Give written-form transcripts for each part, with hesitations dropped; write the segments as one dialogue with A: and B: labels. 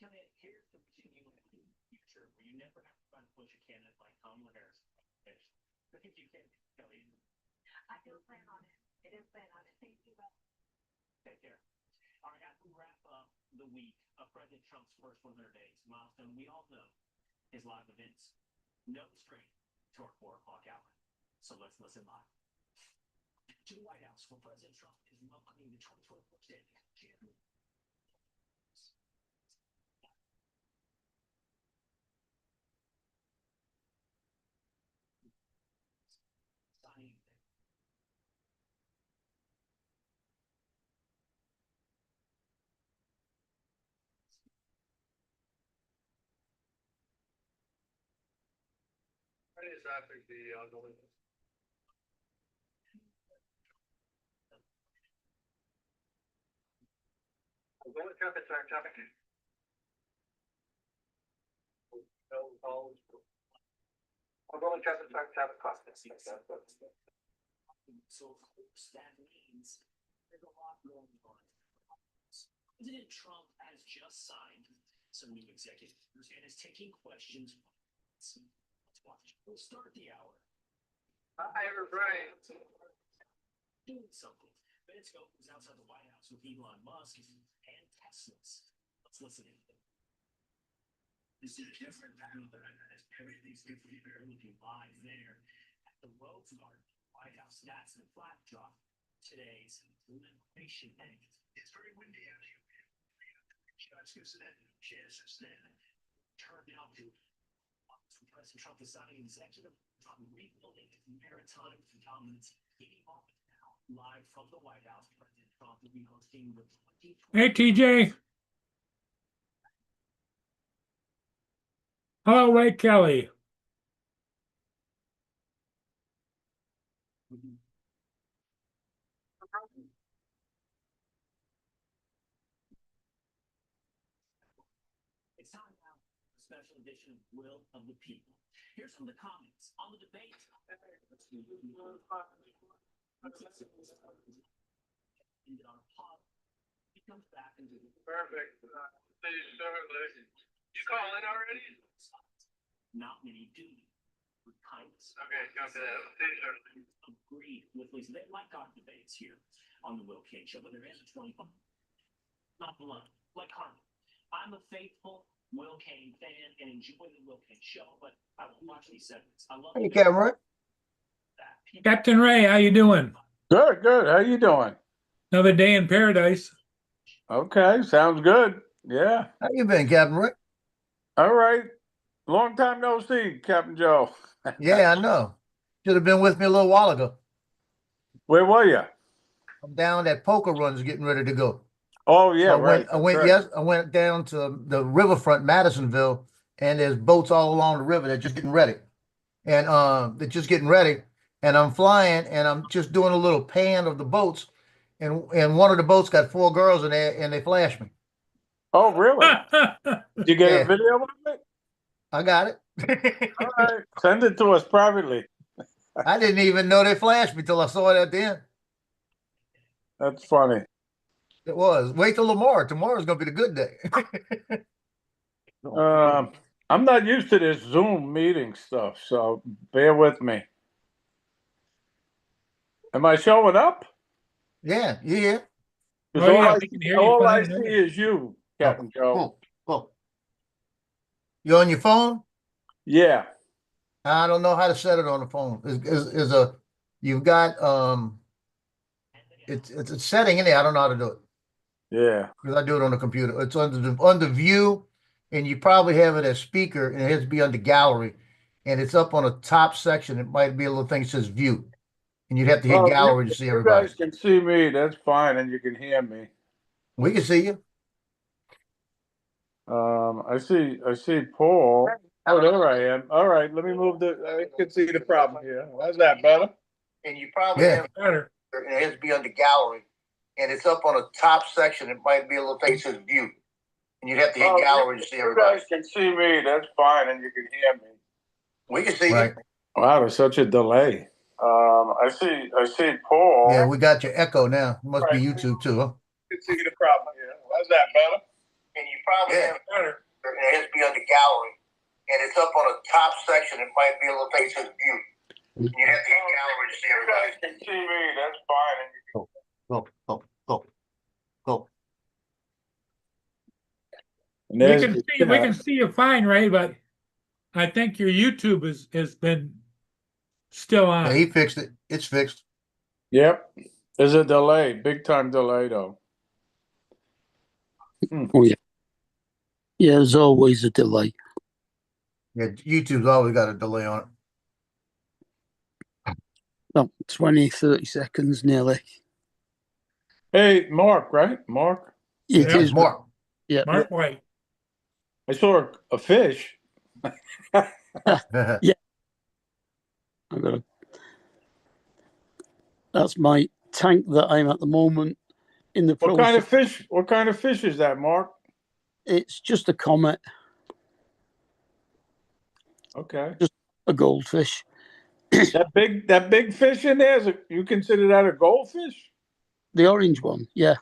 A: Here's the continuing future where you never have to try to push a candidate like Kamala Harris. I think you can, Kelly.
B: I do plan on it. I do plan on it. Thank you.
A: Take care. All right, as we wrap up the week of President Trump's first 100 days milestone, we all know his live events. No strain to our 4 o'clock hour. So let's listen live. To the White House, where President Trump is welcoming the 2024 state champion.
C: Is after the going. I'm going to traffic. I'm going to traffic cost.
A: So of course that means there's a lot going on. President Trump has just signed some new executive orders and is taking questions. Let's watch. We'll start the hour.
C: Hi, everybody.
A: Doing something. Minutes ago, he was outside the White House with Elon Musk and Teslas. Let's listen in. This is a different battle that everything's different. We're looking live there at the Rose Garden, White House. That's the flat drop. Today's Liberation Day. It's very windy out here. Turned out to President Trump is signing executive on rebuilding maritime dominance any moment now. Live from the White House, President Trump will be hosting the 2020.
D: Hey, TJ. Hello, Ray Kelly.
A: It's time now for a special edition of Will of the People. Here's some of the comments on the debate. Into our pod. He comes back into the
C: Perfect. See you shortly. You calling already?
A: Not many do. With kindness.
C: Okay, copy that. See you shortly.
A: Agreed with Lisa. They like our debates here on the Will Kane Show, but there is a 25. Not blunt, like Harmon. I'm a faithful Will Kane fan and enjoy the Will Kane Show, but I will watch these segments. I love
E: Hey, Cameron.
A: that.
D: Captain Ray, how you doing?
F: Good, good. How you doing?
D: Another day in paradise.
F: Okay, sounds good. Yeah.
E: How you been, Captain Rick?
F: All right. Long time no see, Captain Joe.
E: Yeah, I know. Should have been with me a little while ago.
F: Where were you?
E: I'm down at Poker Runs getting ready to go.
F: Oh yeah,
E: So
F: right.
E: I went
F: right.
E: yes, I went down to the riverfront, Madisonville, and there's boats all along the river. They're just getting ready. And they're just getting ready. And I'm flying and I'm just doing a little pan of the boats. And one of the boats got 4 girls in there and they flashed me.
F: Oh really? Did you get
E: Yeah.
F: a video of it?
E: I got it.
F: All right. Send it to us privately.
E: I didn't even know they flashed me till I saw it at the end.
F: That's funny.
E: It was. Wait till tomorrow. Tomorrow's gonna be the good day.
F: I'm not used to this Zoom meeting stuff, so bear with me. Am I showing up?
E: Yeah, yeah.
F: Because
D: Oh, yeah, we can hear you
F: all I
D: fine,
F: see
D: yeah.
F: is you, Captain Joe.
E: Cool, cool. You on your phone?
F: Yeah.
E: I don't know how to set it on the phone. You've got it's a setting in there. I don't know how to do it
F: Yeah.
E: because I do it on the computer. It's under view, and you probably have it as speaker, and it has to be under gallery, and it's up on the top section. It might be a little thing that says view, and you'd have to hit
F: Well,
E: gallery to see
F: you
E: everybody.
F: guys can see me. That's fine, and you can hear me.
E: We can see you.
F: I see Paul. Oh, there I am. All right, let me move I can see the problem here. How's that better?
E: And you probably
D: Yeah, better.
E: and it has to be under gallery, and it's up on the top section. It might be a little thing that says view, and you'd have to hit gallery to see
F: You
E: everybody.
F: guys can see me. That's fine, and you can hear me.
E: We can see Right.
F: you. Wow, there's such a delay. I see Paul.
E: Yeah, we got your echo now. It must be YouTube too, huh?
F: I can see the problem here. How's that better?
E: And you
C: probably
E: Yeah.
C: have better.
E: It has to be under gallery, and it's up on the top section. It might be a little face of view. You have to hit gallery to see
C: You
E: everybody.
C: guys can see me, that's fine.
E: Go.
F: And
D: We
F: there's
D: can
F: the
D: see, we
F: chat.
D: can see you fine, Ray, but I think your YouTube has been still
E: Yeah,
D: on.
E: he fixed it. It's fixed.
F: Yep. There's a delay, big time delay though.
G: Oh, yeah. Yeah, there's always a delay.
E: Yeah, YouTube's always got a delay on it.
G: Well, 20, 30 seconds nearly.
F: Hey, Mark, right? Mark?
G: It
D: Yeah.
G: is.
E: Mark.
G: Yeah.
D: Mark White.
F: I saw a fish.
G: I got That's my tank that I'm at the moment in the
F: What
G: process.
F: kind of fish? What kind of fish is that, Mark?
G: It's just a comet,
F: Okay.
G: a goldfish.
F: That big fish in there, you consider that a goldfish?
G: The orange one, yeah.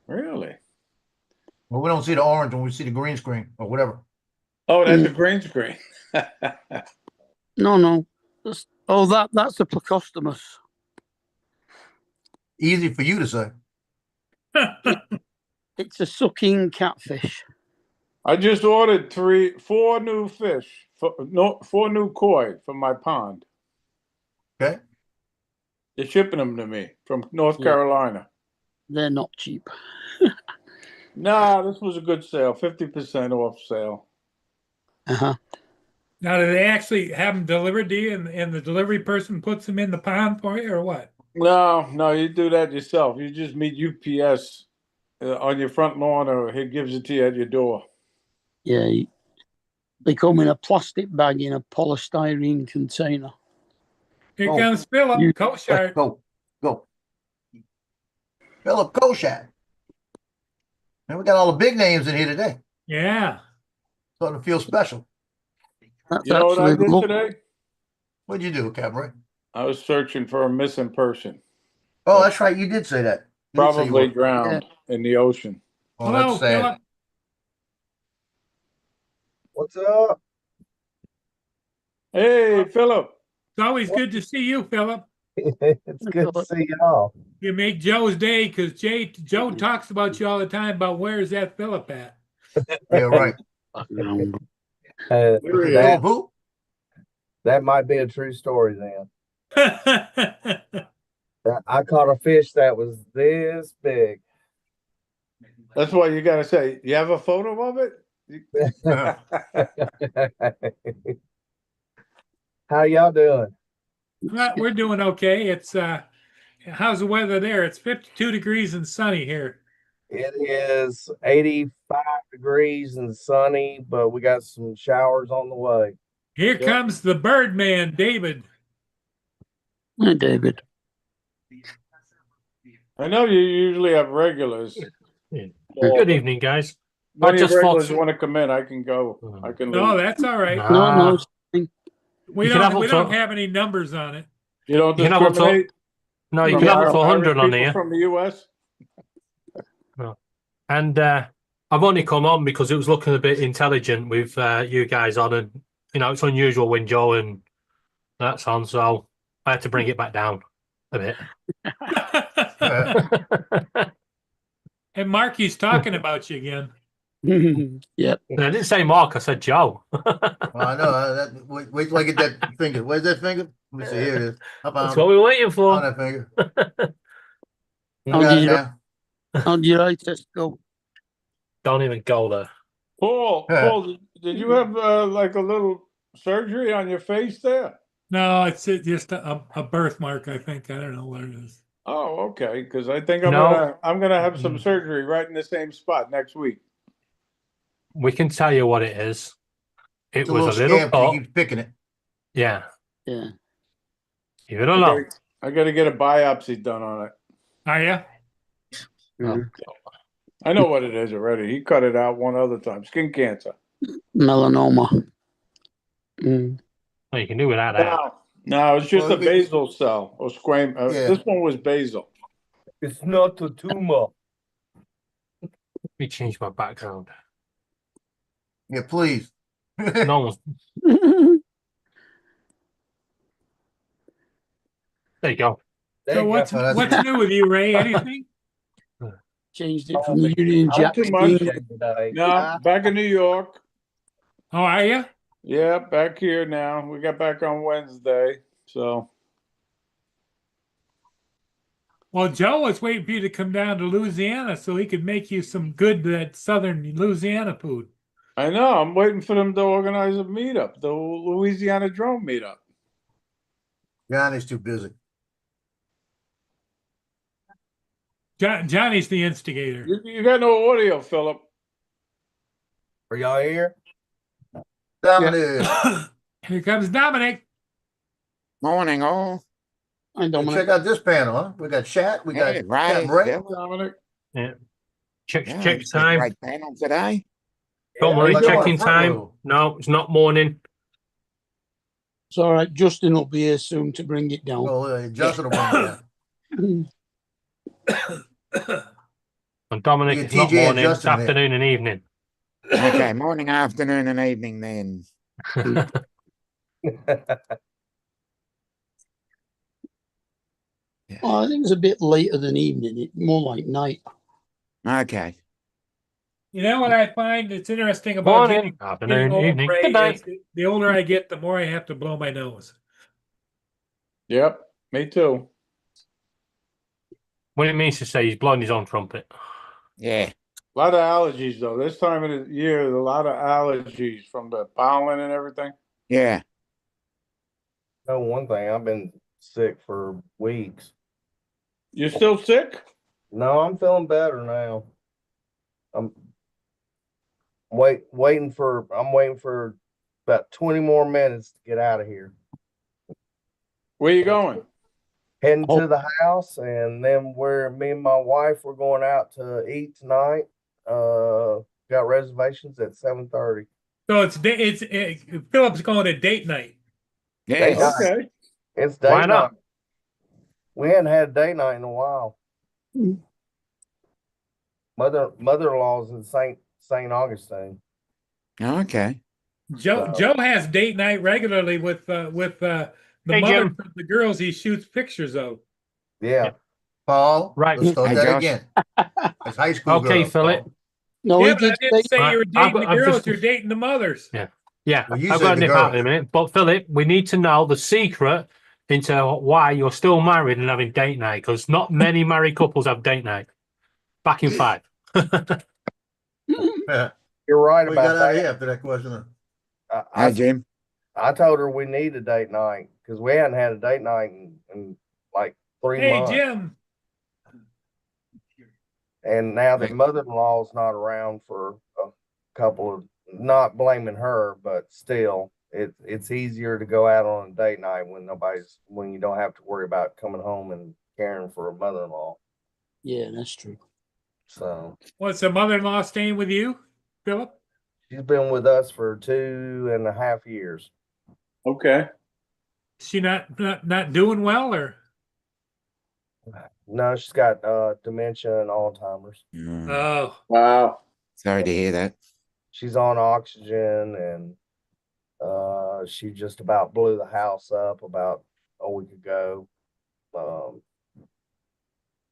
F: Really?
E: Well, we don't see the orange when we see the green screen or whatever.
F: Oh, that's a green screen.
G: No. That's the Plecostomus.
E: Easy for you to say.
G: It's a sucking catfish.
F: I just ordered 4 new fish, 4 new koi from my pond.
E: Okay.
F: They're shipping them to me from North
G: Yeah.
F: Carolina.
G: They're not cheap.
F: Nah, this was a good sale, 50% off sale.
G: Uh-huh.
D: Now, do they actually have them delivered to you and the delivery person puts them in the pond for you or what?
F: No, you do that yourself. You just meet UPS on your front lawn, or he gives it to you at your door.
G: Yeah. They come in a plastic bag in a polystyrene container.
D: Here
E: Oh,
D: comes Philip,
G: you-
D: Koshart.
E: Go. Philip Koshat. And we got all the big names in here today.
D: Yeah.
E: Starting to feel special.
G: That's
F: You know what I
G: actually
F: did today?
E: What'd you do, Cabaret?
F: I was searching for a missing person,
E: Oh, that's right. You did say that. You did say you
F: probably
E: were.
F: drowned in the ocean.
E: Oh,
D: Hello,
E: that's sad.
D: Philip.
H: What's up?
F: Hey, Philip.
D: It's always good to see you, Philip.
H: It's good to see y'all.
D: You make Joe's day because Joe talks about you all the time about where's that Philip at?
E: Yeah, right.
G: background.
F: Here he is.
H: That,
E: Who?
H: that might be a true story then. I caught a fish that was this big.
F: That's why you got to say, you have a photo of it?
H: How y'all doing?
D: Well, we're doing okay. It's how's the weather there? It's 52 degrees and sunny here.
H: It is 85 degrees and sunny, but we got some showers on the way.
D: Here comes the Birdman, David.
G: Hi, David.
F: I know you usually have regulars.
I: Good evening, guys.
F: When
I: I
F: your
I: just thought-
F: regulars want to come in, I can go. I can leave.
D: No, that's all right.
G: No,
D: We
I: You can have
D: don't
I: up
D: we
I: to-
D: don't have any numbers on it.
F: You don't
I: You can have up to-
F: discriminate?
I: No, you
F: from
I: can have
F: our
I: up to 100
F: Irish
I: on
F: people
I: here.
F: From the US?
I: And I've only come on because it was looking a bit intelligent with you guys on, and it's unusual when Joe and that's on, so I had to bring it back down a bit.
D: And Marky's talking about you again.
G: Yep.
I: And I didn't say Mark, I said Joe.
E: Well, I know. Wait till I get that finger. Where's that finger? Let me see. Here it is. I
I: That's
E: found
I: what we were waiting
E: it.
I: for.
E: Found that finger. I
G: How
E: got
G: do
E: it
G: you-
E: now.
G: How do you like this go?
I: Don't even go there.
F: Paul, did you have like a little surgery on your face there?
D: No, it's just a birthmark, I think. I don't know what it is.
F: Oh, okay. Because I think I'm
I: No.
F: gonna have some surgery right in the same spot next week.
I: We can tell you what it is. It
E: It's a
I: was
E: little
I: a little
E: scamp.
I: cut.
E: He keeps picking it.
I: Yeah.
G: Yeah.
I: You don't know.
F: I got to get a biopsy done on it.
D: Are you?
F: I know what it is already. He cut it out one other time. Skin cancer.
G: Melanoma.
I: Well, you can do without that.
F: No, it's just
E: Well,
F: a basal cell or squam.
E: Yeah.
F: This one was basal.
H: It's not a tumor.
I: Let me change my background.
E: Yeah, please.
I: No one's. There you go.
H: There
D: So
H: you
D: what's
H: go.
E: Oh, that's
D: what's
E: good.
D: new with you, Ray? Anything?
G: Changed it from the Union
H: I'm
G: Jack
H: too
G: to
H: much
G: the
H: today.
F: No, back in New York.
D: Oh, are you?
F: Yeah, back here now. We got back on Wednesday. So
D: Well, Joe was waiting for you to come down to Louisiana so he could make you some good that southern Louisiana food.
F: I know I'm waiting for them to organize a meetup, the Louisiana drone meetup.
E: Johnny's too busy.
D: Johnny's the instigator.
F: You got no audio, Philip.
H: Are y'all here?
E: Dominic,
D: Here comes Dominic.
J: Morning, all.
G: I
E: hey,
G: don't
E: check out this panel, huh? We got chat. We got
J: Hey, right,
E: Captain Ray.
J: Phil.
F: Dominic.
I: Yeah. Check
J: Yeah,
I: check
J: it's been a
I: time.
J: great panel today.
I: Don't
H: Yeah,
I: worry,
E: how you doing?
I: checking time.
E: Front
I: No, it's not morning.
G: It's all right. Justin will be here soon to bring it down.
E: Well, Justin will bring it down.
I: And Dominic,
E: You
I: it's not
E: TJ and
I: morning, it's
E: Justin there.
I: afternoon and evening.
J: Okay, morning, afternoon, and evening then.
G: Well, I think it's a bit later than evening. It's more like night.
J: Okay.
D: You know what I find it's interesting about
I: Morning,
D: getting
I: afternoon,
D: old,
I: evening.
D: Ray,
I: Good night.
D: is the older I get, the more I have to blow my nose.
F: Yep, me too.
I: What it means to say he's blowing his own trumpet.
J: Yeah.
F: A lot of allergies though. This time of the year, there's a lot of allergies from the pollen and everything.
J: Yeah.
H: No, one thing, I've been sick for weeks.
F: You're still sick?
H: No, I'm feeling better now. I'm waiting for about 20 more minutes to get out of here.
F: Where you going?
H: Heading to the house, and then me and my wife we're going out to eat tonight. Got reservations at 7:30.
D: So Philip's going to date night.
J: Yes.
F: Okay.
H: It's date
I: Why
H: night.
I: not?
H: We hadn't had a date night in a while.
G: Mm.
H: Mother-in-law's in St. Augustine.
J: Okay.
D: Joe has date night regularly with the
I: Hey,
D: mother
I: Jim.
D: of the girls he shoots pictures of.
H: Yeah.
E: Paul,
I: Right.
E: let's start
J: Hey,
E: that
J: Josh.
E: again. It's high school
I: Okay,
E: girls,
I: Philip.
E: Paul.
G: No,
D: Yeah,
G: he
D: but I
G: did
D: didn't
G: say
D: say you were
I: I've
D: dating the
I: got- I've
D: girls,
I: just-
D: you're dating the mothers.
I: Yeah,
E: Well, you
I: I've
E: said
I: got to
E: the
I: nip out in
E: girls.
I: a minute. But Philip, we need to know the secret into why you're still married and having date night, because not many married couples have date night. Back in 5.
E: Yeah.
H: You're right
E: We got
H: about
E: out of here
H: that.
E: after that question.
J: Hi, Jim.
H: I told her we need a date night because we hadn't had a date night in like 3
D: Hey,
H: months.
D: Jim.
H: And now that mother-in-law's not around for a couple of, not blaming her, but still, it's easier to go out on a date night when you don't have to worry about coming home and caring for a mother-in-law.
G: Yeah, that's true.
H: So
D: What's the mother-in-law staying with you, Philip?
H: she's been with us for 2.5 years.
F: Okay.
D: Is she not doing well, or?
H: No, she's got dementia and Alzheimer's.
J: Mm,
D: Oh,
F: Wow.
J: sorry to hear that.
H: She's on oxygen, and she just about blew the house up about a week ago.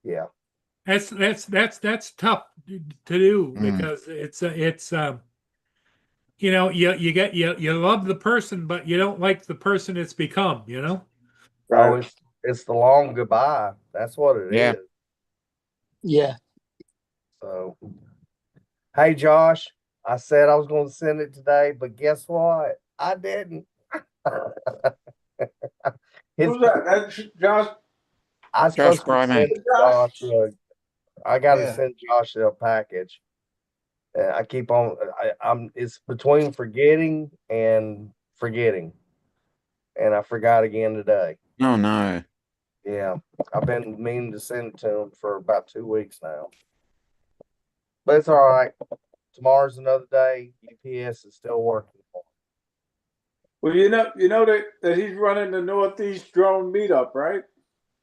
H: Yeah.
D: that's tough to do
J: Mm.
D: because it's you love the person, but you don't like the person it's become, you know?
H: Oh, it's the long goodbye. That's what it is.
J: Yeah.
G: Yeah.
H: So, hey, Josh, I said I was going to send it today, but guess what? I didn't.
F: Who's that? That's Josh.
H: I was supposed to
J: Bryman.
H: send it to Josh. I got to
E: Yeah.
H: send Josh a package. I keep on. It's between forgetting and forgetting, and I forgot again today.
J: Oh, no.
H: Yeah, I've been meaning to send it to him for about 2 weeks now. But it's all right. Tomorrow's another day. UPS is still working.
F: Well, you know that he's running the Northeast Drone Meetup, right?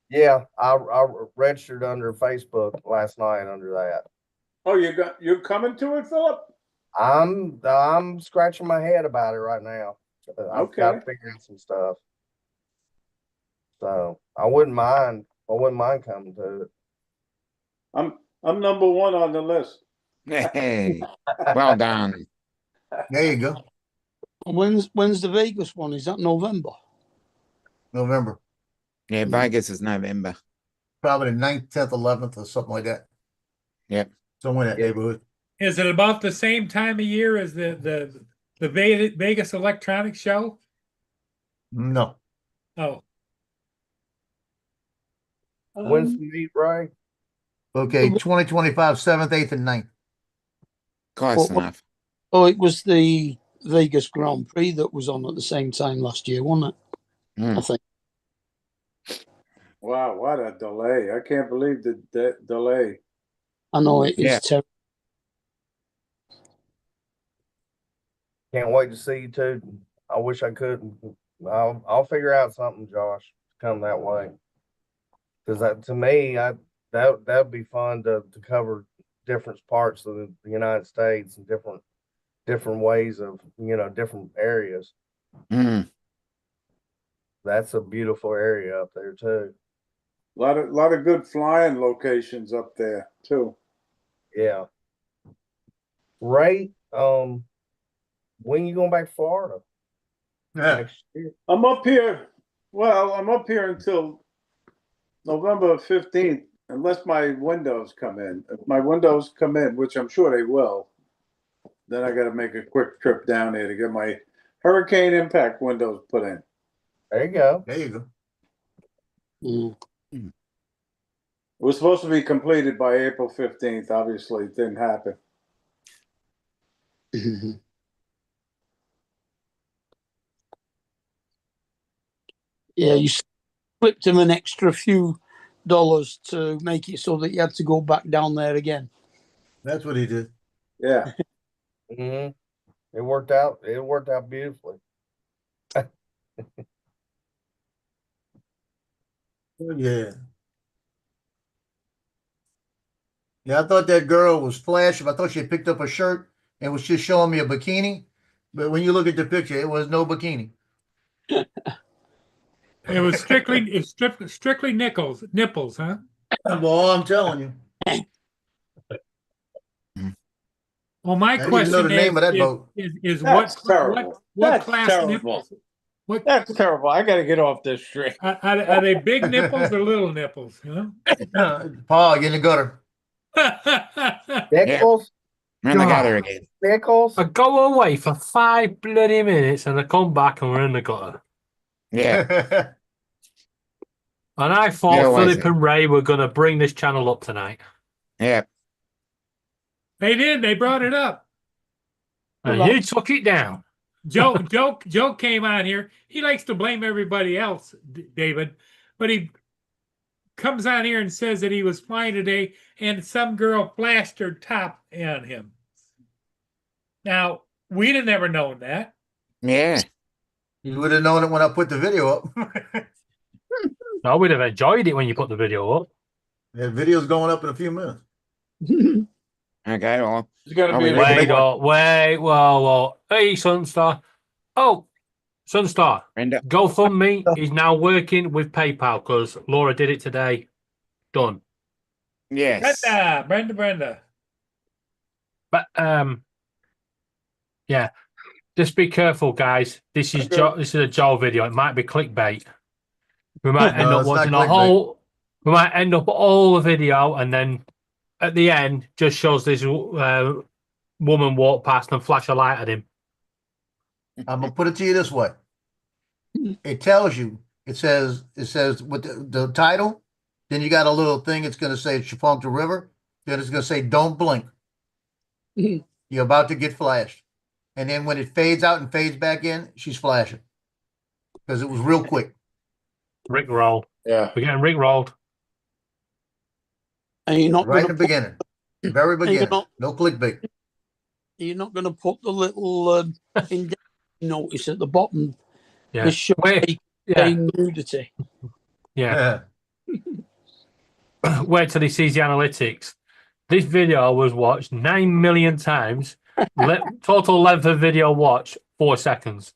H: Yeah, I registered under Facebook last night under that.
F: Oh, you're coming to it, Philip?
H: I'm scratching my head about it right now. I've got to
F: Okay.
H: figure out some stuff. So I wouldn't mind coming to it.
F: I'm number one on the list.
J: Hey, well done.
E: There you go.
G: When's the Vegas one? Is that November?
E: November.
J: Yeah, Vegas is November.
E: Probably the 9th, 10th, 11th, or something like that.
J: Yep.
E: Somewhere in that neighborhood.
D: Is it about the same time of year as the Vegas Electronics Show?
E: No.
D: Oh,
H: When's the meet, Ray?
E: Okay, 2025, 7th, 8th, and 9th.
J: Close
G: What-
J: enough.
G: Oh, it was the Vegas Grand Prix that was on at the same time last year, wasn't it?
J: Mm.
G: I think.
F: Wow, what a delay. I can't believe the delay.
G: I know it is
J: Yeah.
G: terrible.
H: Can't wait to see you too. I wish I could. I'll figure out something, Josh, to come that way. Because that to me, that'd be fun to cover different parts of the United States and different ways of different areas.
J: Mm.
H: That's a beautiful area up there too.
F: Lot of good flying locations up there too.
H: Yeah. Ray, when you going back to Florida next year?
F: I'm up here. Well, I'm up here until November 15th, unless my windows come in. If my windows come in, which I'm sure they will, then I got to make a quick trip down there to get my hurricane impact windows put in.
H: There you go.
E: There you go.
G: Mm.
F: It was supposed to be completed by April 15th. Obviously, it didn't happen.
G: Yeah, you slipped him an extra few dollars to make it so that you had to go back down there again.
E: That's what he did.
F: Yeah.
H: Mm-hmm. It worked out. It worked out beautifully.
E: Yeah. Yeah, I thought that girl was flashing. I thought she had picked up a shirt and was just showing me a bikini. But when you look at the picture, it was no bikini.
D: it was strictly nipples, huh?
E: Well, I'm telling you.
D: Well, my
E: I didn't even know
D: question
E: the name of that boat.
D: is
F: That's
D: what
F: terrible.
D: what
F: That's
D: class
F: terrible.
D: nipples? What
F: That's terrible. I got to get off this street.
D: are they big nipples or little nipples?
E: Paul, get in the gutter.
H: Nichols?
J: We're in the gutter again.
H: Nichols?
I: I go away for 5 bloody minutes and I come back and we're in the gutter.
J: Yeah.
I: And I thought
J: Yeah, why is
I: Philip
J: it?
I: and Ray were going to bring this channel up tonight.
J: Yeah.
D: They did. They brought it up.
I: And you took it down.
D: Joe came on here. He likes to blame everybody else, David, but he comes on here and says that he was flying today and some girl flashed her top on him. Now, we'd have never known that.
J: Yeah.
E: You would have known it when I put the video up.
I: No, we'd have enjoyed it when you put the video up.
E: That video's going up in a few minutes.
J: Okay, well.
F: It's going to
J: Are
F: be
J: we
F: late.
I: Wait, whoa. Hey, Sunstar. Oh, Sunstar.
J: Brenda.
I: GoFundMe is now working with PayPal because Laura did it today. Done.
J: Yes.
D: Brenda.
I: But yeah, just be careful, guys. This is this is a Joe video. It might be clickbait. We might end
E: No,
I: up
E: it's not
I: watching a
E: clickbait.
I: whole. We might end up all the video, and then at the end, just shows this woman walk past and flash a light at him.
E: I'm gonna put it to you this way. It tells you. It says with the title. Then you got a little thing. It's gonna say Chifunta River. Then it's gonna say don't blink. You're about to get flashed. And then when it fades out and fades back in, she's flashing because it was real quick.
I: Rick roll.
F: Yeah.
I: We're getting Rick rolled.
G: And you're not
E: Right in
G: gonna
E: the beginning, very beginning.
G: not-
E: No clickbait.
G: you're not going to put the little index notice at the bottom.
I: Yeah.
G: This show
I: Wait. Yeah.
G: nudity.
I: Yeah. Wait till he sees the analytics. This video was watched 9 million times, Total length of video watch 4 seconds.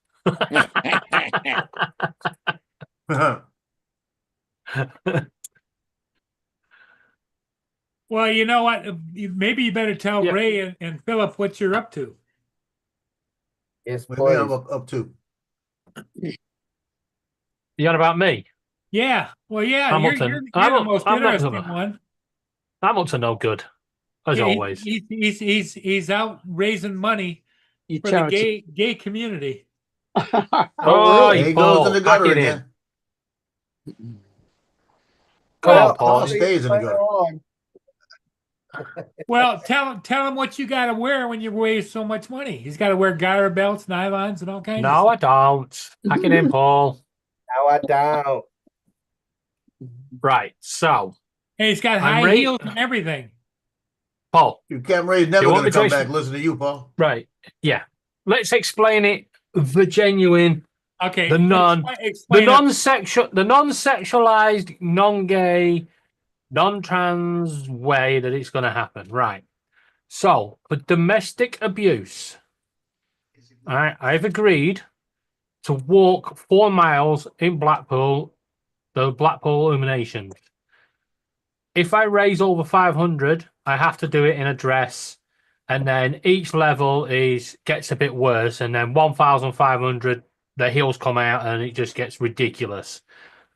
D: Well, you know what? Maybe you better tell
I: Yeah.
D: Ray and Philip what you're up to.
H: Yes,
E: What do you mean
H: please.
E: I'm up to?
I: You on about me?
D: Yeah. Well, yeah,
I: Hamilton.
D: you're
I: I'm
D: the
I: up-
D: most
I: I'm not
D: interesting
I: gonna-
D: one.
I: I'm up to no good, as
D: Yeah,
I: always.
D: he's out raising money
G: Your
D: for
G: charity.
D: the gay community.
I: Oh,
E: There
I: you
E: he goes in the
I: Paul,
E: gutter
I: pack it in.
E: again.
I: Come
D: Well,
I: on, Paul.
E: He stays in the gutter.
D: Well, tell him what you got to wear when you raise so much money. He's got to wear garter belts, nylons, and all kinds of
I: No, I
D: stuff.
I: don't. Pack it in, Paul.
H: No, I don't.
I: Right. So,
D: Hey, he's got
I: I'm
D: high
I: ready-
D: heels and everything.
I: Paul.
E: Your Camry's never
I: You want
E: going
I: me
E: to
I: to
E: come
I: ex-
E: back. Listen to you, Paul.
I: Right. Yeah. Let's explain it the genuine,
D: Okay,
I: the
D: explain it.
I: non-sexualized, non-gay, non-trans way that it's going to happen. Right. So, for domestic abuse, I've agreed to walk 4 miles in Blackpool, the Blackpool Illuminations. If I raise over 500, I have to do it in a dress, and then each level gets a bit worse, and then 1,500, the heels come out, and it just gets ridiculous,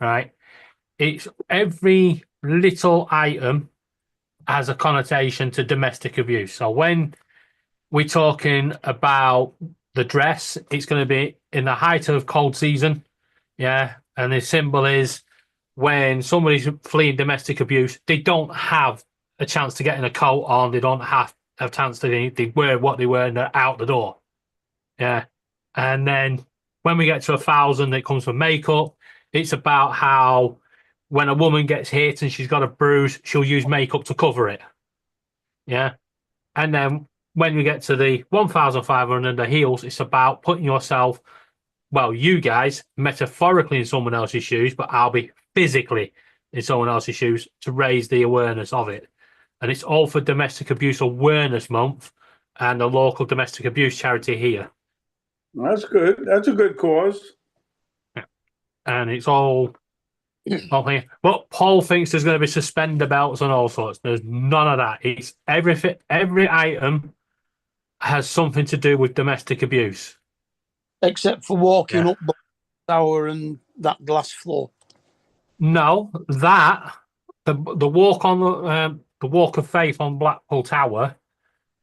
I: right? It's every little item has a connotation to domestic abuse. So when we're talking about the dress, it's going to be in the height of cold season, yeah, and the symbol is when somebody's fleeing domestic abuse, they don't have a chance to get in a coat on. They don't have a chance to. They wear what they wear and they're out the door. Yeah. And then when we get to 1,000, it comes from makeup. It's about how when a woman gets hit and she's got a bruise, she'll use makeup to cover it. Yeah. And then when we get to the 1,500 and the heels, it's about putting yourself, well, you guys, metaphorically in someone else's shoes, but I'll be physically in someone else's shoes to raise the awareness of it. And it's all for Domestic Abuse Awareness Month and the local domestic abuse charity here.
F: That's good. That's a good cause.
I: And it's all here. But Paul thinks there's going to be suspender belts and all sorts. There's none of that. It's every item has something to do with domestic abuse.
G: Except for walking up the tower and that glass floor.
I: No, that the walk on the walk of faith on Blackpool Tower,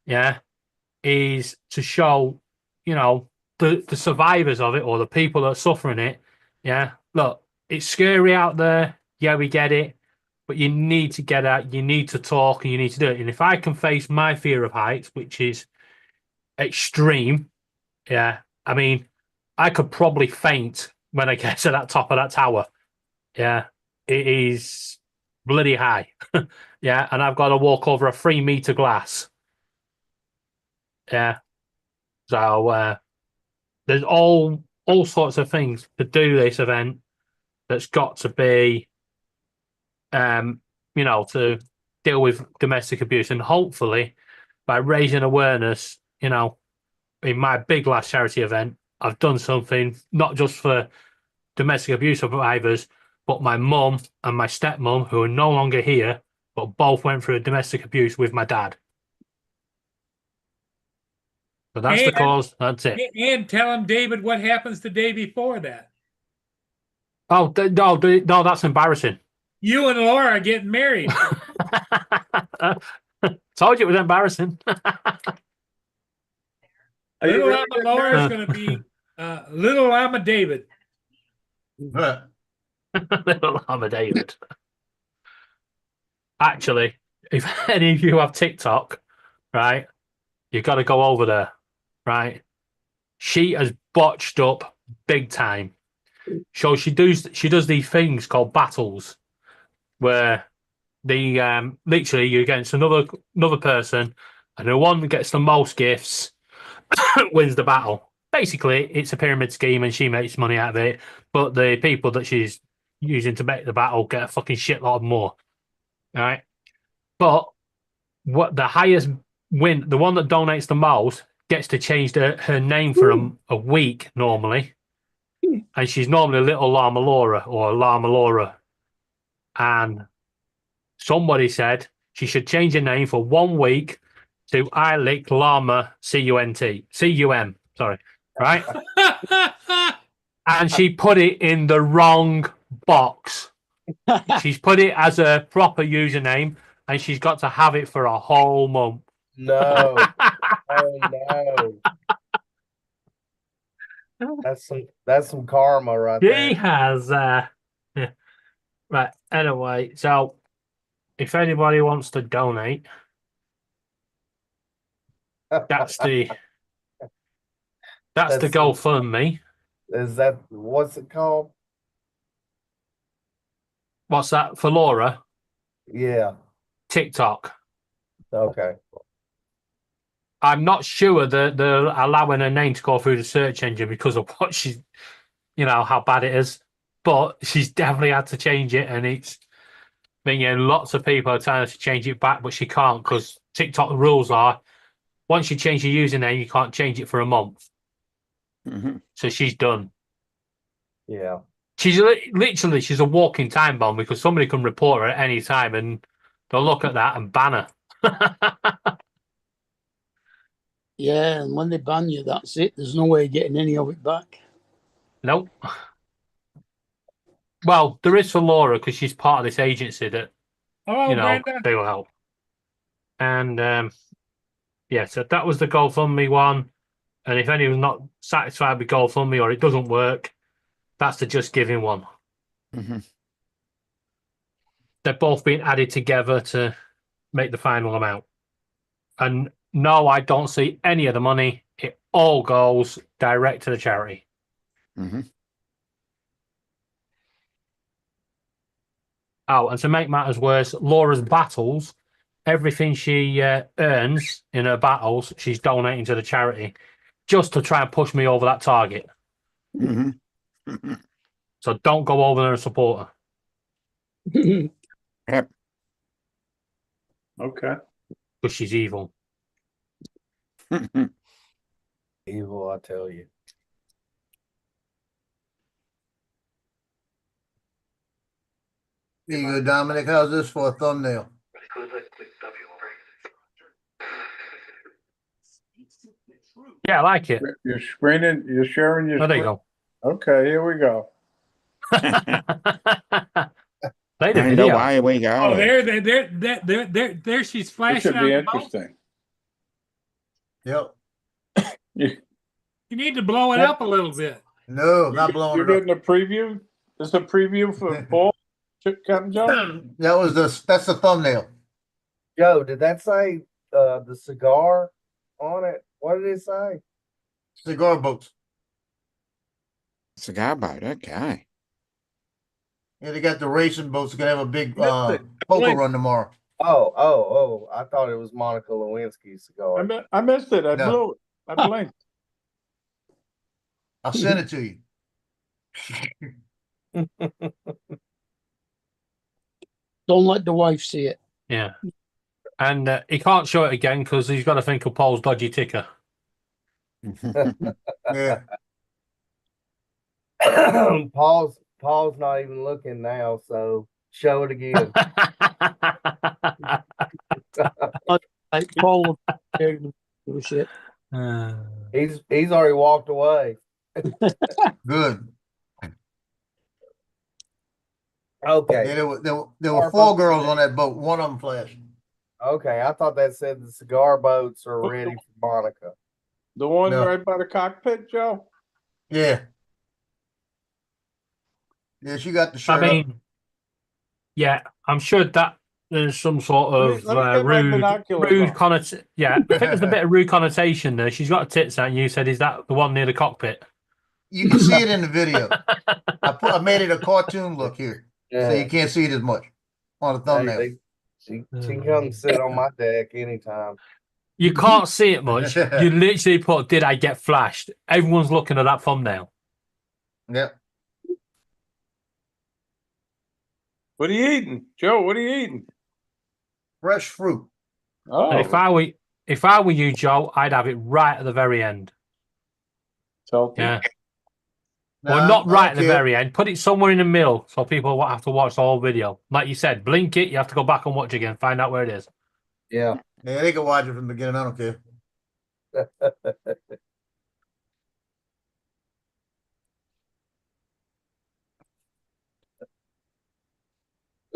I: yeah, is to show, you know, the survivors of it or the people that are suffering it. Yeah, look, it's scary out there. Yeah, we get it, but you need to get out. You need to talk, and you need to do it. And if I can face my fear of heights, which is extreme, yeah, I mean, I could probably faint when I get to that top of that tower. Yeah, it is bloody high. Yeah, and I've got to walk over a 3-meter glass. Yeah. So there's all sorts of things to do this event that's got to be, you know, to deal with domestic abuse. And hopefully by raising awareness, you know, in my big last charity event, I've done something not just for domestic abuse survivors, but my mum and my stepmom, who are no longer here, but both went through domestic abuse with my dad. So that's the cause. That's it.
D: And tell him, David, what happens the day before that.
I: Oh, no, that's embarrassing.
D: You and Laura are getting married.
I: Told you it was embarrassing.
D: Little Llama Laura is going to be Little Llama David.
I: Little Llama David. Actually, if any of you have TikTok, right, you've got to go over there, right? She has botched up big time. So she does these things called battles, where the literally you're against another person, and the one that gets the most gifts wins the battle. Basically, it's a pyramid scheme, and she makes money out of it. But the people that she's using to make the battle get a fucking shitload more. All right, but what the highest win, the one that donates the most, gets to change her name for a week normally, and she's normally Little Llama Laura or Llama Laura, and somebody said she should change her name for 1 week to I Lick Llama CUM. Sorry, right? And she put it in the wrong box. She's put it as a proper username, and she's got to have it for a whole month.
H: No. Oh no. That's some karma right
I: She
H: there.
I: has. Yeah. Right. Anyway, so if anybody wants to donate, that's the
H: That's
I: GoFundMe.
H: Is that what's it called?
I: What's that for Laura?
H: Yeah.
I: TikTok.
H: Okay.
I: I'm not sure that they're allowing her name to go through the search engine because of what she's, how bad it is. But she's definitely had to change it, and it's lots of people are telling her to change it back, but she can't because TikTok rules are once you change your username, you can't change it for a month.
J: Mm-hmm.
I: So she's done.
H: Yeah.
I: She's literally she's a walking time bomb because somebody can report her at any time, and they'll look at that and ban her.
G: Yeah, and when they ban you, that's it. There's no way of getting any of it back.
I: Nope. Well, there is for Laura because she's part of this agency that
D: Brenda.
I: they will help. And so that was the GoFundMe one. And if anyone's not satisfied with GoFundMe or it doesn't work, that's the Just Giving one.
J: Mm-hmm.
I: They're both being added together to make the final amount. And no, I don't see any of the money. It all goes direct to the charity.
J: Mm-hmm.
I: Oh, and to make matters worse, Laura's battles, everything she earns in her battles, she's donating to the charity just to try and push me over that target.
J: Mm-hmm.
I: So don't go over there and support her.
J: Yep.
F: Okay.
I: Because she's evil.
H: Evil, I tell you.
E: Here you go, Dominic. How's this for a thumbnail?
I: Yeah, I like it.
F: You're screening, you're sharing your
I: Oh, there you
F: screen?
I: go.
F: Okay, here we go.
I: Play the
J: And
I: video.
J: away we go.
D: Oh, there she's
F: This
D: flashing
F: should
D: on
F: be
D: the boat.
F: interesting.
E: Yep.
D: You need to blow it up a little bit.
E: No, not blowing
F: You're
E: it up.
F: getting a preview? This is a preview for Paul, Captain Joe?
E: That's the thumbnail.
H: Joe, did that say the cigar on it? What did it say?
E: Cigar boats.
J: Cigar boat, okay.
E: Yeah, they got the racing boats. They're gonna have a big
F: Listen,
E: poker
F: wait.
E: run tomorrow.
H: Oh, I thought it was Monica Lewinsky's cigar.
F: I missed it. I
E: No.
F: blew it. I blinked.
E: I'll send it to you.
G: Don't let the wife see it.
I: Yeah. And he can't show it again because he's got to think of Paul's dodgy ticker.
E: Yeah.
H: Paul's not even looking now, so show it again.
G: Like Paul shit.
H: He's already walked away.
E: Good.
H: Okay.
E: Yeah, there were 4 girls on that boat. One of them flashed.
H: Okay, I thought that said the cigar boats are ready for Monica.
F: The one
E: No.
F: right by the cockpit, Joe?
E: Yeah. Yeah, she got the shirt
I: I
E: up.
I: mean, yeah, I'm sure that there's some sort of
F: Let me get my binoculars
I: rude
F: on.
I: connotation. Yeah, I think there's a bit of rude connotation there. She's got her tits out, and you said, "Is that the one near the cockpit?"
E: You can see it in the video. I made it a cartoon look here, so you can't see it as much on the thumbnail.
H: She can come sit on my deck anytime.
I: You can't see it much. You literally put, "Did I get flashed?" Everyone's looking at that thumbnail.
E: Yep.
F: What are you eating? Joe, what are you eating?
E: Fresh fruit.
F: Oh,
I: And if I If I were you, Joe, I'd have it right at the very end.
F: Salty.
I: Yeah.
E: Nah,
I: Or not
E: I
I: right
E: don't
I: at the
E: care.
I: very end. Put it somewhere in the middle so people won't have to watch the whole video. Like you said, blink it, you have to go back and watch again, find out where it is.
H: Yeah.
E: Yeah, they can watch it from the beginning. I don't care.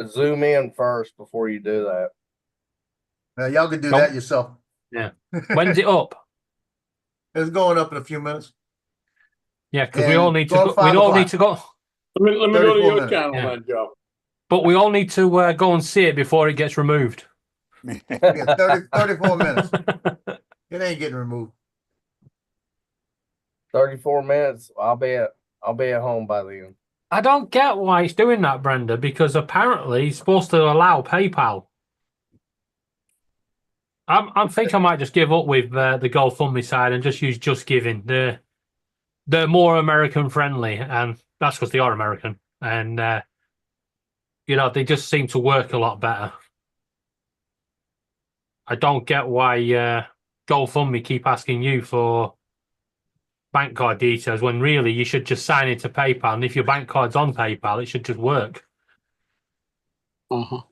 H: Zoom in first before you do that.
E: Y'all can do
I: Nope.
E: that yourself.
I: Yeah. When's it up?
E: It's going up in a few minutes.
I: Yeah, because we
E: And
I: all need to
E: go
I: go.
E: at 5
I: We all need
E: o'clock.
I: to go.
F: Let me go to
E: 34
F: your
E: minutes.
F: channel
I: Yeah.
F: then, Joe.
I: But we all need to go and see it before it gets removed.
E: Yeah, 34 minutes. It ain't getting removed.
H: 34 minutes. I'll be at home by then.
I: I don't get why it's doing that, Brenda, because apparently it's supposed to allow PayPal. I think I might just give up with the GoFundMe side and just use Just Giving. They're more American friendly, and that's because they are American, and they just seem to work a lot better. I don't get why GoFundMe keep asking you for bank card details when really you should just sign into PayPal, and if your bank card's on PayPal, it should just work.
G: Uh-huh.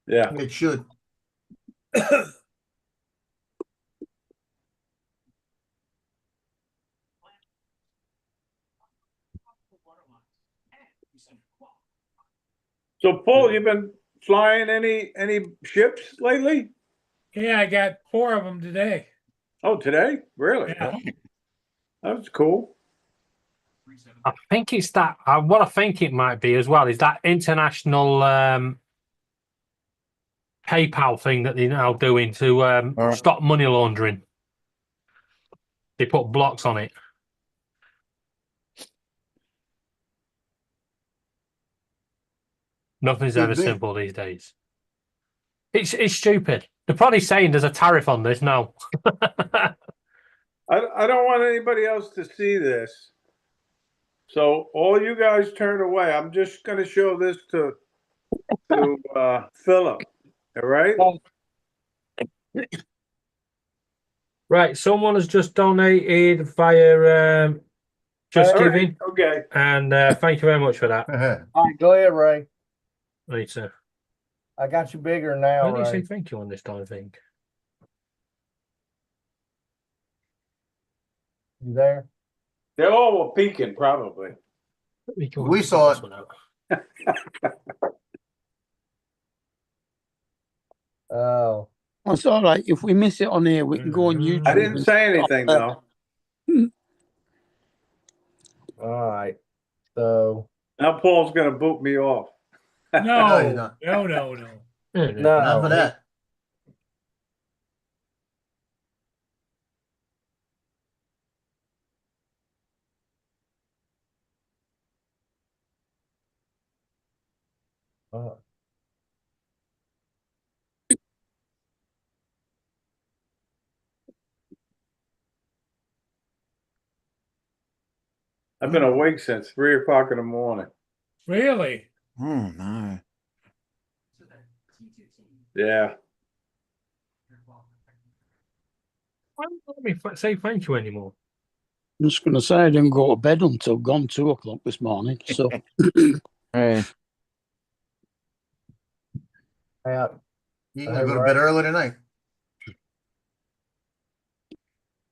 F: Yeah.
E: It should.
F: So, Paul, you've been flying any ships lately?
D: Yeah, I got 4 of them today.
F: Oh, today? Really?
D: Yeah.
F: That's cool.
I: I think it's that. What I think it might be as well is that international PayPal thing that they're now doing to
J: right.
I: stop money laundering. They put blocks on it. Nothing's
E: Could
I: ever
E: be.
I: simple these days. It's stupid. They're probably saying there's a tariff on this now.
F: I don't want anybody else to see this. So all you guys turn away. I'm just going to show this to Philip. All right?
I: Right, someone has just donated via Just
F: All right,
I: Giving,
F: okay.
I: and thank you very much for that.
H: All right, go ahead, Ray.
I: Right, sir.
H: I got you bigger now,
I: Why did you say
H: Ray.
I: thank you on this darn thing?
H: You there?
F: They all were peeking, probably.
I: Let me go
E: We
I: and
E: saw
I: check this
E: it.
I: one out.
H: Oh,
G: That's all right. If we miss it on here, we can go on YouTube.
F: I didn't
G: and-
F: say anything, though.
H: all right. So
F: Now Paul's going to boot me off.
E: No,
D: No,
E: you're not.
D: no.
I: There it is.
E: Not for
H: no,
E: that.
F: I've been awake since 3 o'clock in the morning.
D: Really?
J: Oh, no.
F: Yeah.
I: Why don't you let me say thank you anymore?
G: I'm just going to say I didn't go to bed until gone 2 o'clock this morning. So
J: Hey,
H: yeah.
E: You gonna go to bed early tonight?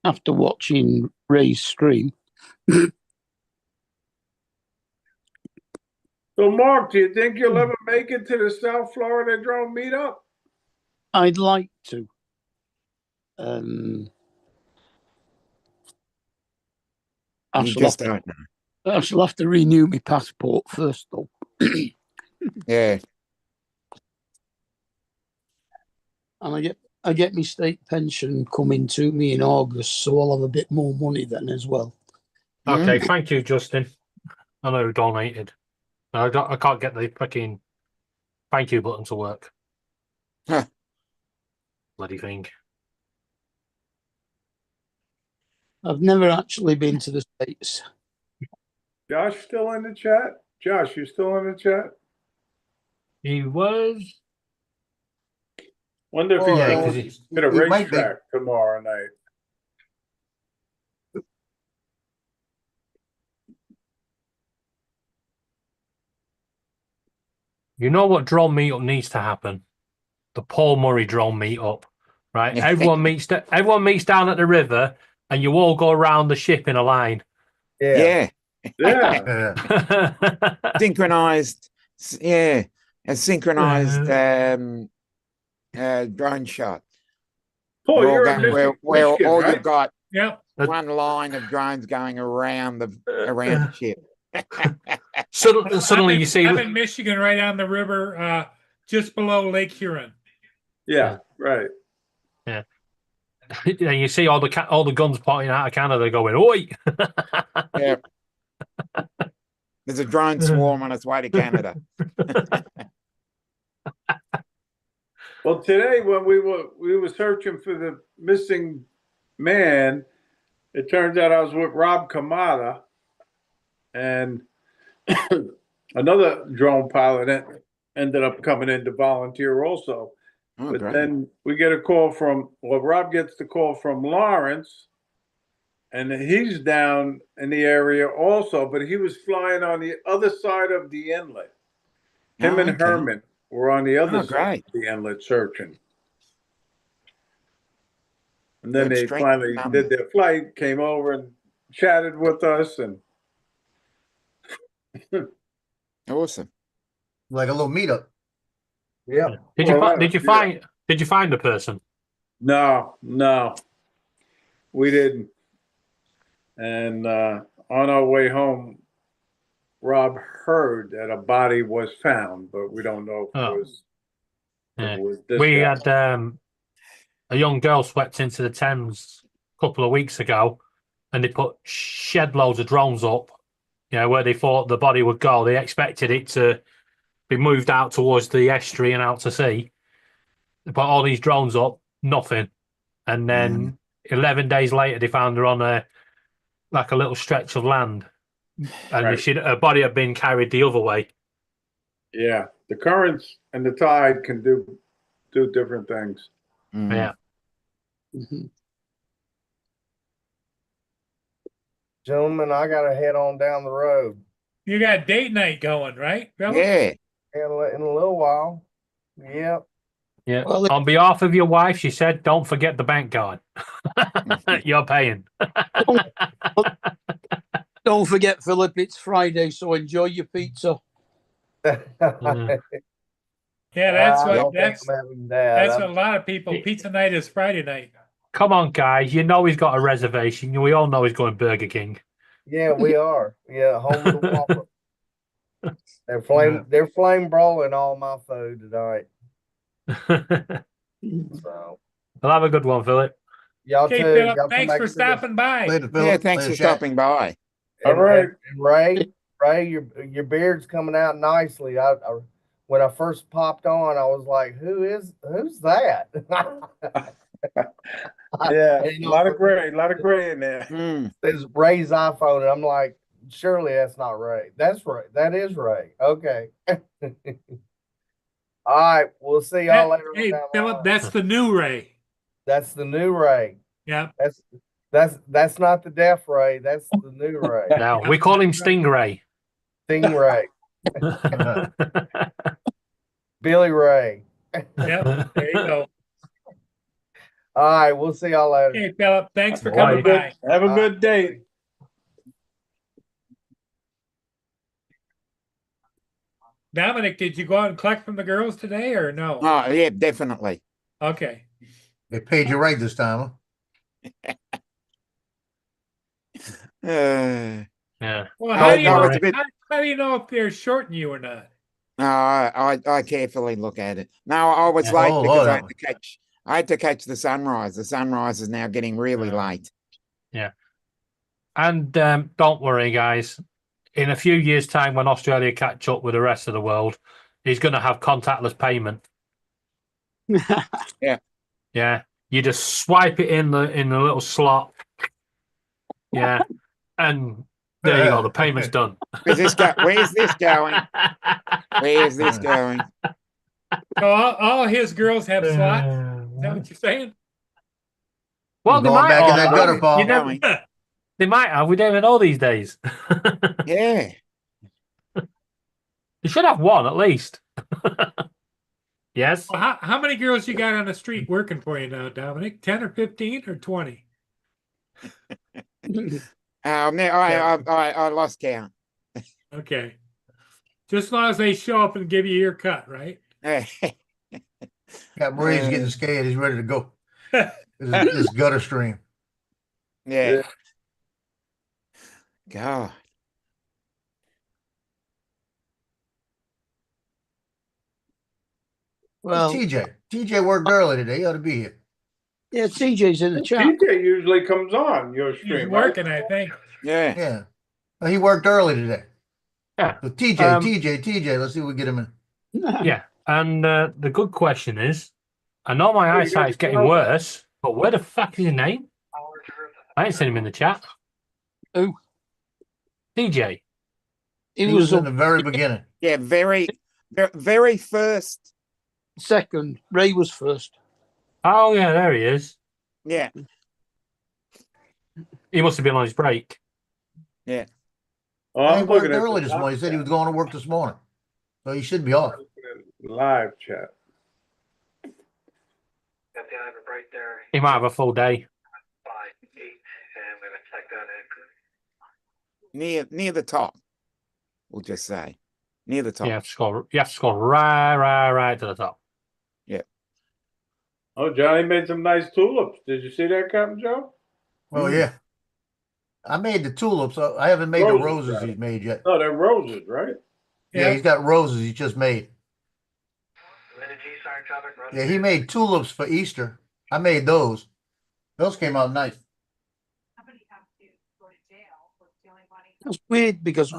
G: after watching Ray's stream,
F: So, Mark, do you think you'll ever make it to the South Florida drone meetup?
G: I'd like to. I
J: you
G: shall,
J: just
G: have,
J: don't know.
G: I shall have to renew my passport first, though.
J: Yeah.
G: And I get my state pension coming to me in August, so I'll have a bit more money then as well.
I: Okay, thank you, Justin. I know who donated. I can't get the fucking thank you button to work.
J: Huh.
I: Bloody thing.
G: I've never actually been to the States.
F: Josh still in the chat? Josh, you still in the chat?
I: He was.
F: Wonder if
E: Well,
F: he's
E: yeah,
F: going
I: 'cause
F: to the
E: he might be.
F: racetrack tomorrow night.
I: You know what drone meetup needs to happen? The Paul Murray drone meetup, right? Everyone meets down at the river, and you all go around the ship in a line.
H: Yeah.
J: Yeah.
F: Yeah.
E: Yeah.
J: Synchronized. Yeah. A synchronized drone shot.
F: Paul,
J: Where all
F: you're
J: go-
F: in Michigan,
J: where all
F: right?
J: you've got
D: Yep.
J: one line of drones going around the ship.
I: Suddenly you see
D: I'm in Michigan, right on the river, just below Lake Huron.
F: Yeah, right.
I: and you see all the guns pointing out of Canada going, oi!
J: Yeah. There's a drone swarm on its way to Canada.
F: Well, today when we were searching for the missing man, it turns out I was with Rob Kamada and another drone pilot ended up coming in to volunteer also.
J: Oh,
F: But
J: great.
F: then we get a call Rob gets the call from Lawrence, and he's down in the area also, but he was flying on the other side of the inlet. Him
J: Oh,
F: and
J: okay.
F: Herman were on the other
J: Oh,
F: side
J: great.
F: of the inlet searching. And then
J: Good
F: they
J: strength
F: finally
J: in numbers.
F: did their flight, came over and chatted with us, and
J: Awesome.
E: Like a little meetup. Yeah.
I: Did you
F: Well,
I: did you
F: yeah.
I: find the person?
F: no, we didn't. And on our way home, Rob heard that a body was found, but we don't know if
I: Oh.
F: it was.
I: Yeah.
F: If it was this
I: We
F: guy.
I: had a young girl swept into the Thames a couple of weeks ago, and they put shed loads of drones up. Where they thought the body would go. They expected it to be moved out towards the estuary and out to sea. They put all these drones up, nothing, and then 11 days later they found her on a little stretch of land, and
F: Right.
I: her body had been carried the other way.
F: Yeah, the currents and the tide can do different things.
J: Mm.
I: Yeah.
H: Gentlemen, I gotta head on down the road.
D: You got date night going, right, Philip?
J: Yeah.
H: In a little while. Yep.
I: Yeah.
G: Well,
I: On behalf of your wife, she said, "Don't forget the bank card. You're paying."
G: Don't forget, Philip, it's Friday, so enjoy your pizza.
D: Yeah, that's
H: I
D: what
H: don't think
D: that's
H: I'm having that.
D: that's what a lot of people. Pizza night is Friday night.
I: Come on, guys. You know he's got a reservation. We all know he's going Burger King.
H: Yeah, we are. Yeah, home of the Whopper. They're flame broiling all my food tonight. So
I: Well, have a good one, Philip.
H: y'all
D: Okay,
H: too.
D: Philip,
H: Y'all come
D: thanks
H: back
D: for
H: and see us.
D: stopping by.
E: Later, Philip.
J: Yeah, thanks
E: Later,
J: for
E: Shaq.
J: stopping by.
F: All right.
H: And Ray, your beard's coming out nicely. When I first popped on, I was like, who's that?
F: Yeah,
H: You
F: a
H: know,
F: lot of gray in there.
J: Mm.
H: There's Ray's iPhone, and I'm like, surely that's not Ray. That's Ray. That is Ray. Okay. All right, we'll see y'all later.
D: Hey,
H: down the
D: Philip,
H: line.
D: that's the new Ray.
H: That's the new Ray.
D: Yeah.
H: That's not the deaf Ray. That's the new Ray.
I: Now, we call him Stingray.
H: Stingray. Billy Ray.
D: Yep. There you go.
H: All right, we'll see y'all later.
D: Okay, Philip, thanks for
F: Have
D: coming
F: a good,
D: by.
F: have a good date.
D: Dominic, did you go out and collect from the girls today or no?
J: Oh, yeah, definitely.
D: Okay.
E: They paid you right this time, huh?
J: Uh,
I: Yeah.
D: Well,
J: No,
D: how do you
J: no,
D: know,
J: it's a bit-
D: how do you know if they're shorting you or not?
J: no, I carefully look at it. No, I was
E: Yeah.
J: late
E: Oh,
J: because
E: oh,
J: I had to catch the sunrise. The sunrise is now getting really late.
I: And don't worry, guys. In a few years' time, when Australia catch up with the rest of the world, he's going to have contactless payment. Yeah, you just swipe it in the little slot. Yeah, and there you go. The payment's done.
J: Where's this going? Where's this going?
D: So all his girls have slots. Is that what you're saying?
I: Well,
E: I'm
I: they
E: going
I: might
E: back in
I: have.
E: that gutter,
I: You
E: Paul.
I: never, they might have. We don't even know these days.
J: Yeah.
I: You should have one at least. Yes.
D: Well, how many girls you got on the street working for you now, Dominic? 10 or 15 or 20?
J: I lost count.
D: Okay. Just as long as they show up and give you your cut, right?
E: Yeah, Marie's getting scared. He's ready to go. This gutter stream.
J: Yeah. God.
E: Well, TJ. TJ worked early today. He ought to be here.
G: Yeah, TJ's in the chat.
F: TJ usually comes on your
D: He's
F: stream, right?
D: working, I think.
J: Yeah.
E: Yeah. Well, he worked early today.
I: Yeah.
E: So TJ, let's see if we get him in.
I: Yeah. And the good question is, I know my eyesight's getting worse, but where the fuck is his name? I ain't seen him in the chat.
G: Who?
I: TJ.
G: He
E: He
G: was
E: was in the very beginning.
J: Yeah, very first.
G: second. Ray was first.
I: Oh, yeah, there he is.
J: Yeah.
I: He must have been on his break.
J: Yeah.
F: Oh,
E: He
F: I'm
E: worked
F: looking at
E: early
F: the
E: this morning. He said he was going to work this morning. So he should be off.
F: live chat.
C: At the end of a break there.
I: He might have a full day.
C: 5, 8, and I'm gonna check that in.
J: Near the top. We'll just say. Near the top.
I: You have to scroll right to the top.
F: Oh, Johnny made some nice tulips. Did you see that, Captain Joe?
E: Oh, yeah. I made the tulips. I haven't made the roses he's made yet.
F: No, they're roses, right?
E: Yeah, he's got roses he just made. Yeah, he made tulips for Easter. I made those. Those came out nice.
B: Somebody has to go to jail for stealing money.
G: That's weird because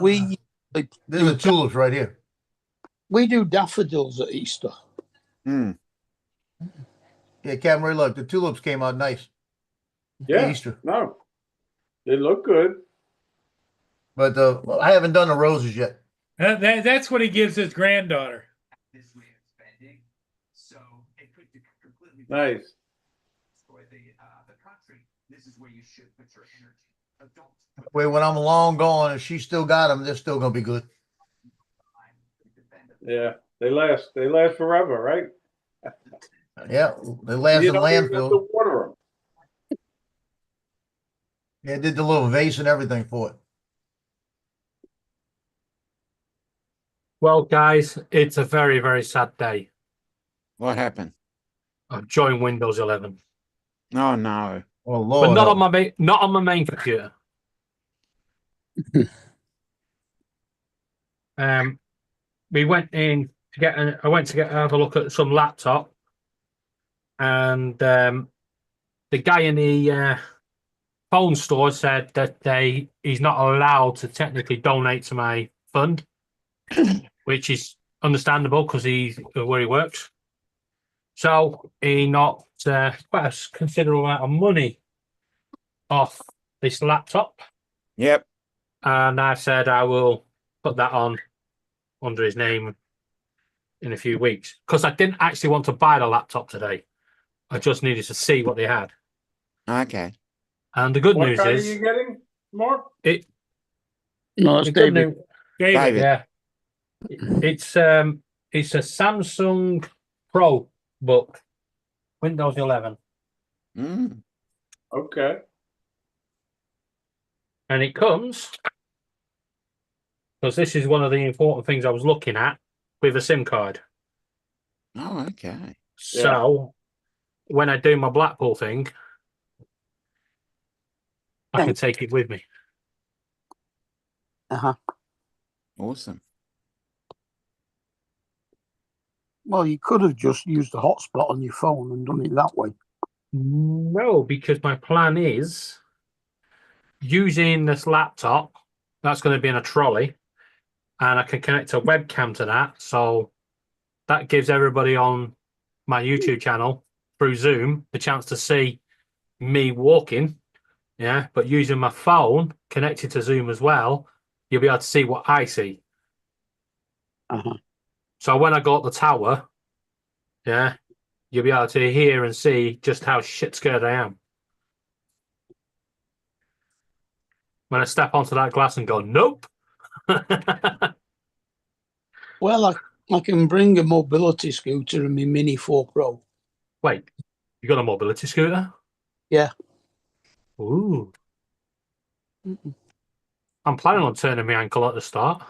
E: These are tulips right here.
G: we do daffodils at Easter.
J: Hmm.
E: Yeah, Captain, look, the tulips came out nice.
F: Yeah.
E: Easter.
F: No, they look good.
E: But I haven't done the roses yet.
D: That's what he gives his granddaughter.
A: This way of spending, so it could completely
F: Nice.
A: destroy the country. This is where you should put your energy. Don't put
E: Wait, when I'm long gone, if she still got them, they're still gonna be good.
A: time to defend them.
F: Yeah, they last. They last forever, right?
E: Yeah, they last
F: You
E: in
F: don't even have
E: landfill.
F: to water 'em.
E: Yeah, did the little vase and everything for it.
I: Well, guys, it's a very, very sad day.
J: What happened?
I: I've joined Windows 11,
J: Oh no.
E: Oh Lord,
I: but not
E: help.
I: on my main computer. We went in to get. I went to have a look at some laptop, and the guy in the phone store said that he's not allowed to technically donate to my fund, which is understandable because he's where he works. So he knocked quite a considerable amount of money off this laptop,
J: Yep.
I: and I said I will put that on under his name in a few weeks because I didn't actually want to buy the laptop today. I just needed to see what they had.
J: Okay.
I: And the good
F: What
I: news
F: kind
I: is
F: are you getting, Mark?
G: No, it's
I: the good
G: David.
I: news,
F: David.
I: yeah, it's a Samsung Pro book, Windows 11,
J: Mm.
F: Okay.
I: and it comes because this is one of the important things I was looking at with a SIM card.
J: Oh, okay.
I: So when I do my Blackpool thing, I can take it with me.
J: Awesome.
G: Well, you could have just used the hotspot on your phone and done it that way.
I: No, because my plan is using this laptop that's going to be in a trolley, and I can connect a webcam to that. So that gives everybody on my YouTube channel through Zoom the chance to see me walking. Yeah, but using my phone connected to Zoom as well, you'll be able to see what I see.
G: Uh-huh.
I: So when I go up the tower, Yeah, you'll be able to hear and see just how shit scared I am when I step onto that glass and go, nope.
G: Well, I can bring a mobility scooter and my Mini 4 Pro.
I: Wait, you got a mobility scooter?
G: Yeah.
I: Ooh.
G: Mm-mm.
I: I'm planning on turning my ankle at the start.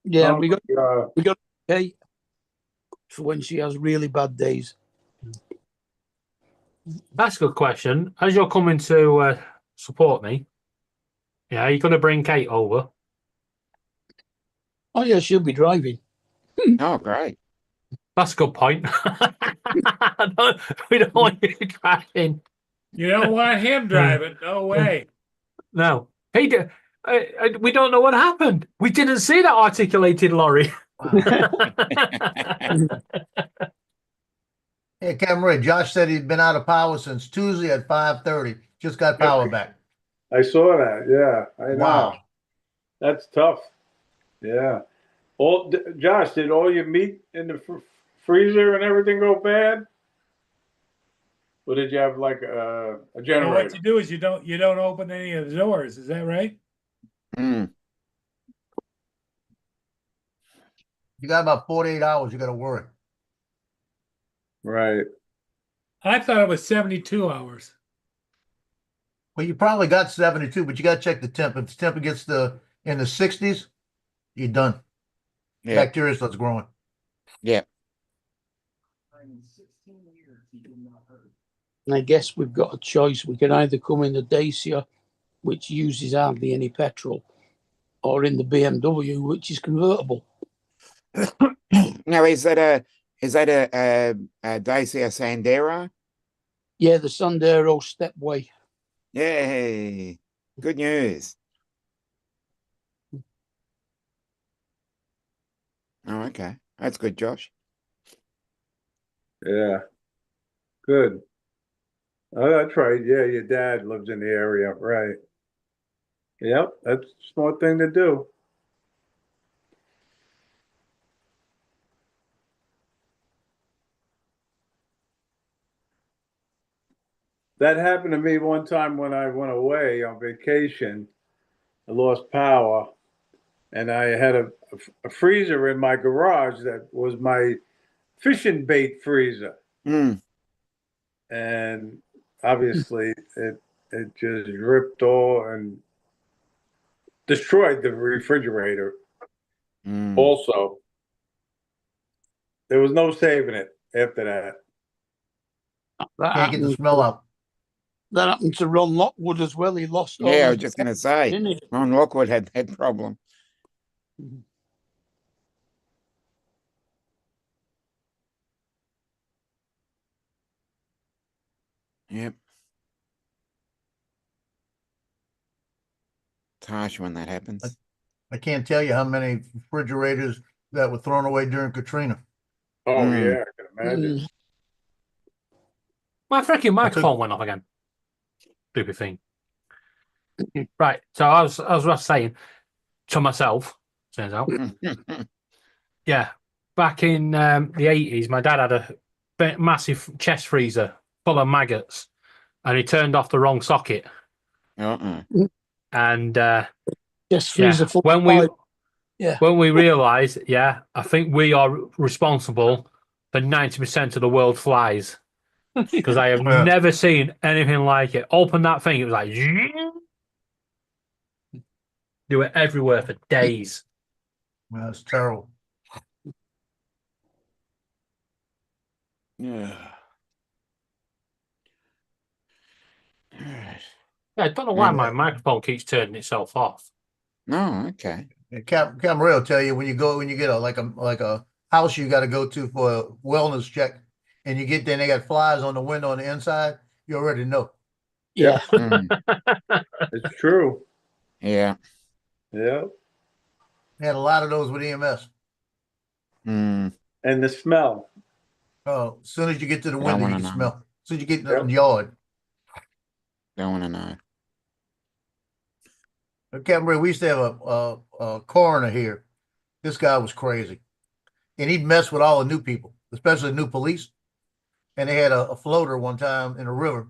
G: Yeah,
F: Oh
G: we got
F: my God.
G: Kate for when she has really bad days.
I: That's a good question. As you're coming to support me, yeah, you're going to bring Kate over.
G: Oh yeah, she'll be driving.
J: Oh, great.
I: That's a good point. We don't want you crashing.
D: You don't want him driving. No way.
I: No, he did. We don't know what happened. We didn't see that articulated lorry.
E: Hey, Cameron, Josh said he'd been out of power since Tuesday at 5:30. Just got power back.
F: I saw that. Yeah, I know.
E: Wow.
F: That's tough. Yeah. Josh, did all your meat in the freezer and everything go bad? Or did you have like a
D: And
F: generator?
D: what you do is you don't open any of the doors. Is that right?
J: Mm.
E: You got about 48 hours. You got to worry.
F: Right.
D: I thought it was 72 hours.
E: Well, you probably got 72, but you got to check the temp. If the temp gets in the 60s, you're done.
J: Yeah.
E: Bacteria starts growing.
J: Yeah.
G: And I guess we've got a choice. We can either come in the Dacia, which uses hardly any petrol, or in the BMW, which is convertible.
J: Now, is that a Dacia Sandero?
G: Yeah, the Sandero Stepway.
J: Yay! Good news. Oh, okay. That's good, Josh.
F: Yeah. Good. Oh, that's right. Yeah, your dad lives in the area, right? Yep, that's a smart thing to do. That happened to me one time when I went away on vacation. I lost power, and I had a freezer in my garage that was my fishing bait freezer.
J: Mm.
F: And obviously it just ripped all and destroyed the refrigerator.
J: Mm.
F: Also, there was no saving it after that.
E: Can't get the smell out.
G: That happened to Ron Lockwood as well. He lost all
J: Yeah, I was
G: his
J: just going to say,
G: didn't he?
J: Ron Lockwood had that problem. Yep. It's harsh when that happens.
E: I can't tell you how many refrigerators that were thrown away during Katrina.
F: Oh
J: Mm.
F: yeah, I can imagine.
G: Mm.
I: My freaking microphone went off again. Stupid thing. Right. So I was just saying to myself, turns out, yeah, back in the 80s, my dad had a massive chest freezer full of maggots, and he turned off the wrong socket.
J: Uh-uh.
I: And
G: Just freezer full
I: when
G: of
I: we
G: pipe. Yeah.
I: when we realised, I think we are responsible for 90% of the world flies, because I have
E: Yeah.
I: never seen anything like it. Open that thing, it was like do it everywhere for days.
E: Well, it's terrible.
J: Yeah. Alright.
I: Yeah, I don't know why
J: And,
I: my microphone keeps turning itself off.
J: No, okay.
E: Cameron will tell you when you get a house you got to go to for a wellness check, and you get there and they got flies on the window on the inside, you already know.
G: Yeah.
J: Mm.
F: It's true.
J: Yeah.
F: Yeah.
E: They had a lot of those with EMS.
J: Mm.
F: And the smell.
E: Oh, as soon as you get to the
J: Don't
E: window, you
J: wanna
E: can
J: know.
E: smell. As soon as you get in
F: Yep.
E: the yard.
J: Don't want to know.
E: Cameron, we used to have a coroner here, This guy was crazy. And he'd mess with all the new people, especially the new police. And they had a floater one time in the river.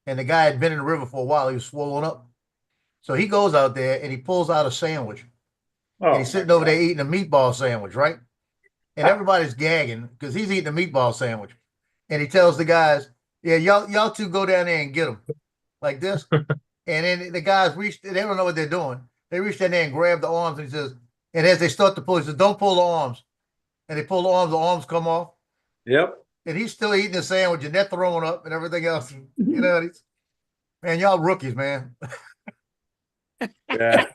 E: And the guy had been in the river for a while. He was swollen up. So he goes out there and he pulls out a sandwich.
F: Oh,
E: And he's sitting over there eating a meatball sandwich, right? And everybody's gagging because he's eating a meatball sandwich. And he tells the guys, yeah, y'all two go down there and get him like this. And then the guys reach, they don't know what they're doing. They reach down there and grab the arms, and he says, and as they start to pull, he says, don't pull the arms. And they pull the arms come off.
F: Yep.
E: And he's still eating the sandwich, and they're throwing up and everything else. You know, man, y'all rookies, man.
F: Yeah.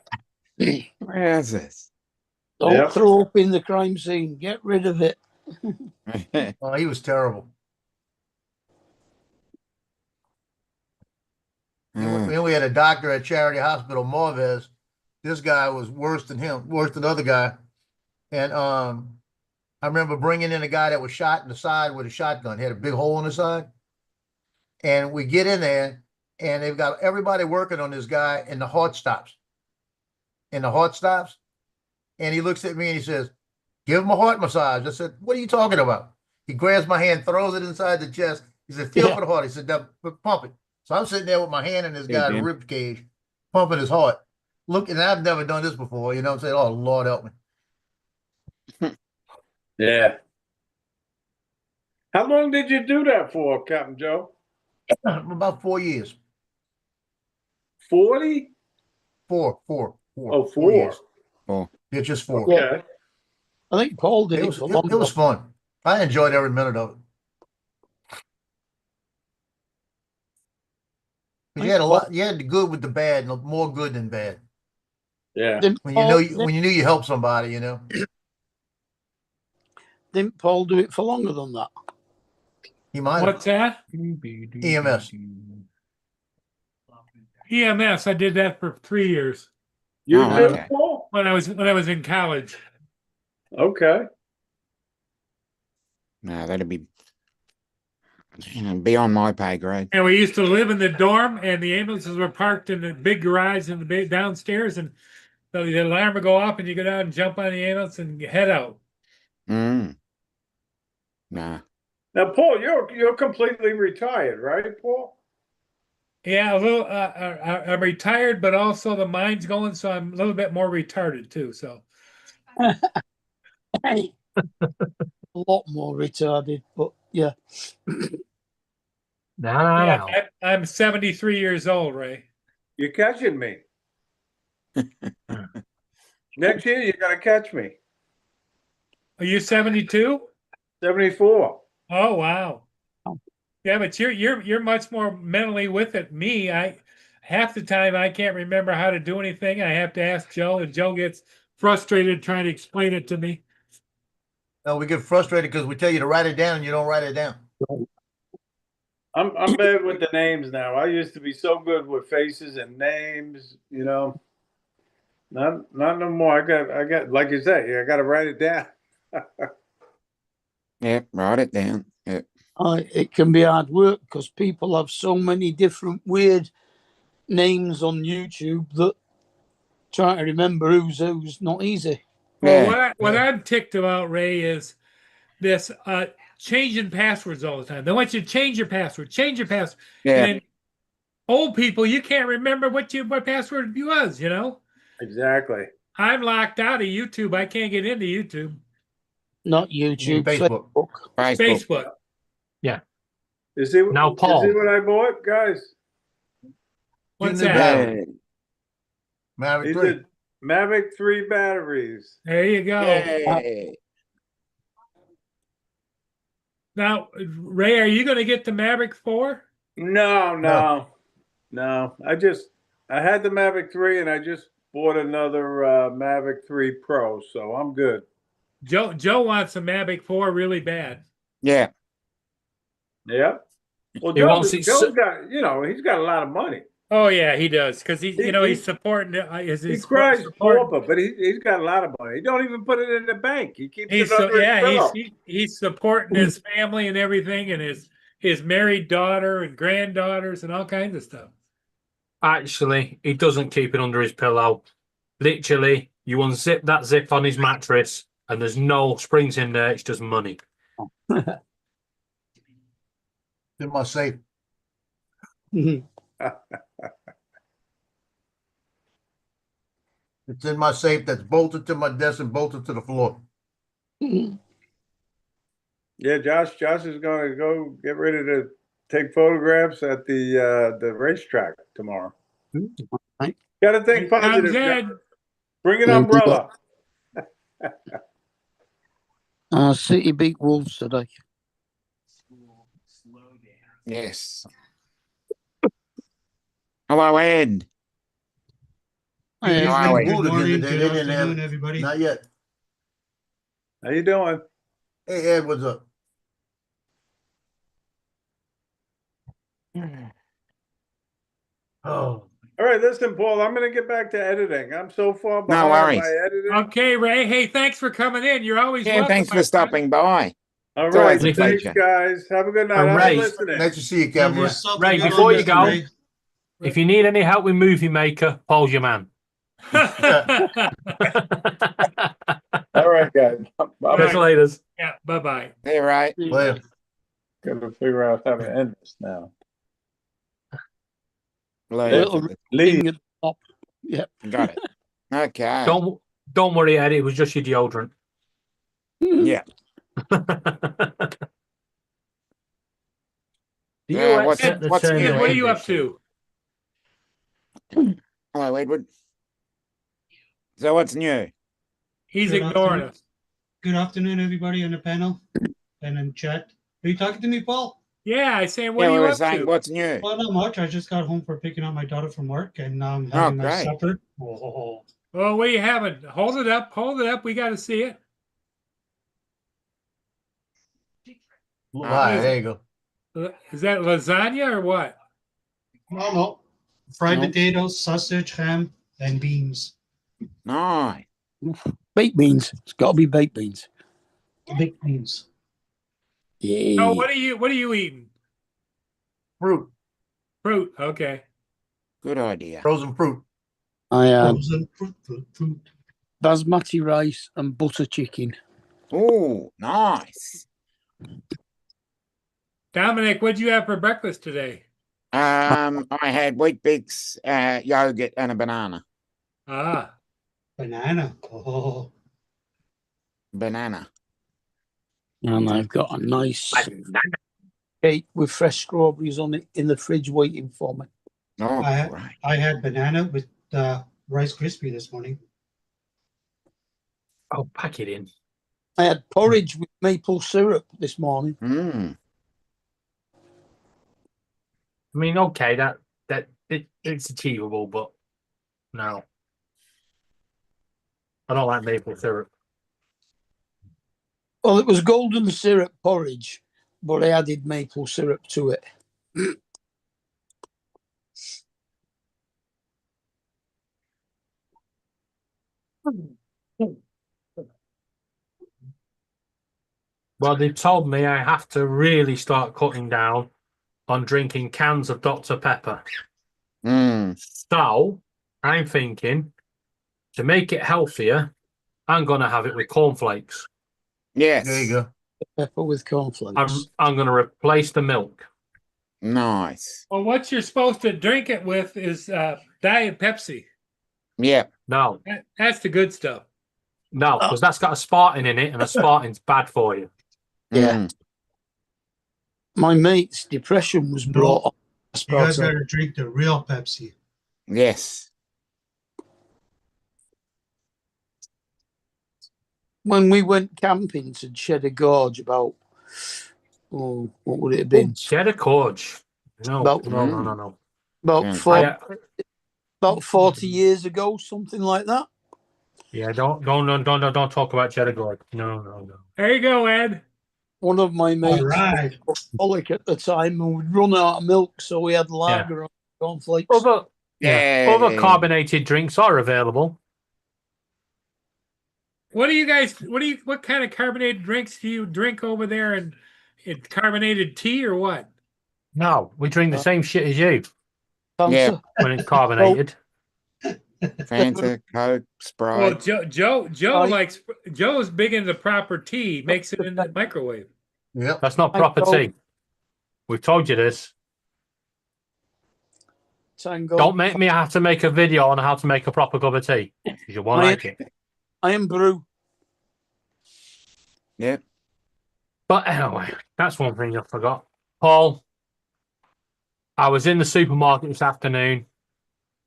J: Where is this?
G: Don't
F: Yep.
G: throw up in the crime scene. Get rid of it.
E: Oh, he was terrible. Then we had a doctor at Charity Hospital, Marvez. This guy was worse than him, worse than the other guy. And I remember bringing in a guy that was shot in the side with a shotgun, had a big hole in the side. And we get in there, and they've got everybody working on this guy, and the heart stops. And the heart stops. And he looks at me and he says, give him a heart massage. I said, what are you talking about? He grabs my hand, throws it inside the chest. He said, feel for the heart. He said, now, pump it. So I'm sitting there with my hand in this guy's
J: Jim.
E: rib cage, pumping his heart. Look, and I've never done this before. You know what I'm saying? Oh, Lord help me.
F: Yeah. How long did you do that for, Captain Joe?
E: About 4 years.
F: 40?
E: Four.
F: Oh,
E: 4
F: 4.
E: years.
J: Oh.
E: Yeah, just 4.
F: Okay.
G: I think Paul did
E: It
G: it,
E: was,
G: for
E: it,
G: longer.
E: was fun. I enjoyed every minute of it. 'Cause you had a lot. You had the good with the bad, and more good than bad.
F: Yeah.
G: Didn't
E: When you
G: Paul,
E: know when you knew you helped somebody, you know.
G: didn't Paul do it for longer than that?
E: He might have.
D: What's that?
E: EMS.
D: EMS. I did that for 3 years
F: You
J: Oh,
F: did,
J: okay.
F: Paul?
D: when I was in college.
F: Okay.
J: No, that'd be beyond my pay grade.
D: And we used to live in the dorm, and the ambulances were parked in the big garage in the big downstairs, and so the alarm would go off, and you go down and jump on the ambulance and head out.
J: Mm. Nah.
F: Now, Paul, you're completely retired, right, Paul?
D: Yeah, a little. I'm retired, but also the mind's going, so I'm a little bit more retarded too. So
G: A lot more retarded, but yeah.
I: No.
D: I'm 73 years old, Ray.
F: You're catching me. Next year, you're going to catch me.
D: Are you 72?
F: 74.
D: Oh wow. Yeah, but you're much more mentally with it. Me, half the time I can't remember how to do anything. I have to ask Joe, and Joe gets frustrated trying to explain it to me.
E: No, we get frustrated because we tell you to write it down and you don't write it down.
F: I'm bad with the names now. I used to be so good with faces and names, you know. Not no more. I got like you say, I got to write it down.
J: Yep, write it down. Yep.
G: It can be hard work because people have so many different weird names on YouTube that trying to remember who's not easy.
D: Well,
J: Yeah.
D: what I'm ticked about, Ray, is this changing passwords all the time. They want you to change your password,
J: Yeah.
D: And then old people, you can't remember what password was, you know?
F: Exactly.
D: I'm locked out of YouTube. I can't get into YouTube.
G: Not YouTube,
E: Facebook.
D: Facebook.
F: You see,
I: Now, Paul.
F: You see what I bought, guys?
D: What's
E: New
D: that?
E: battery.
J: Yay.
E: Maverick
F: These
E: 3.
F: are Mavic 3 batteries.
D: There you go.
J: Yay.
D: Now, Ray, are you going to get the Maverick 4?
F: No. I had the Mavic 3 and I just bought another Mavic 3 Pro, so I'm good.
D: Joe wants a Mavic 4 really bad.
J: Yeah.
F: Yeah. Well,
I: He wants it
F: Joe's got, he's got a lot of money.
D: Oh yeah, he does because he's
F: He-
D: he's supporting it.
F: He cries pauper, but he's got a lot of money. He don't even put it in the bank. He keeps
D: He's
F: it under his pillow.
D: he's supporting his family and everything, and his married daughter and granddaughters and all kinds of stuff.
I: Actually, he doesn't keep it under his pillow. Literally, You unzip that zip on his mattress, and there's no springs in there. It's just money.
E: In my safe. It's in my safe that's bolted to my desk and bolted to the floor.
F: Yeah, Josh is gonna go get ready to take photographs at the racetrack tomorrow.
G: Right.
F: Gotta think
D: Here comes
F: positive.
D: Ed.
F: guys. Bring an
G: Yeah,
F: umbrella.
G: City beat Wolves today.
A: Slow down.
J: Yes. Hello, Ed.
G: Yeah,
J: How are we?
E: Good
K: morning,
E: today.
K: good
E: They didn't have
K: afternoon,
E: it.
K: everybody.
E: Not yet.
F: How you doing?
E: Hey, Ed, what's up? Oh,
F: All right, listen, Paul, I'm gonna get back to editing. I'm so far
J: No
F: behind
J: worries.
F: my editing.
D: Okay, Ray. Hey, thanks for coming in. You're always
J: Yeah,
D: welcome.
J: thanks
D: my
J: for stopping
D: friend.
J: by.
F: All
J: It's
F: right,
J: always a
F: thanks,
J: pleasure.
F: guys. Have a good night. I'll
I: Ray.
F: be listening.
E: nice to see you,
K: Have
E: Cameron.
K: yourself a
I: Ray,
K: good
I: before
K: one,
I: you
K: Mr.
I: go,
K: Ray.
I: if you need any help with Movie Maker, Paul's your man.
F: All right, guys.
D: All
I: Catch
D: right.
I: you later.
D: Yeah, bye-bye.
J: Yeah, right.
E: Well,
F: Gotta figure out how to end this now.
G: little
J: Leave.
F: Leave.
G: ring at the top. Yep.
J: Got it. Okay.
I: Don't worry, Eddie. It was just your deodorant.
J: Yeah.
I: Do you
J: Yeah, what's-
I: accept the
J: what's
I: terms
J: new,
D: Ed,
I: and
D: what are you up
I: conditions?
D: to?
J: Hello, Edward. So what's new?
D: He's
K: Good
D: ignoring
K: afternoon.
D: us.
K: Good afternoon, everybody on the panel and in chat. Are you talking to me, Paul?
D: Yeah, I say, what
J: Yeah,
D: are
J: we
D: you
J: were
D: up
J: saying
D: to?
J: what's new.
K: Well, not much. I just got home for picking up my daughter from work and having my
J: great.
K: supper. Oh,
D: Oh, what are you having? Hold it up. Hold it up. We got to see it.
E: all right, there you go.
D: Is that lasagna or what?
K: no. Fried
G: No.
K: potatoes, sausage, ham, and beans.
J: Nice.
G: Baked beans. It's got to be baked beans.
K: Big beans.
G: Yeah.
D: Oh, what are you eating?
E: Fruit,
D: Fruit. Okay.
J: Good idea.
E: frozen fruit.
G: I had
K: Frozen fruit.
G: basmati rice and butter chicken.
J: Oh, nice.
D: Dominic, what'd you have for breakfast today?
J: I had Wheat Bix, yogurt, and a banana.
D: Ah,
K: Banana. Oh,
J: Banana.
G: And I've got a nice cake with fresh strawberries on it in the fridge waiting for me.
J: Oh,
K: I-
J: great.
K: I had banana with Rice Krispie this morning.
I: Oh, pack it in.
G: I had porridge with maple syrup this morning.
J: Mm.
I: I mean, okay, it's achievable, but no. I don't like maple syrup.
G: Well, it was golden syrup porridge, but I added maple syrup to it.
I: Well, they told me I have to really start cutting down on drinking cans of Dr. Pepper.
J: Mm.
I: So I'm thinking to make it healthier, I'm going to have it with cornflakes.
J: Yes.
E: There you go.
G: Pepper with cornflakes.
I: I'm going to replace the milk.
J: Nice.
D: well, what you're supposed to drink it with is Diet Pepsi.
J: Yeah.
I: No,
D: That's the good stuff.
I: no, because that's got aspartame in it, and aspartame's bad for you.
G: Yeah.
J: Mm.
G: My mate's depression was brought on.
K: You guys
G: aspartame.
K: better drink the real Pepsi.
J: Yes.
G: When we went camping to Cheddar Gorge about, what would it have been?
I: Cheddar Gorge. No,
G: About-
I: no.
G: About
J: Yeah.
G: four, about 40 years ago, something like that.
I: Yeah, don't talk about Cheddar Gorge. No.
D: There you go, Ed.
G: One of my mates
K: All right.
G: was alcoholic at the time and we'd run out of milk, so we had lager on cornflakes.
I: Other
J: Yeah.
I: carbonated drinks are available.
D: What do you guys? What kind of carbonated drinks do you drink over there? And carbonated tea or what?
I: No, we drink the same shit as you
G: Fanta.
J: Yeah.
I: when it's carbonated.
J: Fanta, Coke,
D: Well,
J: Sprite.
D: Joe
G: I-
D: likes Joe's big into proper tea. Makes it in the microwave.
E: Yep.
I: That's not
G: I
I: proper
G: go-
I: tea. We've told you this.
G: Tango.
I: Don't make me have to make a video on how to make a proper cup of tea. 'Cause you won't
G: I-
I: like it.
G: Iron brew.
J: Yep.
I: But anyway, that's one thing I forgot. Paul, I was in the supermarket this afternoon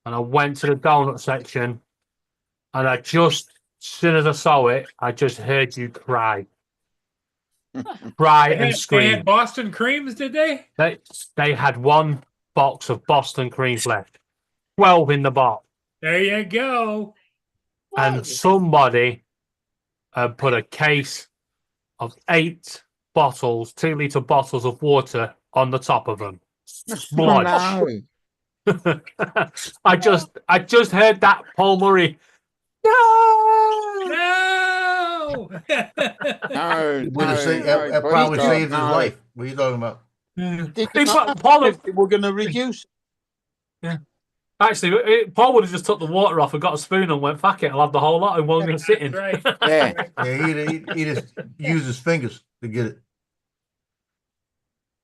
I: and I went to the donut section and as soon as I saw it, I just heard you cry. Cry and
D: They
I: scream.
D: had Boston creams, did they?
I: They had one box of Boston creams left. 12 in the box.
D: There you go.
I: And somebody put a case of 8 bottles, 2-liter bottles of water on the top of them. Splodge.
J: No.
I: I just heard that Paul Murray. No!
D: No.
J: No.
E: Would have saved, that
J: please
E: probably
J: God,
E: saved his
J: no.
E: life. What are you talking about?
G: Did
I: Hey,
G: not
I: Paul,
G: if they were going to reduce.
I: actually, Paul would have just took the water off and got a spoon and went, fuck it, I'll have the whole lot in one sitting.
D: Right.
J: Yeah.
E: Yeah, he just used his fingers to get it.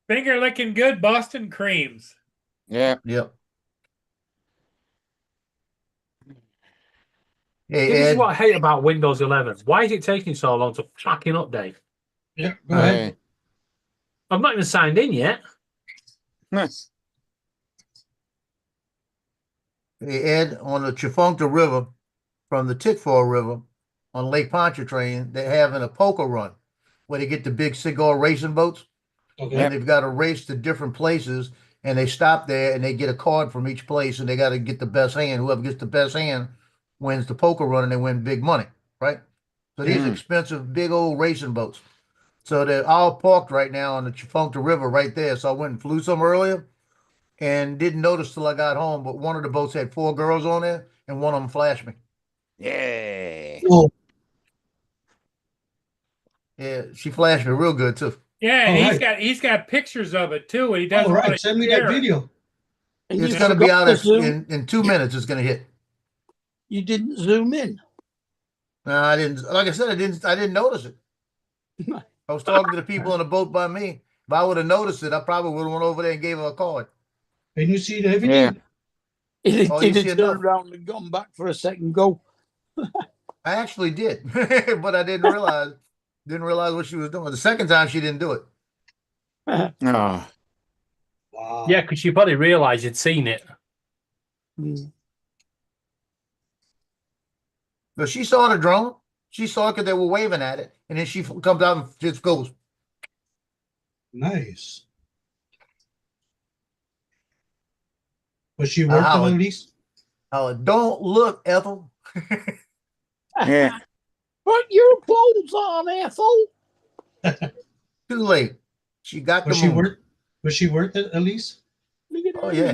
D: Finger licking good Boston creams.
J: Yeah.
E: Yep. Hey,
I: This is
E: Ed.
I: what I hate about Windows 11. Why is it taking so long to fucking update?
K: Yeah, go ahead.
I: I've not even signed in yet.
J: Nice.
E: Hey, Ed, on the Chifuncta River, from the Tickfaw River, on Lake Pontchartrain, they're having a poker run where they get the big cigar racing boats.
K: Okay.
E: And they've got to race to different places, and they stop there and they get a card from each place, and they got to get the best hand. Whoever gets the best hand wins the poker run, and they win big money, right? So these expensive, big old racing boats. So they're all parked right now on the Chifuncta River right there. So I went and flew some earlier and didn't notice till I got home, but one of the boats had 4 girls on there, and one of them flashed me.
J: Yeah.
K: Oh,
E: Yeah, she flashed me real good too.
D: Yeah, and
K: All
D: he's got pictures of it too, and he
K: all
D: doesn't want
K: right.
D: to
K: Send me
D: share
K: that
D: it.
K: video.
G: And
E: It's
G: you
E: going to be
G: forgot
E: out
G: to zoom.
E: in 2 minutes. It's going to hit.
G: You didn't zoom in.
E: No, I didn't. Like I said, I didn't notice it. I was talking to the people on the boat by me. If I would have noticed it, I probably would have went over there and gave her a card.
K: Can you see the video?
J: Yeah.
G: It
E: Oh, you
G: did
E: see
G: have
E: enough?
G: turned around and gone back for a second go.
E: I actually did, but I didn't realize what she was doing. The second time she didn't do it.
J: Oh.
K: Wow.
I: Yeah, because you probably realised you'd seen it.
E: But she saw the drone. She saw it because they were waving at it, and then she comes out and just goes.
K: Nice. Was she worth it at
E: Howard.
K: least?
E: Don't look, Ethel.
J: Yeah.
G: Put your clothes on, Ethel.
E: Too late. She got
K: Was
E: the
K: she
E: moon.
K: worth? Was she worth it at least?
G: Look at that.
E: Oh yeah.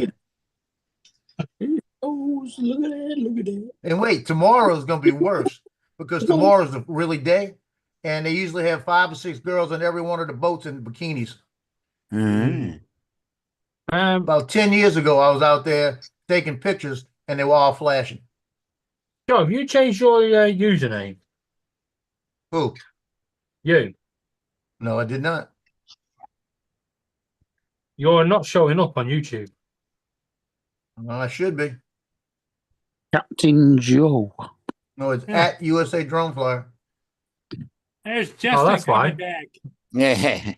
G: Look at that. Look at that.
E: And wait, tomorrow's gonna be worse because tomorrow's the really day, and they usually have 5 or 6 girls on every one of the boats in bikinis.
J: Mm.
E: About 10 years ago, I was out there taking pictures, and they were all flashing.
I: Joe, have you changed your username?
E: Who?
I: You.
E: No, I did not.
I: You're not showing up on YouTube.
E: Well, I should be.
G: Captain Joe.
E: No, it's
D: Yeah.
E: at USA Drone Flyer.
D: There's Justin
I: that's why.
D: coming back.
J: Yeah.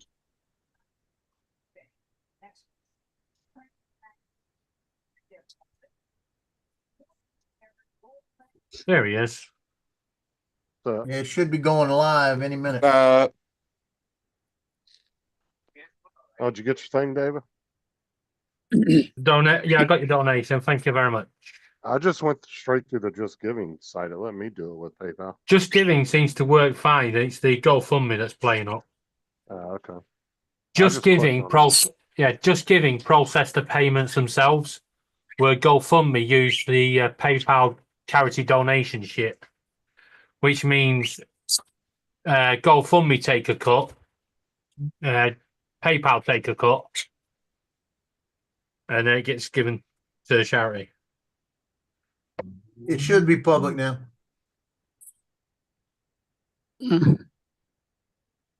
I: There he is.
E: Yeah, it should be going live any minute.
J: Uh,
L: Oh, did you get your thing, David?
I: Donate. Yeah, I got your donation. Thank you very much.
L: I just went straight to the Just Giving site. It let me do it with PayPal.
I: Just Giving seems to work fine. It's the GoFundMe that's playing up.
L: Okay.
I: Just Giving
L: clicked on
I: Just Giving process the payments themselves, where GoFundMe use the PayPal charity donation shit, which means GoFundMe take a cut, PayPal take a cut, and then it gets given to the charity.
E: It should be public now.
G: Mm.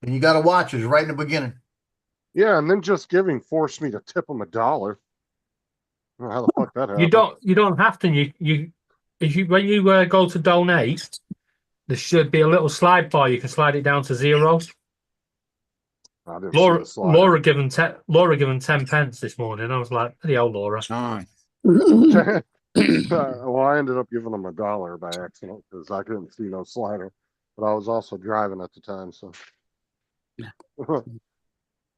E: And you got to watch it right in the beginning.
L: Yeah, and then Just Giving forced me to tip them $1. I don't know how the fuck that happened.
I: You don't have to. When you go to donate, there should be a little slide bar. You can slide it down to 0.
L: I didn't see the slider.
I: Laura given 10 pence this morning. I was like, "Bloody hell, Laura!"
J: Nice.
L: Well, I ended up giving them $1 by accident because I couldn't see no slider, but I was also driving at the time. So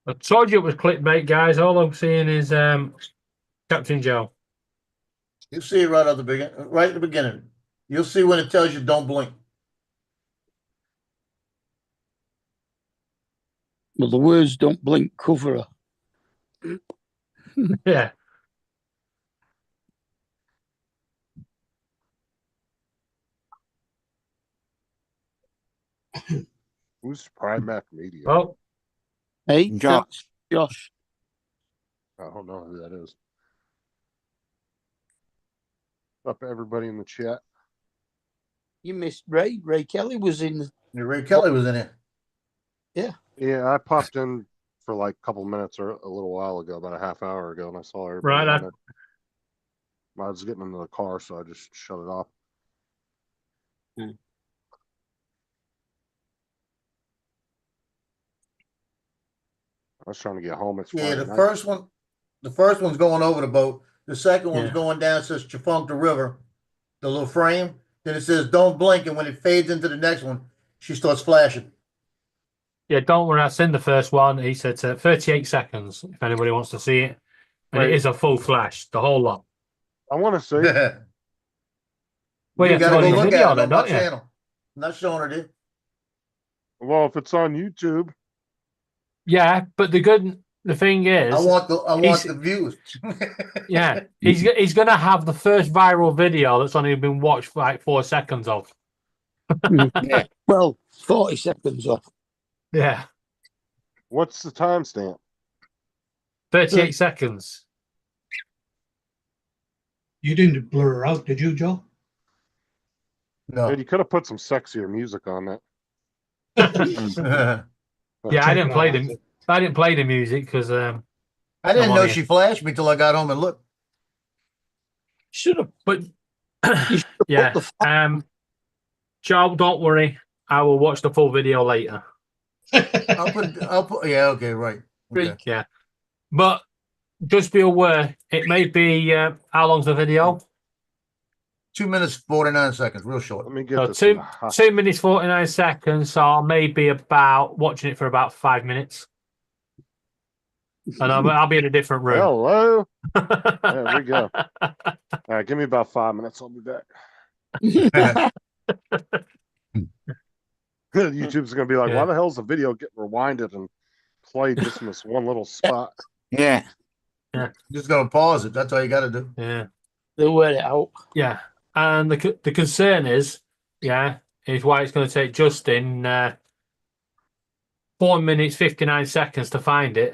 I: I told you it was clickbait, guys. All I'm seeing is Captain Joe.
E: You see it right at the beginning. You'll see when it tells you don't blink.
G: Well, the words "don't blink" cover her.
I: Yeah.
L: who's Prime Mac Media?
I: Well,
G: Hey,
J: Josh.
G: that's Josh.
L: I don't know who that is. Up everybody in the chat.
G: You missed Ray. Ray Kelly was in.
E: Ray Kelly was in it.
L: Yeah, I popped in for like a couple minutes or a little while ago, about a half hour ago, and I saw everybody.
I: Right,
L: on it. I was getting into the car, so I just shut it off. I was trying to get home. It's
E: Yeah,
L: Friday
E: the
L: night.
E: first one's going over the boat. The second one's
I: Yeah.
E: going down. It says Chafunka River, the little frame. Then it says don't blink, and when it fades into the next one, she starts flashing.
I: yeah, don't worry. I've seen the first one. He said 38 seconds. If anybody wants to see it, and
L: Right.
I: it is a full flash, the whole lot.
L: I want to say,
I: Well,
E: you
I: you have to
E: gotta
I: go
E: go
I: on your
E: look
I: video
E: at it
I: then,
E: on my
I: don't you?
E: channel. I'm not showing her this.
L: well, if it's on YouTube,
I: Yeah, but the thing is,
E: I want
I: he's-
E: the views.
I: yeah, he's gonna have the first viral video that's only been watched for like 4 seconds of.
J: Yeah.
G: Well, 40 seconds off.
I: Yeah,
L: what's the timestamp?
I: 38 seconds.
K: You didn't blur her out, did you, Joe?
E: No.
L: Hey, you could have put some sexier music on that.
I: Yeah, I didn't play
K: Check it
I: the I didn't play the music because
E: I didn't
I: I'm
E: know
I: on
E: she
I: it.
E: flashed me till I got home and looked.
G: Should have.
I: but
G: You should have
I: yeah.
G: put the
I: Joe, don't worry. I will watch the full video later.
E: I'll put. Yeah. Okay. Right. Okay.
I: Yeah, but just be aware it may be how long's the video?
E: 2 minutes 49 seconds. Real short.
L: Let me get
I: So
L: this.
I: 2 minutes 49 seconds. So I may be about watching it for about 5 minutes, and I'll be in a different room.
L: Hello. There we go. All right, give me about 5 minutes. I'll be back. YouTube's gonna be like, why the hell's the video getting rewinded and played just in this one little spot?
J: Yeah.
E: Just gonna pause it. That's all you got to do.
I: Yeah.
G: They'll wear it out.
I: Yeah, and the concern is why it's going to take Justin 4 minutes 59 seconds to find it,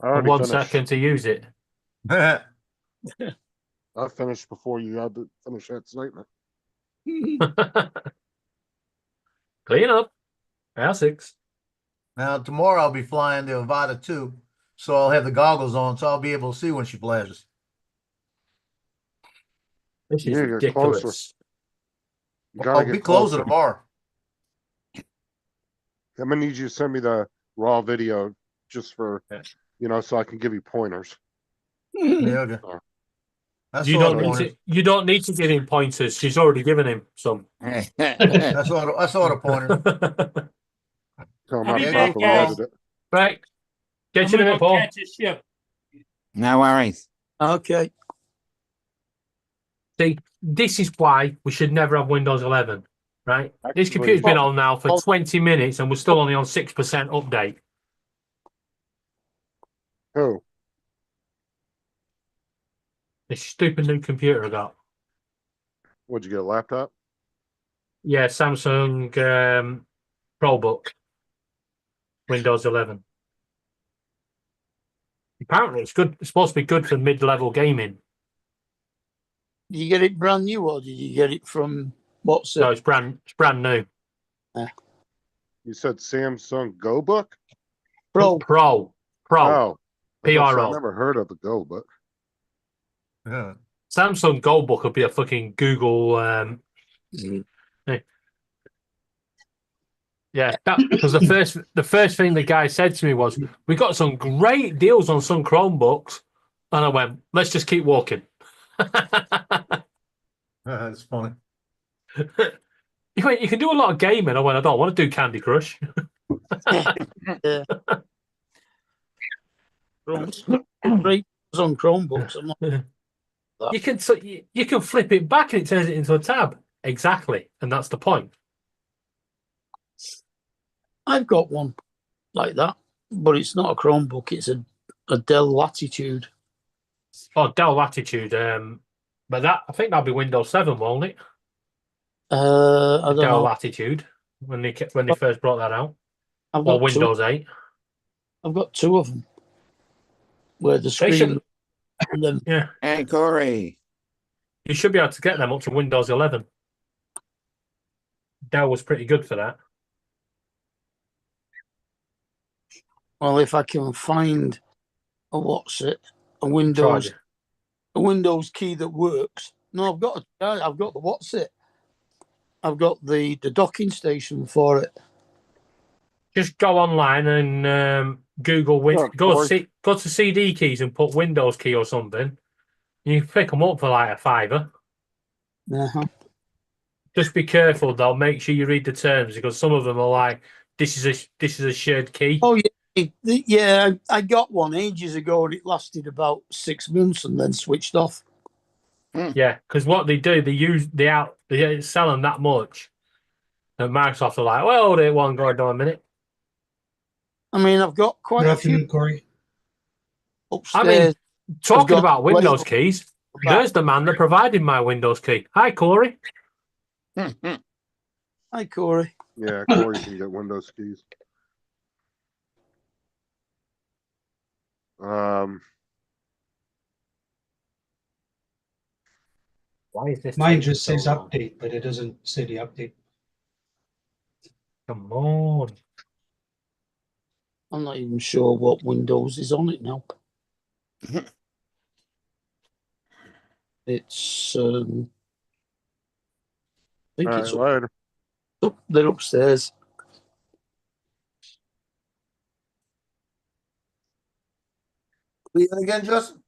L: I
I: and
L: already
I: 1
L: finished.
I: second to use it.
L: I finished before you had to finish that statement.
I: Clean up. R6.
E: Now tomorrow I'll be flying the Avata 2, so I'll have the goggles on, so I'll be able to see when she flashes.
I: This is
L: Yeah, you're
I: ridiculous.
L: closer. You
E: I'll
L: gotta
E: be
L: get
E: closer
L: closer.
E: tomorrow.
L: I'm gonna need you to send me the raw video just for so I can give you pointers.
E: Yeah. Okay. That's
I: You
E: all
I: don't
E: the
I: need
E: pointers.
I: to. You don't need to give him pointers. She's already given him some.
E: That's all the pointers.
L: Tell him
E: I'll
L: I
E: be back,
L: properly
E: guys.
L: edited it.
I: Right. Get you in a minute, Paul.
J: No worries.
G: Okay.
I: See, this is why we should never have Windows 11. Right. This
L: Actually-
I: computer's been on now for 20 minutes, and we're still only on 6% update.
L: Who?
I: This stupid new computer I got.
L: Would you get a laptop?
I: Yeah, Samsung ProBook, Windows 11. Apparently, it's good. It's supposed to be good for mid-level gaming.
G: Did you get it brand new or did you get it from what's
I: No,
G: it?
I: it's brand new.
L: You said Samsung Go Book?
G: Pro.
L: Oh, I
I: PRO.
L: never heard of the Go Book.
E: Yeah.
I: Samsung Go Book would be a fucking Google. Yeah, because the first thing the guy said to me was, "We got some great deals on some Chromebooks," and I went, "Let's just keep walking."
E: That's funny.
I: He went, "You can do a lot of gaming." I went, "I don't want to do Candy Crush."
G: Yeah. Great on Chromebooks. I'm not,
I: You can flip it back and it turns it into a tab. Exactly, and that's the point.
G: I've got one like that, but it's not a Chromebook. It's a Dell Latitude.
I: Oh, Dell Latitude. But I think that'll be Windows 7, won't it?
G: I don't
I: Dell
G: know.
I: Latitude when they first brought that out,
G: I've
I: or
G: got
I: Windows 8.
G: I've got two of them. Where the screen. And then,
I: Yeah.
J: Hey, Corey.
I: You should be able to get them up to Windows 11. Dell was pretty good for that.
G: well, if I can find a
I: Charger.
G: a Windows key that works. No, I've got the I've got the docking station for it.
I: Just go online and Google go to CD keys and put Windows key or something. You can pick them up for like $5.
G: Uh-huh.
I: Just be careful though. Make sure you read the terms because some of them are like, this is a shared key.
G: Oh yeah, I got one ages ago and it lasted about 6 months and then switched off.
I: Yeah, because what they do, they sell them that much, and Microsoft are like, well, they won't go down a minute.
G: I mean, I've got quite
K: Good
G: a few
K: afternoon, Corey.
G: upstairs.
I: I mean, talking
G: got
I: about Windows
G: labels
I: keys,
G: back.
I: there's the man that provided my Windows key. Hi, Corey.
G: Hi, Corey.
L: Yeah, Corey can get Windows keys.
I: Why is this?
K: Mine
I: taking
K: just
I: so
K: says
I: long?
K: update, but it doesn't say the update.
I: Come on.
G: I'm not even sure what Windows is on it now. It's I think
L: All
G: it's
L: right, later.
G: they're upstairs.
E: Leave it again, Justin?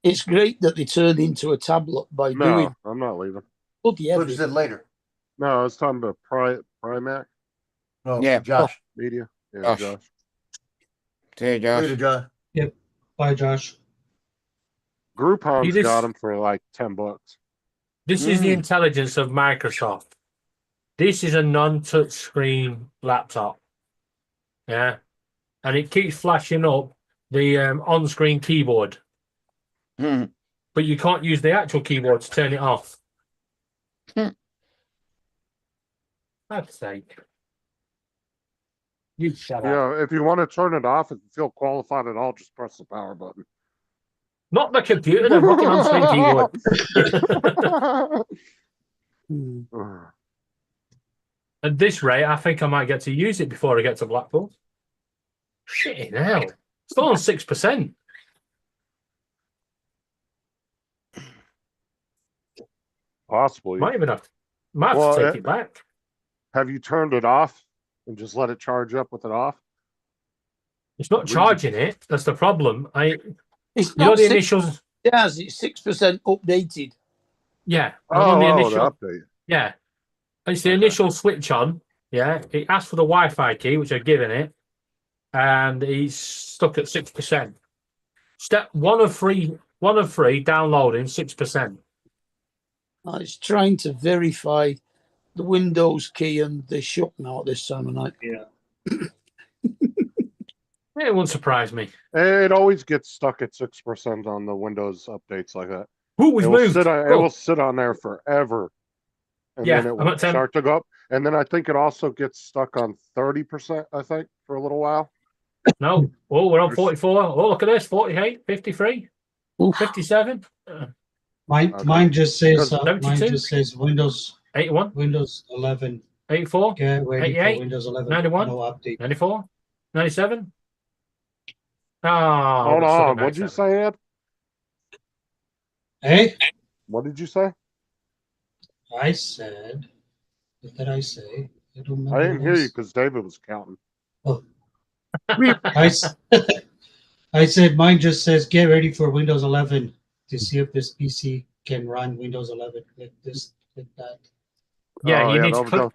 G: It's great that they turn into a tablet by
L: No,
G: doing
L: I'm not leaving.
G: bloody
E: What
G: heavy.
E: you said later?
L: No, it's time to Primac
E: No,
J: Yeah.
E: Josh.
L: Media. Yeah,
J: Josh.
L: Josh.
J: Say, Josh.
E: Later, Josh.
K: Bye, Josh.
L: Groupon's
I: this-
L: got them for like $10.
I: This is the intelligence of Microsoft. This is a non-touch screen laptop. Yeah. And it keeps flashing up the on-screen keyboard.
J: Hmm.
I: But you can't use the actual keyboard to turn it off. God's sake. You shut up.
L: Yeah, if you want to turn it off and feel qualified at all, just press the power button.
I: Not the computer, the fucking on-screen keyboard. At this rate, I think I might get to use it before I get to Blackpool. Shit, hell. Still on 6%.
L: Possibly.
I: Might even have to take it back.
L: Have you turned it off and just let it charge up with it off?
I: It's not charging it. That's the problem.
G: It's
I: You know
G: not
I: the
G: 6%.
I: initials.
G: Yes, it's 6% updated.
I: Yeah.
L: Oh,
I: on the
L: the
I: initial.
L: update.
I: Yeah. It's the initial switch on. Yeah. It asks for the Wi-Fi key, which I've given it, and he's stuck at 6%. Step one of three. Downloading 6%.
G: It's trying to verify the Windows key and they shut now at this time of night.
K: Yeah.
I: It won't surprise me.
L: It always gets stuck at 6% on the Windows updates like that.
I: Ooh, we've moved.
L: It will sit on there forever. And
I: Yeah,
L: then it
I: I'm
L: will
I: at 10.
L: start to go up. And then I think it also gets stuck on 30%, I think, for a little while.
I: No. Oh, we're on 44. Oh, look at this. 48, 53,
G: Oof.
I: 57.
K: Mine,
L: Okay.
K: mine just says, mine
I: 72?
K: just says Windows
I: 81,
K: 11.
I: 84,
K: Get ready for
I: 88,
K: Windows 11.
I: 91,
K: No update.
I: 94, 97. Oh,
L: Hold
I: we're stuck at
L: on. What'd you
I: 97.
L: say, Ed?
K: Hey,
L: What did you say?
K: I said, what did I say? I don't remember.
L: I didn't
K: what
L: hear you
K: s-
L: because David was counting.
K: Oh. I said mine just says get ready for Windows 11 to see if this PC can run Windows 11. Click this, click that.
I: Yeah,
L: Oh,
I: you
L: yeah,
I: need to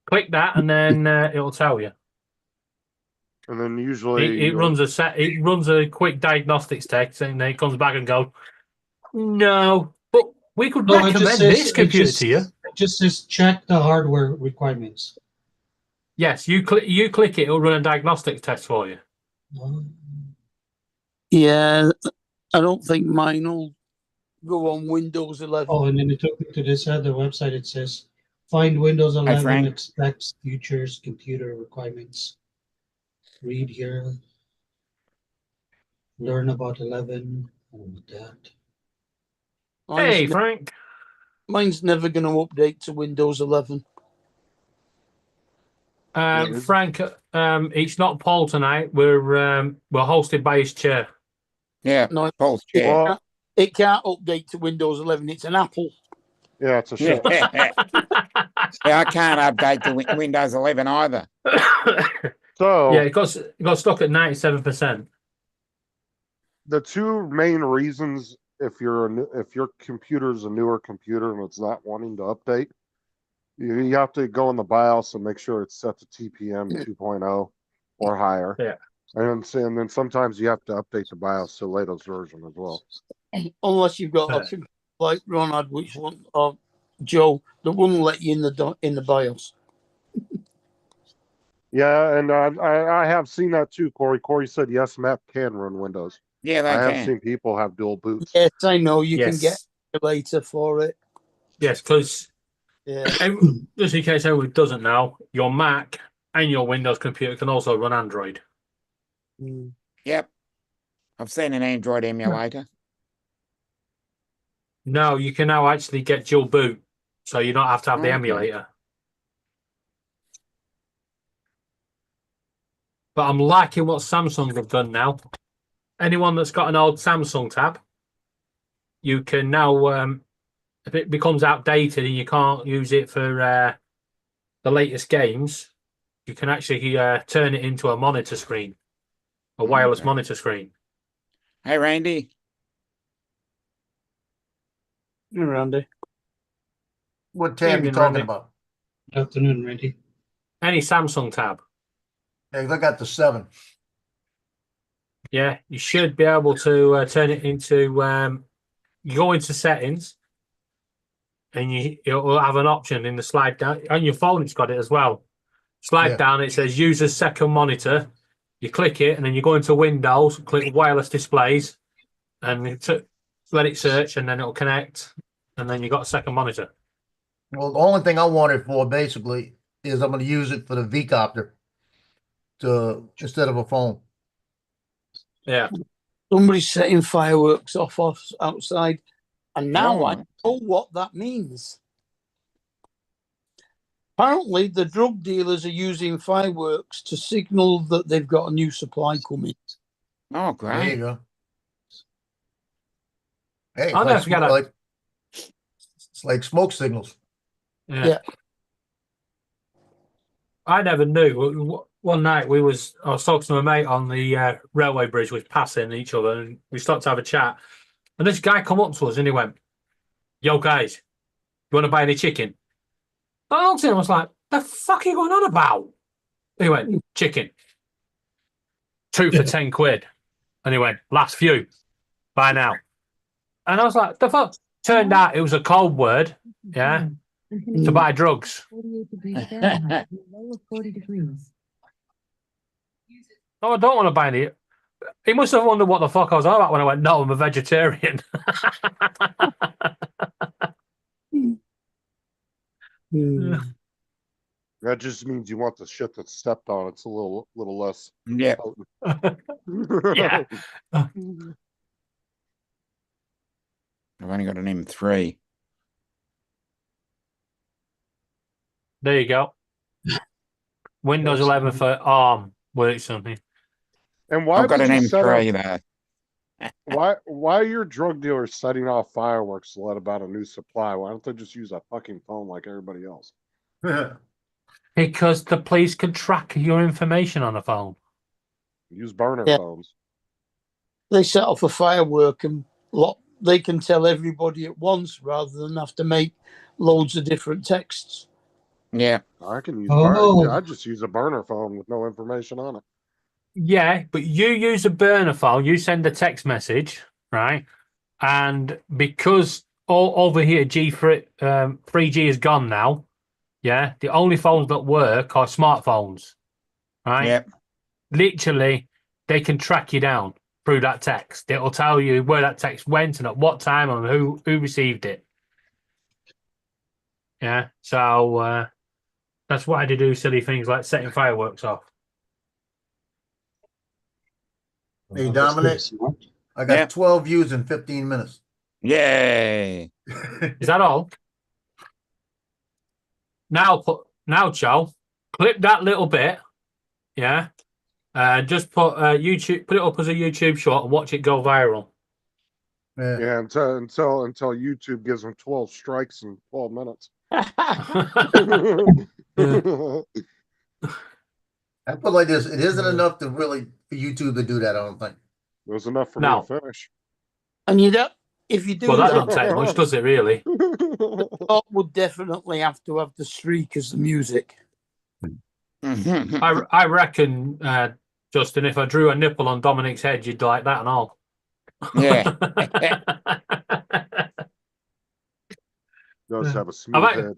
I: click that, and then it'll tell you.
L: And then usually
I: It runs a quick diagnostics text, and then it comes back and goes, no, but we could
K: No, it just
I: recommend
K: says
I: this computer to you.
K: It just says check the hardware requirements.
I: Yes, you click it, it'll run a diagnostics test for you.
G: Yeah, I don't think mine will go on Windows 11.
K: Oh, and then it took me to this other website. It says find Windows 11
J: Frank.
K: expects futures computer requirements. Read here. Learn about 11. All of that.
I: Hey, Frank.
G: Mine's never going to update to Windows 11.
I: Frank, it's not Paul tonight. We're hosted by his chair.
J: Yeah,
G: No,
J: Paul's chair.
G: it can't update to Windows 11. It's an Apple.
L: Yeah, it's a shit.
J: Yeah, I can't update to Windows 11 either.
L: So
I: yeah, it got stuck at 97%.
L: the two main reasons if your computer's a newer computer and it's not wanting to update, you have to go in the BIOS and make sure it's set to TPM 2.0 or higher.
I: Yeah.
L: And then sometimes you have to update the BIOS to latest version as well.
G: Unless you've got a computer like Ron had, which one, or Joe, that wouldn't let you in the BIOS.
L: Yeah, and I have seen that too, Corey. Corey said yes, Mac can run Windows.
J: Yeah, they
L: I
J: can.
L: have seen people have dual boots.
G: Yes, I know. You
I: Yes.
G: can get a later for it.
I: Yes, because
G: Yeah.
I: just in case anyone doesn't know, your Mac and your Windows computer can also run Android.
J: Yep. I've seen an Android emulator.
I: No, you can now actually get dual boot, so you don't have to have the
J: Okay.
I: emulator. But I'm liking what Samsung have done now. Anyone that's got an old Samsung tab, you can now, if it becomes outdated and you can't use it for the latest games, you can actually turn it into a monitor screen, a wireless
J: Okay.
I: monitor screen.
J: Hey, Randy.
G: Randy.
E: What tab you
I: Evening,
E: talking
I: Randy.
E: about?
K: Good afternoon, Randy.
I: Any Samsung tab.
E: Yeah, 'cause I got the 7.
I: Yeah, you should be able to turn it into. You go into settings, and it'll have an option in the slide down on your phone. It's got it as well. Slide
E: Yeah.
I: down. It says user second monitor. You click it, and then you go into Windows, click wireless displays, and let it search, and then it'll connect, and then you got a second monitor.
E: Well, the only thing I want it for basically is I'm going to use it for the V-copter instead of a phone.
I: Yeah.
G: Somebody's setting fireworks off outside, and now I
J: Oh.
G: know what that means. Apparently, the drug dealers are using fireworks to signal that they've got a new supply coming.
J: Oh,
E: There you
J: great.
E: go. Hey,
I: I'll never forget that.
E: it's like smoke signals.
I: Yeah. I never knew. One night I was talking to my mate on the railway bridge, we was passing each other, and we stopped to have a chat. And this guy come up to us and he went, "Yo, guys, you want to buy any chicken?" I looked at him, I was like, "The fuck are you going on about?" He went, "Chicken. 2 for 10 quid." And he went, "Last few. Buy now." And I was like, "The fuck?" Turned out it was a code word, yeah, to buy drugs.
M: 48 degrees Fahrenheit, low of 40 degrees.
I: No, I don't want to buy any. He must have wondered what the fuck I was on about when I went, "No, I'm a vegetarian."
L: That just means you want the shit that's stepped on. It's a little less.
J: Yeah.
I: Yeah.
J: I've only got an M3.
I: There you go. Windows
K: Yes.
I: 11 for ARM works on me.
L: And why
J: I've got
L: did
J: an
L: you set up?
J: M3 there.
L: Why are your drug dealers setting off fireworks to let about a new supply? Why don't they just use a fucking phone like everybody else?
I: Because the police can track your information on a phone.
L: Use burner
G: Yeah.
L: phones.
G: They set off a firework and they can tell everybody at once rather than have to make loads of different texts.
J: Yeah.
L: I can use
K: Oh.
L: I just use a burner phone with no information on it.
I: Yeah, but you use a burner phone, you send a text message, right? And because all over here, 3G is gone now, yeah, the only phones that work are smartphones, right?
J: Yep.
I: Literally, they can track you down through that text. It'll tell you where that text went and at what time and who received it. Yeah, so that's why they do silly things like setting fireworks off.
E: Hey,
K: That's
E: Dominic,
K: pretty smart.
E: I got
J: Yeah.
E: 12 views in 15 minutes.
J: Yay.
I: Is that all? Now, Joe, clip that little bit, yeah. Just put YouTube, put it up as a YouTube short and watch it go viral.
L: Yeah, until YouTube gives them 12 strikes in 12 minutes.
E: I put like this: it isn't enough to really for YouTube to do that. I don't think.
L: It was enough for
I: No.
L: me to finish.
G: And you don't, if you do
I: Well, that
G: that,
I: don't take much, does it? Really?
G: the top would definitely have to have the streak as the music.
I: I reckon, Justin, if I drew a nipple on Dominic's head, you'd like that and all.
J: Yeah.
L: Does have a smooth
I: I've,
L: head.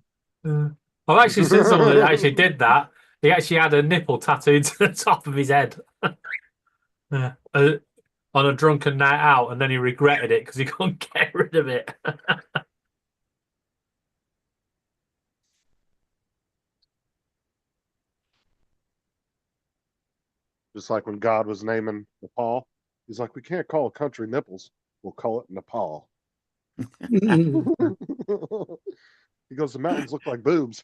I: I've actually seen someone that actually did that. He actually had a nipple tattooed to the top of his head on a drunken night out, and then he regretted it because he couldn't get rid of it.
L: Just like when God was naming Nepal, he's like, we can't call a country nipples. We'll call it Nepal. He goes, the mountains look like boobs.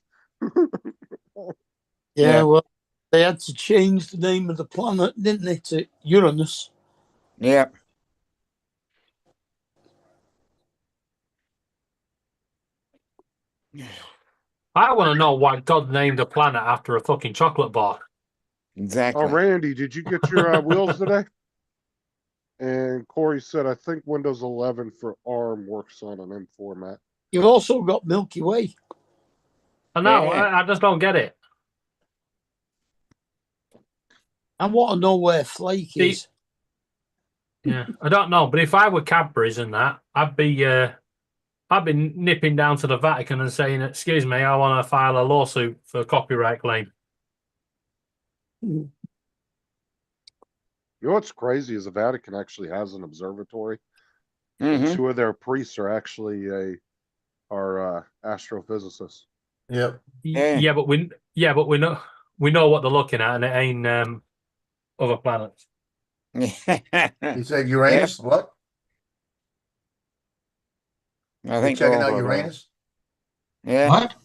G: Yeah, well, they had to change the name of the planet, didn't they, to Uranus?
J: Yeah.
I: I want to know why God named a planet after a fucking chocolate bar.
J: Exactly.
L: Oh, Randy, did you get your wheels today? And Corey said, I think Windows 11 for ARM works on an M format.
G: You've also got Milky Way.
I: I know,
J: Yeah.
I: I just don't get it.
G: I want to know where Flake
I: See-
G: is.
I: Yeah, I don't know, but if I were Cadbury's and that, I'd be nipping down to the Vatican and saying, "Excuse me, I want to file a lawsuit for copyright claim."
L: You know what's crazy is the Vatican actually has an observatory.
J: Mhm.
L: Two of their priests are actually astrophysicists.
E: Yep.
I: Yeah, but we know what they're looking at, and it ain't other planets.
E: You said Uranus? What?
J: I
E: You
J: think
E: checking
J: all
E: out
J: of them.
E: Uranus?
J: Yeah.
K: What?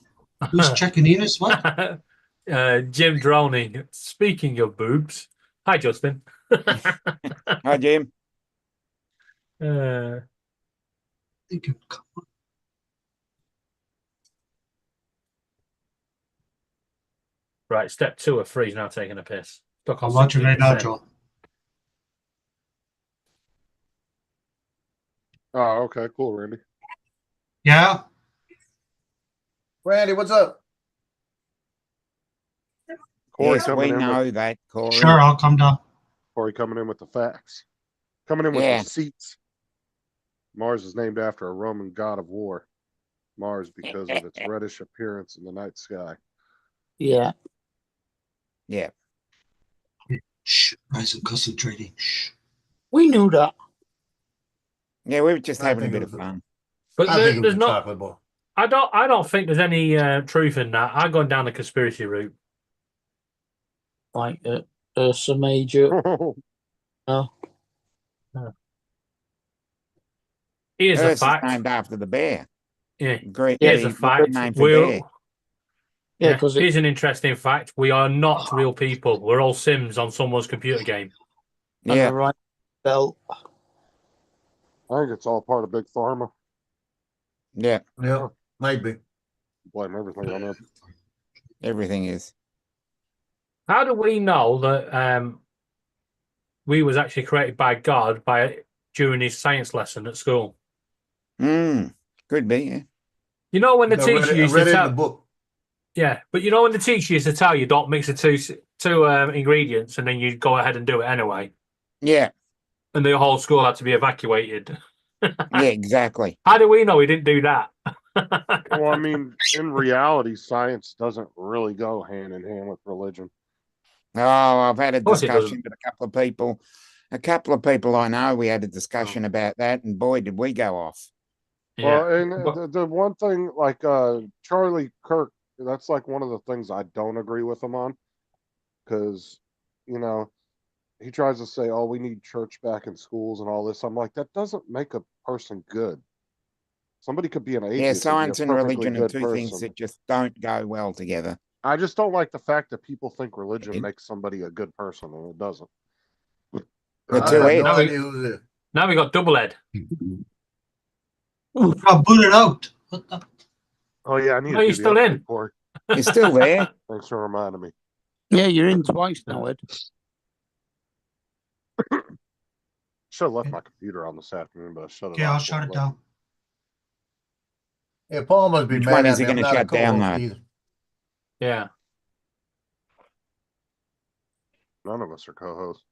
K: Who's checking Enos? What?
I: Jim Droney. Speaking of boobs, hi Justin.
J: Hi, Jim.
K: Think of-
I: Right, step 2 of 3 is now taking a piss. Stuck on
K: I'm watching right now,
I: 16%.
K: Joe.
L: Oh, okay, cool, Randy.
K: Yeah.
E: Randy, what's up?
L: Corey
J: Yes,
L: coming
J: we
L: in
J: know
L: with
J: that, Corey.
K: Sure, I'll come down.
L: Corey coming in with the facts. Coming in with
J: Yeah.
L: receipts. Mars is named after a Roman god of war. Mars because of its reddish appearance in the night sky.
G: Yeah.
J: Yeah.
K: Shh. Rising custom trading. Shh.
G: We knew that.
J: Yeah, we were just
E: I
J: having a
E: think
J: bit
E: it
J: of
E: was
J: fun.
I: But
E: I think it was
I: there's
E: a
I: not.
E: chocolate bar.
I: I don't think there's any truth in that. I'm going down the conspiracy route.
G: Like Ursa Major.
L: Oh,
G: No.
I: Here's a
J: Hearst is
I: fact.
J: named after the bear.
I: Yeah.
J: Great.
I: Here's
J: Yeah,
I: a fact.
J: good name for bear.
G: Yeah,
I: Yeah,
G: because
I: here's an interesting fact. We are not real people. We're all Sims on someone's computer game.
G: and
J: Yeah.
G: the right belt.
L: I think it's all part of Big Pharma.
J: Yeah.
E: Yeah, might be.
L: Blame everything on them.
J: Everything is.
I: How do we know that we was actually created by God during his science lesson at school?
J: Could be, yeah.
I: You know when the
E: I read
I: teacher
E: it, I
I: used
E: read
I: to
E: it in
I: tell,
E: the book.
I: yeah, but you know when the teacher used to tell you don't mix the two ingredients, and then you go ahead and do it anyway,
J: Yeah.
I: and the whole school had to be evacuated.
J: Yeah, exactly.
I: How do we know he didn't do that?
L: Well, I mean, in reality, science doesn't really go hand in hand with religion.
J: Oh, I've had a
I: course it
J: discussion with a couple of people. A couple of people I know, we had a discussion about that, and boy, did we go off.
L: Well, and
I: But-
L: the one thing, like Charlie Kirk, that's like one of the things I don't agree with him on, because you know he tries to say, "Oh, we need church back in schools and all this." I'm like, that doesn't make a person good. Somebody could be an atheist.
J: Yeah,
L: and be a
J: science and
L: perfectly
J: religion are
L: good
J: two things
L: person.
J: that just don't go well together.
L: I just don't like the fact that people think religion makes somebody a good person, and it doesn't.
J: The
E: I
J: two
E: have
J: heads.
E: no idea who it is.
I: Now we got double head.
K: I booted out. What the?
L: Oh yeah, I need
I: No,
L: to
I: you're
L: do the
I: still
L: update,
I: in.
L: Corey.
J: You're still there.
L: Thanks for reminding me.
G: Yeah, you're in twice now, Ed.
L: Should have left my computer on this afternoon, but I shut it
K: Okay,
L: off.
K: I'll shut it down.
E: Yeah, Paul must be
J: Which
E: mad
J: one
E: at
J: is he
E: me. I'm
J: gonna
E: not a
J: shut down,
E: co-host
J: though?
E: either.
I: Yeah.
L: None of us are co-hosts.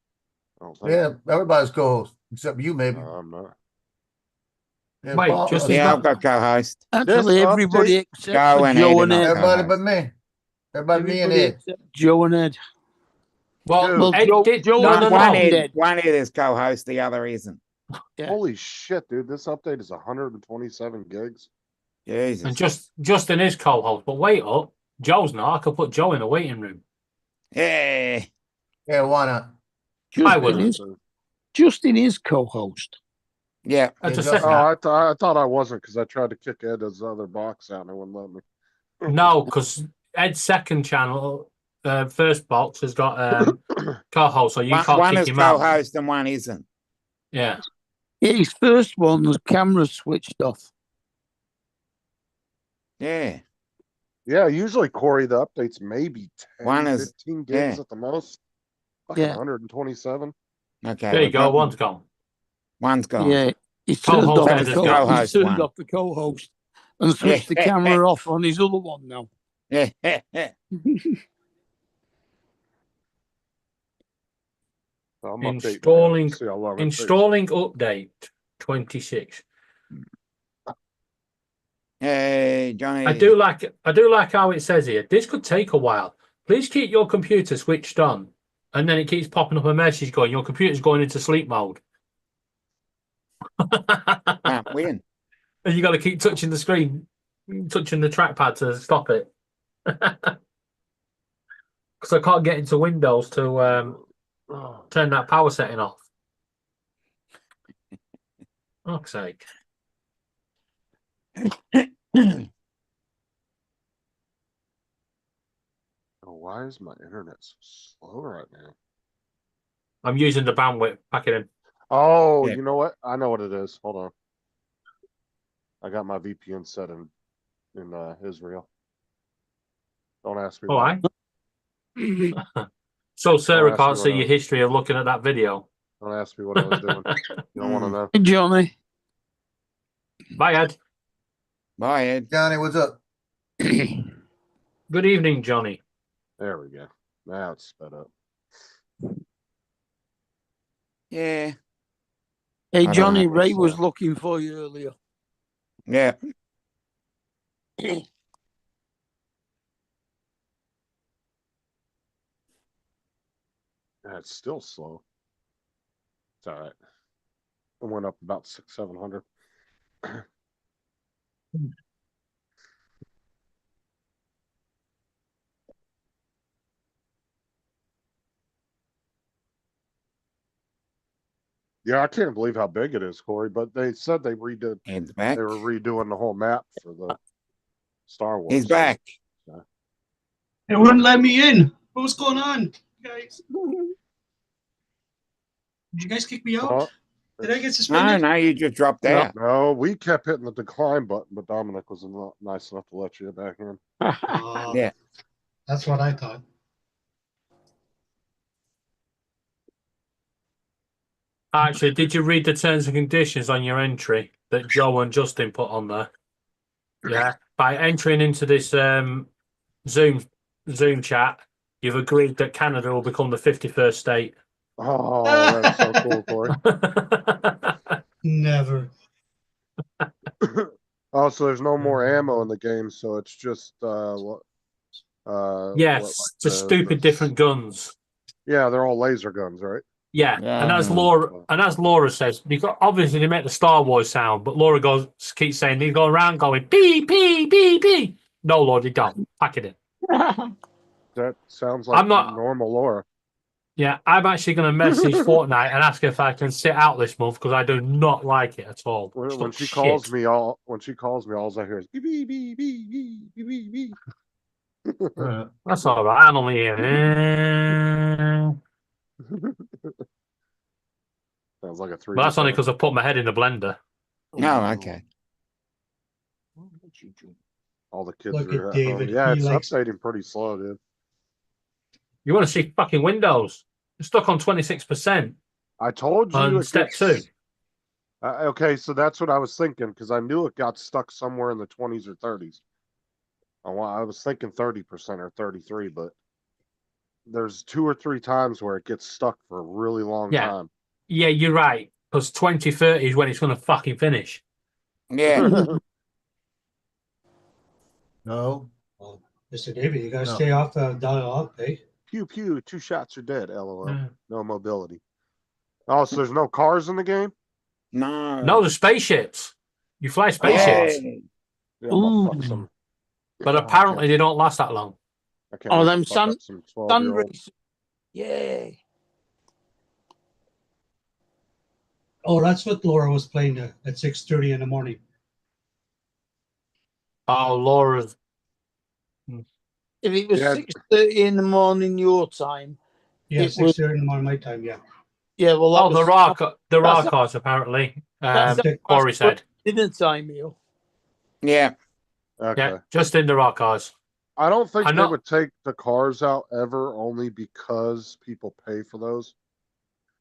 L: I don't think.
E: Yeah, everybody's co-host except you, maybe.
L: No, I'm not.
E: Yeah,
I: Wait,
E: Paul,
I: just
J: Yeah, I've got co-host.
G: Actually,
L: This
G: everybody
L: update-
G: except
J: Joe
G: for
J: and
G: Joe
J: Ed
G: and
J: are
G: Ed.
J: not
E: everybody
J: co-hosts.
E: but me. Everybody, me and
G: Everybody
E: Ed.
G: except Joe and Ed.
I: Well,
G: Well,
I: Ed
G: Joe-
I: did,
G: Joe
I: no,
G: and
I: no,
J: One
I: no.
G: Ed.
J: Ed, one Ed is co-host, the other isn't.
G: Yeah.
L: Holy shit, dude! This update is 127 gigs.
J: Jesus.
I: And Justin is co-host, but wait up, Joe's not. I could put Joe in the waiting room.
J: Yeah.
E: Yeah, why not?
I: I
G: Justin
I: would.
G: is, Justin is co-host.
J: Yeah.
I: I just
E: Yeah,
I: said
L: Oh,
I: that.
L: I thought I wasn't because I tried to kick Ed's other box out and it wouldn't let me.
I: No, because Ed's second channel, first box, has got co-host, so you can't
J: One
I: kick
J: is
I: him out.
J: co-host and one isn't.
I: Yeah.
G: Yeah, his first one, the camera switched off.
J: Yeah.
L: Yeah, usually Corey, the updates maybe 10,
J: One is-
L: 15 gigs
J: yeah.
L: at the most. Fucking
G: Yeah.
L: 127.
J: Okay.
I: There you
J: we've
I: go.
J: got-
I: One's gone.
J: One's gone.
G: Yeah, he turned
I: Co-host
G: off
I: Ed
G: the
I: has
G: co-
I: gone.
G: he's
J: Co-host
G: turned
J: one.
G: off the co-host and switched the camera off on his other one now.
J: Yeah.
L: I'm updating now.
I: Installing
L: See how long it takes.
I: installing update 26.
J: Hey, Johnny.
I: I do like how it says here. This could take a while. Please keep your computer switched on, and then it keeps popping up a message going, "Your computer's going into sleep mode."
J: Can't win.
I: And you got to keep touching the screen, touching the trackpad to stop it. Because I can't get into Windows to turn that power setting off. Fuck's sake.
L: Oh, why is my internet so slow right now?
I: I'm using the bandwidth. Pack it in.
L: Oh,
J: Yeah.
L: you know what? I know what it is. Hold on. I got my VPN set in Israel. Don't ask me
I: All
L: why.
I: right. So Sarah
L: ask
I: can't
L: you
I: see
L: what
I: your history of looking at that video.
L: Don't ask me what I was doing. You don't want to know.
G: Hey, Johnny.
I: Bye, Ed.
J: Bye, Ed.
E: Johnny, what's up?
I: Good evening, Johnny.
L: There we go. Now it's sped up.
J: Yeah.
G: Hey,
J: don't
G: Johnny,
J: have
G: Ray
J: this,
G: was looking for you earlier.
J: Yeah.
L: Yeah, it's still slow. It's all right. It went up about 700. Yeah, I can't believe how big it is, Corey. But they said they redid.
J: He's back.
L: They were redoing the whole map for the Star Wars.
J: He's back.
K: It wouldn't let me in. What's going on, guys? Did you guys kick me out?
L: Oh,
K: Did I get
J: No,
K: suspended?
J: now you just dropped
L: no,
J: out.
L: no, we kept hitting the decline button, but Dominic was nice enough to let you back in.
J: Yeah.
K: That's what I thought.
I: Actually, did you read the terms and conditions on your entry that Joe and Justin put on there? Yeah. By entering into this Zoom chat, you've agreed that Canada will become the 51st state.
L: Oh, that's so cool, Corey.
K: Never.
L: Also, there's no more ammo in the game, so it's just
I: Yes, just stupid different guns.
L: Yeah, they're all laser guns, right?
I: Yeah, and as Laura says, because obviously they make the Star Wars sound, but Laura keeps saying they go around going beep beep beep beep. No, Lord, they don't. Pack it in.
L: That sounds like
I: I'm not
L: normal Laura.
I: Yeah, I'm actually going to message Fortnite and ask if I can sit out this month because I do not like it at all.
L: When she calls me, all I hear is beep beep beep beep beep beep beep.
I: That's all right. I'm only here.
L: Sounds like a three.
I: But that's only because I put my head in the blender.
J: No, okay.
L: All the kids
K: Look
L: are
K: at David.
L: Yeah,
K: He
L: it's
K: likes-
L: updating pretty slow, dude.
I: You want to see fucking Windows? You're stuck on 26%.
L: I told you.
I: On
L: it
I: step
L: gets-
I: 2.
L: Okay, so that's what I was thinking because I knew it got stuck somewhere in the 20s or 30s. I was thinking 30% or 33, but there's 2 or 3 times where it gets stuck for a really long time.
I: Yeah, you're right. Because 2030 is when it's going to fucking finish.
J: Yeah.
E: No.
K: Well, Mr. David, you gotta
E: No.
K: stay off the dial up, eh?
L: Pew pew, 2 shots are dead. LOL.
I: Yeah.
L: No mobility. Oh, so there's no cars in the game?
J: No.
I: No, the spaceships. You fly spaceships.
J: Hey.
L: Yeah, I'll fuck some.
I: But apparently they don't last that long.
L: I can't
G: Oh,
L: wait
G: them
L: to fuck
G: sun
L: up some 12-year-olds.
G: races. Yay.
K: Oh, that's what Laura was playing at 6:30 in the morning.
I: Oh, Laura's.
G: If it was
L: Yeah.
G: 6:30 in the morning your time,
K: Yeah,
G: It was-
K: 6:30 in the morning my time. Yeah.
G: yeah, well, that
I: Oh,
G: was
I: there are
G: that's-
I: cars apparently.
G: that's-
I: Corey said.
G: dinner time meal.
J: Yeah.
L: Okay.
I: Yeah, just in there are cars.
L: I don't think
I: I'm
L: they
I: not-
L: would take the cars out ever, only because people pay for those.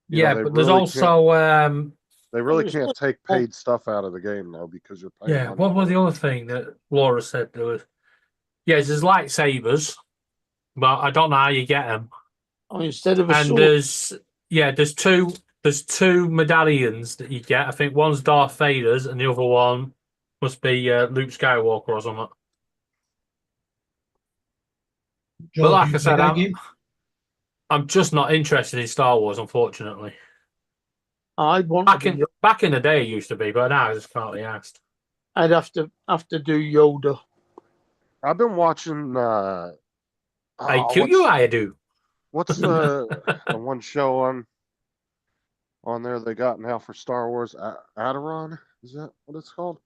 L: You know,
I: Yeah,
L: they
I: but there's
L: really
I: also
L: They really
G: There's
L: can't take paid stuff out of the game though because you're paying.
I: yeah.
L: money
I: What
L: for
I: was
L: it.
I: the other thing that Laura said there was? Yeah, there's lightsabers, but I don't know how you get them.
G: Oh, instead of a
I: And
G: sword,
I: there's two medallions that you get. I think one's Darth Vader's and the other one must be Luke Skywalker or something.
K: Joe,
I: But
K: do
I: like
K: you
I: I said,
K: play that game?
I: I'm just not interested in Star Wars, unfortunately.
G: I'd want to
I: Back in the day, it used to be, but now I just can't be asked.
G: I'd have to do Yoda.
L: I've been watching.
I: I
L: oh,
I: kill you, I do.
L: What's the one show on there they got now for Star Wars? Aderon? Is that what it's called?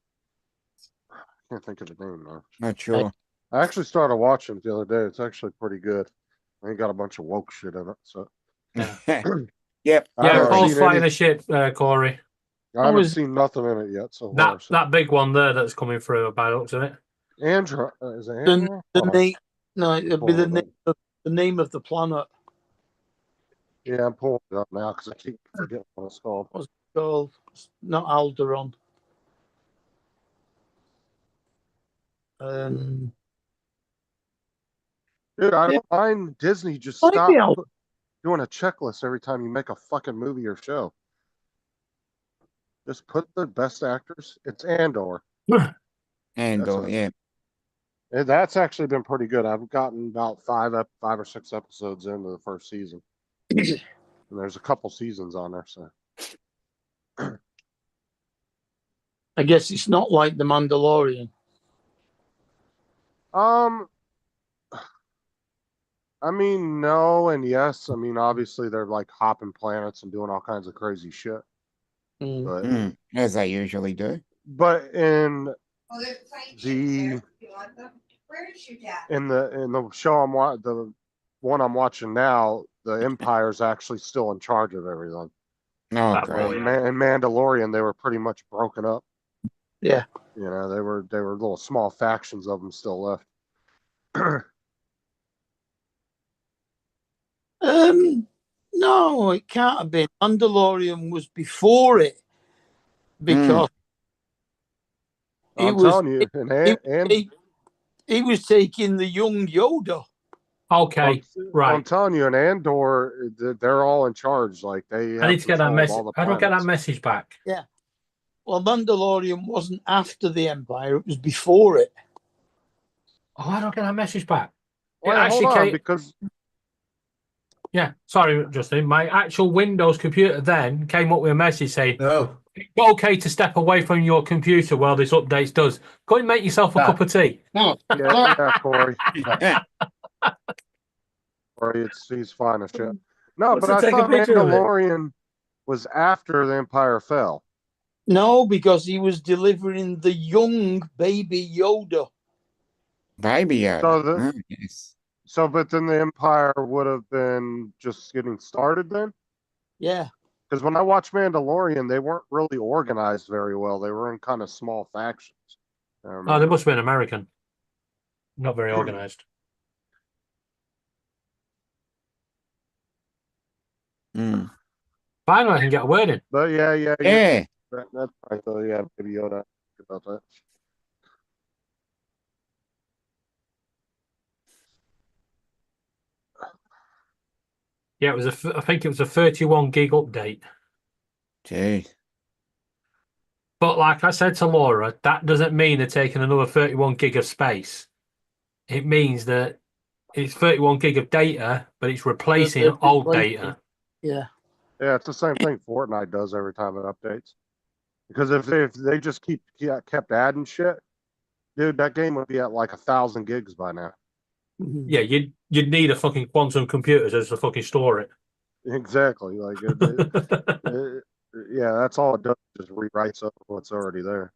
L: I can't think of the name now.
J: Not sure.
L: I actually started watching it the other day. It's actually pretty good. I ain't got a bunch of woke shit in it. So
J: Yep.
L: I
I: Yeah,
L: haven't
I: Paul's
L: seen
I: flying
L: any-
I: a ship, Corey.
L: I haven't seen nothing in it yet. So far, so.
I: That big one there that's coming through by the looks of it.
L: Andra is it
G: The,
L: Andra?
G: the
L: Hold on.
G: name, no, it'd be the name of the planet.
L: Yeah, I'm pulling it up now because I keep forgetting what it's called.
G: What's it called? It's not Alderaan.
L: Dude, I
G: Yeah.
L: don't mind Disney just
G: Might
L: stop
G: be Alderaan.
L: doing a checklist every time you make a fucking movie or show. Just put the best actors. It's Andor.
J: Andor, yeah.
L: That's actually been pretty good. I've gotten about 5 or 6 episodes into the first season. And there's a couple seasons on there, so
G: I guess it's not like the Mandalorian.
L: I mean, no and yes. I mean, obviously they're like hopping planets and doing all kinds of crazy shit. But
J: As they usually do.
L: but in
B: The
L: in the show the one I'm watching now, the Empire's actually still in charge of everything.
J: Oh,
I: That
J: great.
I: boy.
L: In Mandalorian, they were pretty much broken up.
G: Yeah.
L: You know, they were little small factions of them still left.
G: No, it can't have been. Mandalorian was before it because
L: I'm telling you,
G: he was taking the young Yoda.
I: Okay, right.
L: I'm telling you, in Andor, they're all in charge. Like they.
I: I need to get that
L: control of
I: message.
L: all the
I: How do I get that
L: planets.
I: message back?
G: Yeah. Well, Mandalorian wasn't after the Empire; it was before it.
I: Oh, how do I get that message back? It
L: Well,
I: actually
L: hold on,
I: came.
L: because
I: Yeah, sorry, Justin. My actual Windows computer then came up with a message saying,
E: No.
I: "It's okay to step away from your computer while this update does. Go and make yourself a cup of tea."
K: No.
L: yeah, Corey. Corey, he's fine as shit. No,
I: What's
L: but
I: to
L: I
I: take a
L: thought
I: picture of it?
L: Mandalorian was after the Empire fell.
G: No, because he was delivering the young baby Yoda.
J: Baby Yoda.
L: But then the Empire would have been just getting started then?
G: Yeah.
L: Because when I watched Mandalorian, they weren't really organized very well. They were in kind of small factions.
I: Oh, they must have been American. Not very organized. Finally, I can get a word in.
L: But yeah.
J: Yeah.
L: That's right, though. Yeah, Baby Yoda. About that.
I: Yeah, I think it was a 31 gig update.
J: Gee.
I: But like I said to Laura, that doesn't mean they're taking another 31 gig of space. It means that it's 31 gig of data, but it's replacing old data.
G: Yeah.
L: Yeah, it's the same thing Fortnite does every time it updates. Because if they just kept adding shit, dude, that game would be at like 1,000 gigs by now.
I: Yeah, you'd need a fucking quantum computer just to fucking store it.
L: Exactly. Like, yeah, that's all it does. Just rewrites up what's already there.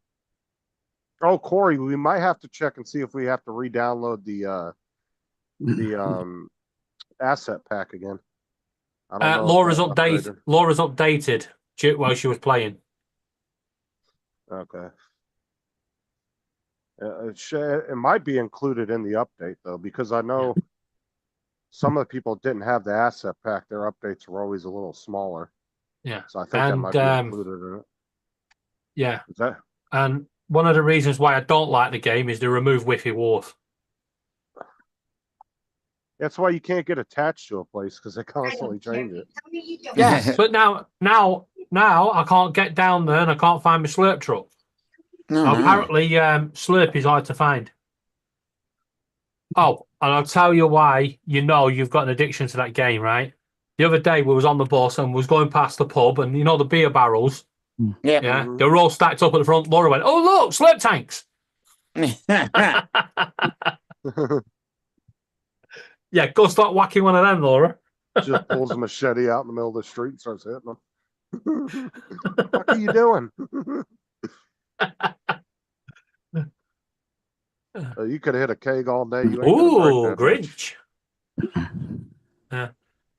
L: Oh, Corey, we might have to check and see if we have to re-download the asset pack again. I don't know.
I: Laura's updated while she was playing.
L: Okay. It might be included in the update though, because I know some of the people didn't have the asset pack. Their updates were always a little smaller.
I: Yeah.
L: So I think that might be included in it.
I: Yeah.
L: Is that?
I: And one of the reasons why I don't like the game is they remove Whiffy Wharf.
L: That's why you can't get attached to a place because they constantly change it.
I: Yes, but now I can't get down there and I can't find my slurp truck. Apparently, slurp is hard to find. Oh, and I'll tell you why. You've got an addiction to that game, right? The other day we was on the bus and was going past the pub, and the beer barrels. Yeah, they were all stacked up at the front. Laura went, "Oh look, slurp tanks." Yeah, go start whacking one of them, Laura.
L: Just pulls a machete out in the middle of the street and starts hitting them. What are you doing? You could hit a keg all day. You ain't
I: Ooh,
L: gonna break that
I: Grinch.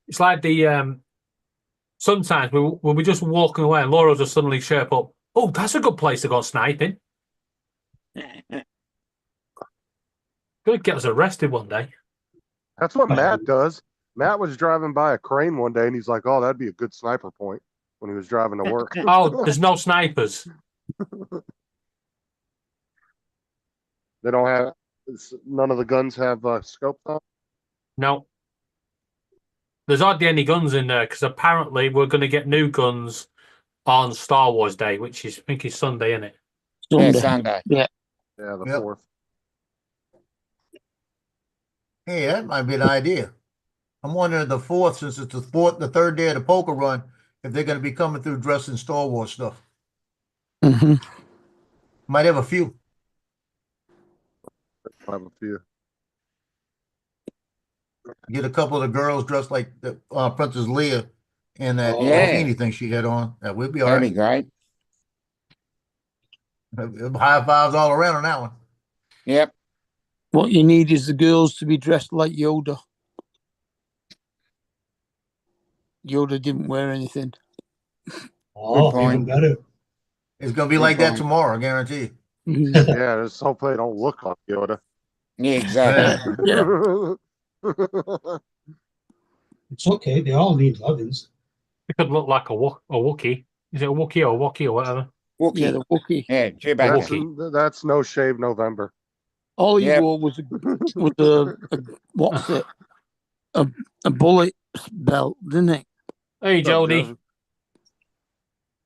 I: It's like the sometimes we'll be just walking away and Laura will just suddenly chirp up, "Oh, that's a good place to go sniping." Could get us arrested one day.
L: That's what Matt does. Matt was driving by a crane one day and he's like, "Oh, that'd be a good sniper point," when he was driving to work.
I: Oh, there's no snipers.
L: They don't have, none of the guns have scopes on?
I: No. There's hardly any guns in there because apparently we're going to get new guns on Star Wars Day, which is, I think is Sunday, isn't it?
J: Sunday.
G: Yeah.
L: Yeah, the 4th.
E: Hey, that might be an idea. I'm wondering the 4th, since it's the third day of the poker run, if they're going to be coming through dressed in Star Wars stuff. Might have a few.
L: I have a few.
E: Get a couple of the girls dressed like the Princess Leia and that
J: Yeah.
E: bikini thing she had on. That would be all
J: That'd be
E: right.
J: great.
E: High fives all around on that one.
J: Yep.
G: What you need is the girls to be dressed like Yoda. Yoda didn't wear anything.
K: Oh,
J: point.
K: even better.
E: It's gonna be
J: Good
E: like that
J: point.
E: tomorrow, I guarantee.
L: Yeah, just hope they don't look like Yoda.
J: Yeah, exactly.
G: Yeah.
K: It's okay. They all need lovin's.
I: It could look like a Wookiee. Is it a Wookiee or Wookiee or whatever?
J: Wookie.
G: Yeah, the Wookiee.
J: Yeah,
L: That's,
J: Chewbacca.
L: that's no shave November.
G: All he
J: Yep.
G: wore was a what's it? A bullet belt, didn't it?
I: Hey, Jody.
L: Joe.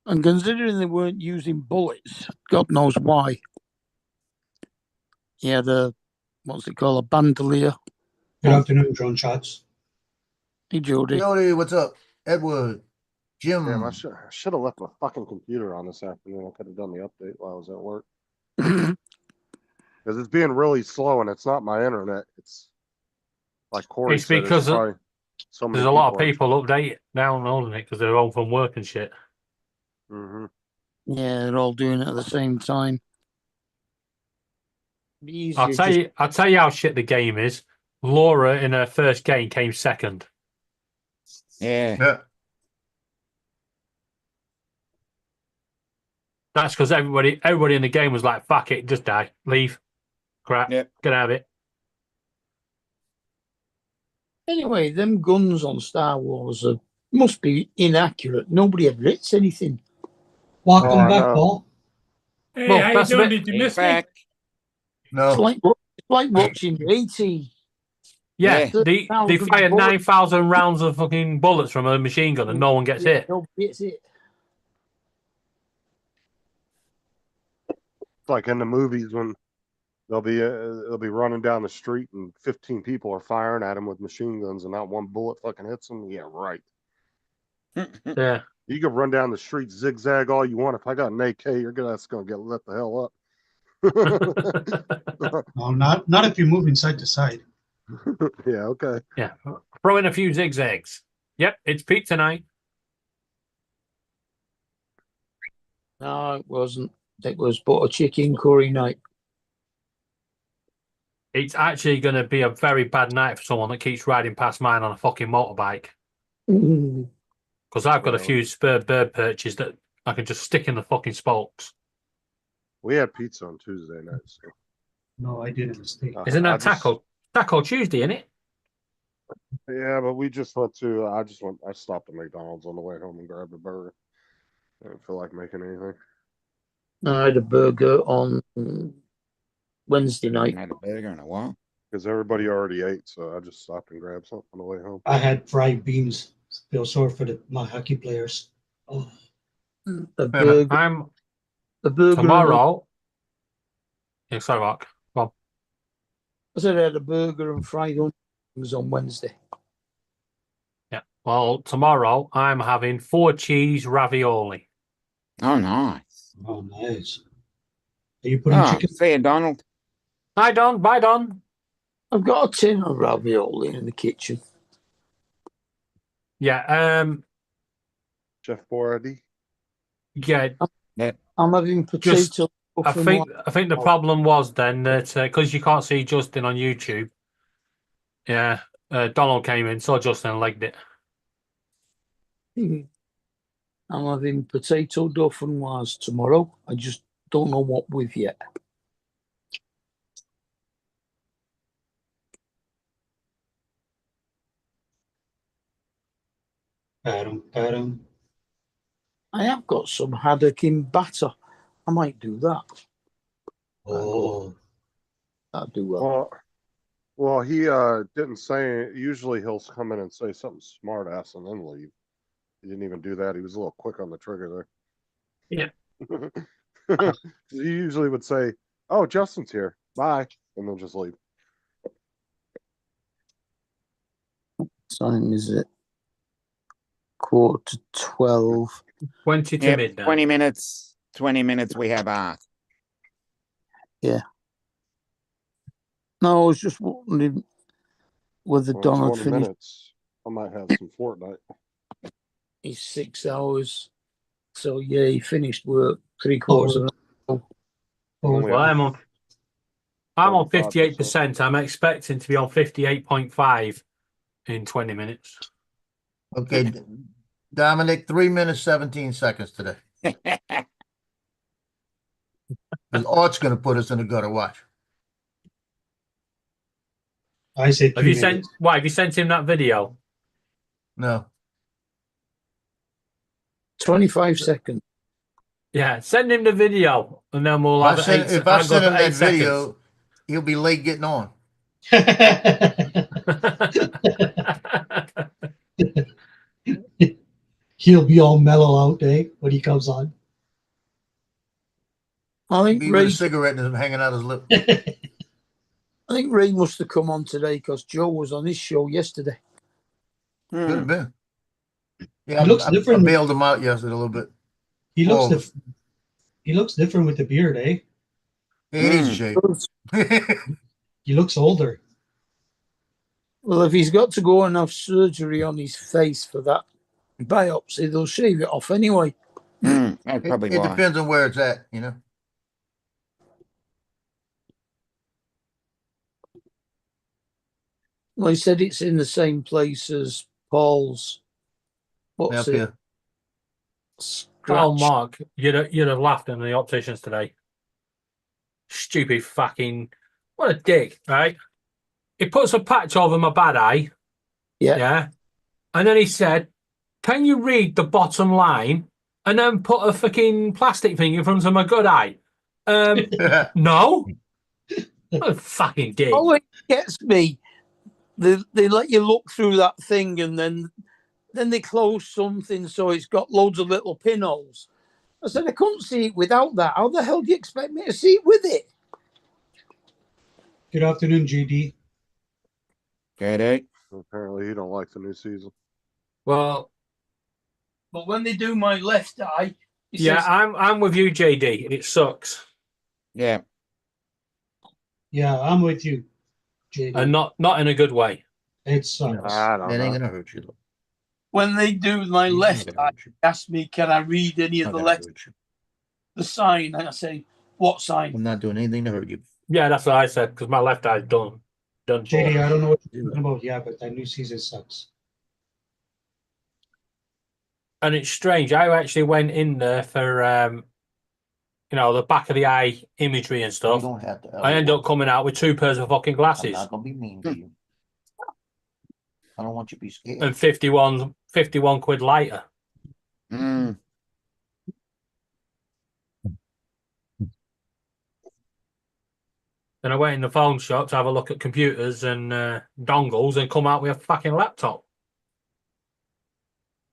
G: And considering they weren't using bullets, God knows why. He had a what's it called? A bandolier.
K: Good afternoon, drone shots.
G: Hey, Jody.
E: Jody, what's up? Edward, Jim.
L: Damn, I should have left my fucking computer on this afternoon. I could have done the update while I was at work. Because it's being really slow, and it's not my internet. It's like Corey
I: It's
L: said.
I: because
L: probably so many
I: there's a lot of
L: are-
I: people downloading it because they're home from work and shit.
L: Mhm.
G: Yeah, they're all doing it at the same time. Be easier
I: I'll tell you how shit the game is. Laura in her first game came second.
J: Yeah.
E: Yeah.
I: That's because everybody in the game was like, "Fuck it, just die, leave, crap,
J: Yep.
I: get out of it."
G: Anyway, them guns on Star Wars must be inaccurate. Nobody ever hits anything.
K: Welcome
L: Oh,
K: back,
L: no.
K: Paul.
D: Hey,
I: Well,
D: how you
I: that's a
D: doing?
I: bit-
D: Did you miss me?
J: Back.
E: No.
G: It's like watching A.T.
I: Yeah,
J: Yeah.
I: they
G: 30,000
I: fired
G: bullets.
I: 9,000 rounds of fucking bullets from a machine gun and no one gets hit.
G: Nobody hits it.
L: It's like in the movies when they'll be running down the street and 15 people are firing at them with machine guns and not one bullet fucking hits them. Yeah, right.
I: Yeah,
L: You can run down the street zigzag all you want. If I got an AK, that's gonna get lit the hell up.
K: No, not if you move side to side.
L: Yeah, okay.
I: yeah. Throw in a few zigzags. Yep, it's pizza night.
G: No, it wasn't. It was but a chicken curry night.
I: It's actually going to be a very bad night for someone that keeps riding past mine on a fucking motorbike. Because I've got a few spare bird perches that I can just stick in the fucking spokes.
L: We had pizza on Tuesday night. So.
K: No, I did a mistake.
I: Isn't
L: I
I: that Taco Tuesday, isn't it?
L: Yeah, but we just went to. I stopped at McDonald's on the way home and grabbed a burger. I didn't feel like making anything.
G: I had a burger on Wednesday night.
J: Had a burger and a what?
L: Because everybody already ate, so I just stopped and grabbed something on the way home.
K: I had fried beans. Feel sorry for my hockey players. Oh,
G: A burger.
I: I'm
G: A burger.
I: tomorrow. Yeah, sorry, Mark. Well,
G: I said I had a burger and fried onions on Wednesday.
I: yeah. Well, tomorrow I'm having 4 cheese ravioli.
J: Oh, nice.
K: oh, nice. Are you putting
J: Oh,
K: chicken?
J: see you, Donald.
I: Hi, Don. Bye, Don.
G: I've got a tin of ravioli in the kitchen.
I: Yeah.
L: Chef Boyardee.
I: Yeah.
G: I'm having
I: Just,
G: potato.
I: I think the problem was then that because you can't see Justin on YouTube. Yeah. Donald came in, saw Justin and legged it.
G: I'm having potato dauphinoise tomorrow. I just don't know what with yet.
K: Padum.
G: I have got some haddock in batter. I might do that.
K: Oh,
G: I'll do well.
L: Well, he didn't say. Usually he'll come in and say something smart ass and then leave. He didn't even do that. He was a little quick on the trigger there.
I: Yeah.
L: He usually would say, "Oh, Justin's here. Bye," and then just leave.
G: What time is it? 11:45.
I: 20 to
J: Yep,
I: midnight.
J: 20 minutes. 20 minutes we have art.
G: Yeah. No, I was just wondering whether
L: Well,
G: Donald
L: 20
G: finished.
L: minutes. I might have some Fortnite.
G: is 6 hours. So yeah, he finished work 3/4 of an hour.
I: Well, I'm on
L: 35%.
I: 58%. I'm expecting to be on 58.5 in 20 minutes.
E: Okay, Dominic, 3 minutes, 17 seconds today. Because Art's going to put us in the gutter. Watch.
K: I said
I: Have
K: 3
I: you sent?
K: minutes.
I: Why have you sent him that video?
E: No.
G: 25 seconds.
I: Yeah, send him the video, and then we'll have
E: If I send him that
I: 8 seconds.
E: video, he'll be late getting on.
K: He'll be all mellow out day when he comes on.
G: I think
E: Be with
G: Ray,
E: a cigarette and hanging out his lip.
G: I think Ray must have come on today because Joe was on his show yesterday.
E: Could have been. Yeah,
K: He looks
E: I
K: different.
E: bailed him out yesterday a little bit.
K: He looks
E: Oh.
K: different. He looks different with the beard, eh?
E: He needs a shave.
K: He looks older.
G: Well, if he's got to go and have surgery on his face for that biopsy, they'll shave it off anyway.
J: That's
E: It
J: probably why.
E: depends on where it's at, you know.
G: Well, he said it's in the same place as Paul's. What's
E: Up
G: it?
E: here.
I: Oh, Mark, you'd have laughed in the opticians today. Stupid fucking, what a dick, right? He puts a patch over my bad eye.
G: Yeah.
I: And then he said, "Can you read the bottom line?" And then put a fucking plastic thing in front of my good eye. No. What a fucking dick.
G: Oh, it gets me. They let you look through that thing and then they close something so it's got loads of little pinholes. I said, I couldn't see it without that. How the hell do you expect me to see it with it?
K: Good afternoon, JD.
J: Good.
L: Apparently, he don't like the new season.
I: Well,
G: But when they do my left eye, he
I: yeah,
G: says,
I: I'm with you, JD. It sucks.
J: Yeah.
K: Yeah, I'm with you, JD.
I: And not in a good way.
K: It sucks.
L: I don't
E: That ain't
L: know.
E: gonna hurt you.
G: when they do my left eye, they ask me, can I read any of the letters, the sign? And I say, what sign?
E: I'm not doing anything to hurt you.
I: Yeah, that's what I said, because my left eye's done. Done for.
K: JD, I don't know what you're talking about. Yeah, but that new season sucks.
I: And it's strange. I actually went in there for the back of the eye imagery and
E: You
I: stuff.
E: don't have to.
I: I end up coming out with 2 pairs of fucking
E: I'm
I: glasses
E: not gonna be mean to you. I don't want you to be scared.
I: and 51 quid lighter.
J: Mm.
I: Then I went in the phone shop to have a look at computers and dongles and come out with a fucking laptop.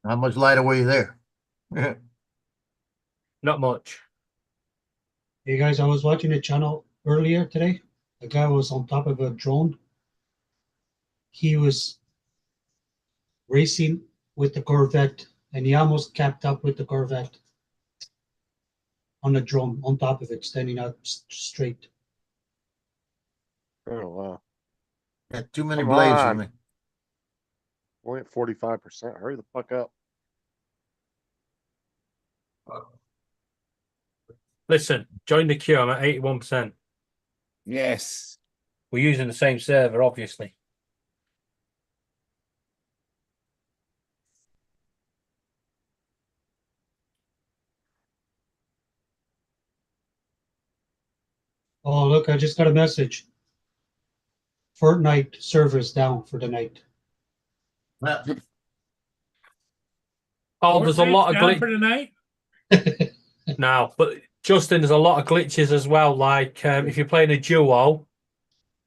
E: How much lighter were you there?
I: Not much.
K: Hey guys, I was watching a channel earlier today. A guy was on top of a drone. He was racing with the Corvette and he almost kept up with the Corvette on a drone on top of it, standing out straight.
L: Oh, wow.
E: Got too many
L: Come
E: blades for
L: on.
E: me.
L: Only at 45%. Hurry the fuck up.
I: Listen, join the queue. I'm at 81%.
J: Yes.
I: We're using the same server, obviously.
K: Oh, look, I just got a message. Fortnite servers down for the night.
I: Oh, there's a lot of
D: Down for
I: glitches.
D: tonight.
I: No, but Justin, there's a lot of glitches as well. Like if you're playing a duo,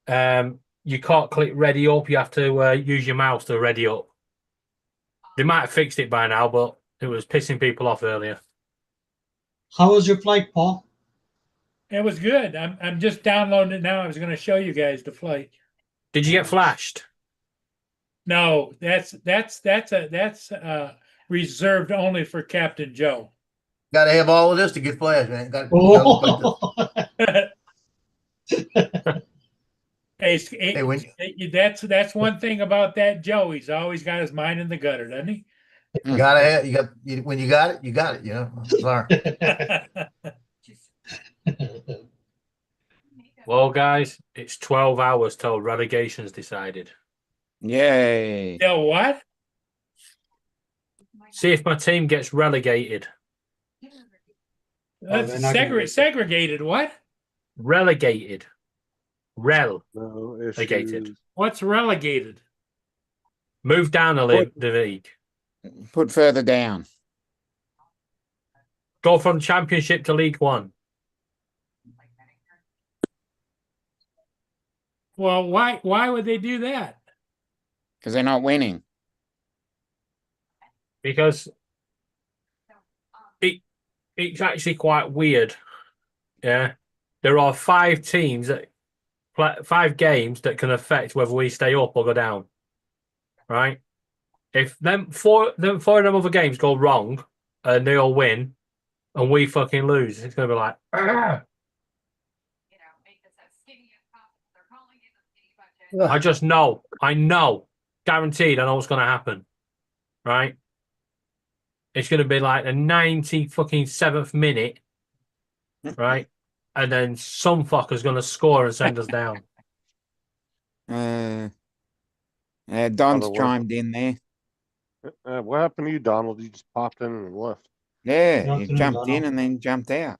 I: you can't click ready up. You have to use your mouse to ready up. They might have fixed it by now, but it was pissing people off earlier.
K: How was your flight, Paul?
D: It was good. I'm just downloading it now. I was going to show you guys the flight.
I: Did you get flashed?
D: No, that's reserved only for Captain Joe.
E: Got to have all of this to get flash, man. Gotta
K: Oh.
E: look like this.
D: That's one thing about that Joe. He's always got his mind in the gutter, doesn't he?
E: Gotta have, when you got it, you got it, you know. Sorry.
I: Well, guys, it's 12 hours till relegation's decided.
J: Yay.
D: Yeah, what?
I: See if my team gets relegated.
D: That's
K: they're not gonna make it.
D: segregated. What?
I: Relegated.
L: No
I: Relegated.
L: issues.
D: What's relegated?
I: Move down the league.
J: Put further down.
I: Go from Championship to League One.
D: Well, why would they do that?
J: Because they're not winning.
I: Because it's actually quite weird. Yeah. There are 5 teams that 5 games that can affect whether we stay up or go down. Right? If them four of them other games go wrong and they all win and we fucking lose, it's gonna be like I just know. I know. Guaranteed I know what's gonna happen. Right? It's gonna be like the 97th minute, right? And then some fucker's gonna score and send us down.
J: Don's
L: Other way.
J: chimed in there.
L: What happened to you, Donald? You just popped in and left.
J: Yeah,
K: Good
J: he
K: afternoon,
J: jumped in
K: Donald.
J: and then jumped out.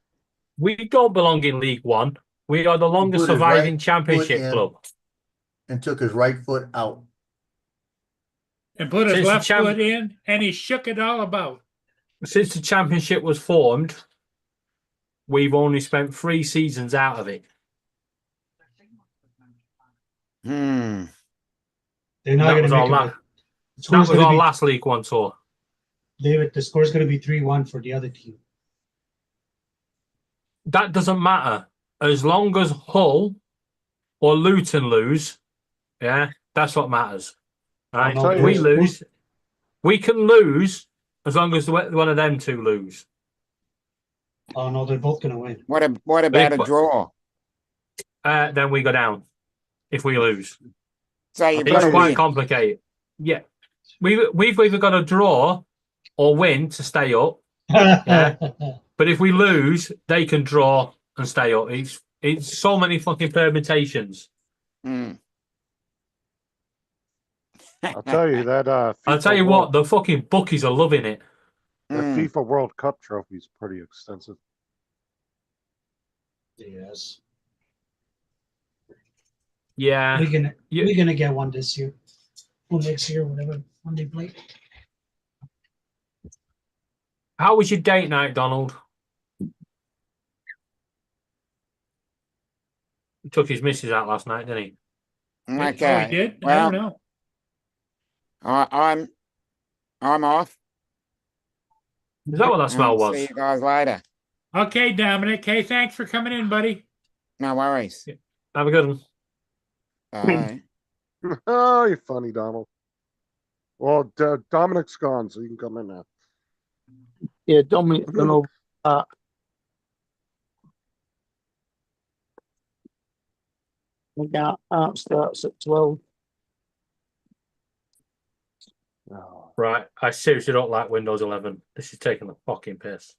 I: We don't belong in League One. We are the longest
E: put his
I: surviving
E: right
I: championship
E: foot in.
I: club.
E: And took his right foot out.
D: And put his
I: Since the
D: left foot in, and he shook it all about.
I: Since the championship was formed, we've only spent 3 seasons out of it.
J: Hmm.
K: They're not
I: That
K: going
I: was
K: to
I: our
K: make
I: last.
K: it. The
I: That
K: score's
I: was
K: going
I: our
K: to be
I: last League One tour.
K: David. The score's going to be 3-1 for the other team.
I: That doesn't matter as long as Hull or Luton lose. Yeah, that's what matters. Right?
K: no,
I: If we
K: there's-
I: lose, we can lose as long as one of them 2 lose.
K: Oh no, they're both going to win.
J: What about a draw?
I: Then we go down if we lose.
J: So you've
I: It's
J: got to
I: quite
J: win.
I: complicated. Yeah, we've either got to draw or win to stay up. Yeah. But if we lose, they can draw and stay up. It's so many fucking permutations.
J: Hmm.
L: I'll tell you that.
I: I'll tell you what, the fucking bookies are loving it.
L: The
J: Mm.
L: FIFA World Cup trophy is pretty extensive.
K: Yes.
I: Yeah.
K: We're gonna get one this year. Or next year, whatever, when they play.
I: How was your date night, Donald? He took his missus out last night, didn't he?
J: Okay.
D: Oh, he did? I
J: Well,
D: don't know.
J: I'm off.
I: Is that what that smell
J: See
I: was?
J: you guys later.
D: Okay, Dominic. Hey, thanks for coming in, buddy.
J: No worries.
I: Have a good one.
J: Bye.
L: Oh, you're funny, Donald. Well, Dominic's gone, so you can come in now.
G: Yeah, Dominic, don't know. Art starts at 12.
L: Oh.
I: Right. I seriously don't like Windows 11. This is taking the fucking piss.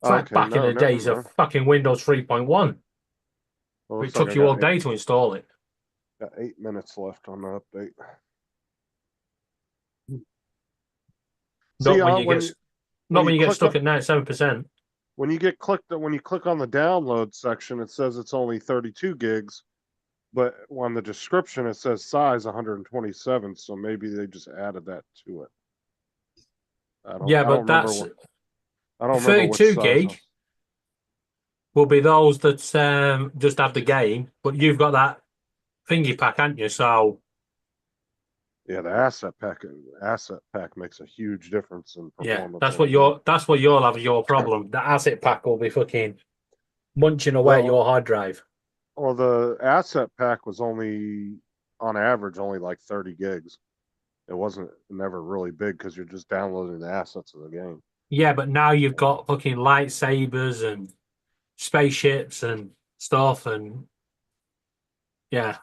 I: It's like
L: Okay,
I: back in
L: no,
I: the days
L: never
I: of
L: mind.
I: fucking Windows 3.1.
L: Well,
I: It
L: looks
I: took
L: like
I: you
L: I
I: all
L: got
I: day to install it.
L: Got 8 minutes left on the update.
I: Not
L: See,
I: when you get not when you get
L: click
I: stuck
L: on-
I: at 97%.
L: when you click on the download section, it says it's only 32 gigs, but on the description it says size 127. So maybe they just added that to it.
I: Yeah,
L: I
I: but
L: don't remember
I: that's
L: what- I don't remember which
I: 32
L: size
I: gig will be those that just have the game, but you've got that thingy pack, haven't you? So
L: Yeah, the asset pack makes a huge difference in
I: yeah,
L: performance.
I: that's
L: on
I: what
L: the
I: you'll have as your problem. The asset pack will be fucking munching away at
L: Well-
I: your hard drive.
L: Well, the asset pack was only, on average, only like 30 gigs. It wasn't never really big because you're just downloading the assets of the game.
I: Yeah, but now you've got fucking lightsabers and spaceships and stuff, and yeah,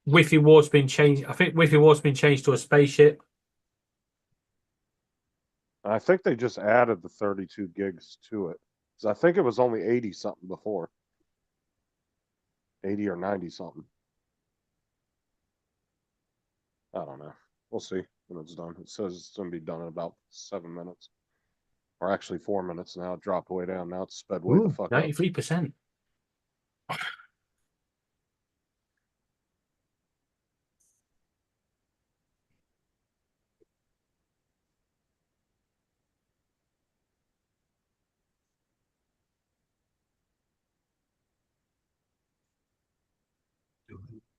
I: Whiffy Ward's been changed. I think Whiffy Ward's been changed to a spaceship.
L: I think they just added the 32 gigs to it. 'Cause I think it was only 80 something before. 80 or 90 something. I don't know. We'll see when it's done. It says it's going to be done in about 7 minutes. Or actually 4 minutes now. It dropped way down. Now it's sped way the fuck up.
I: 93%.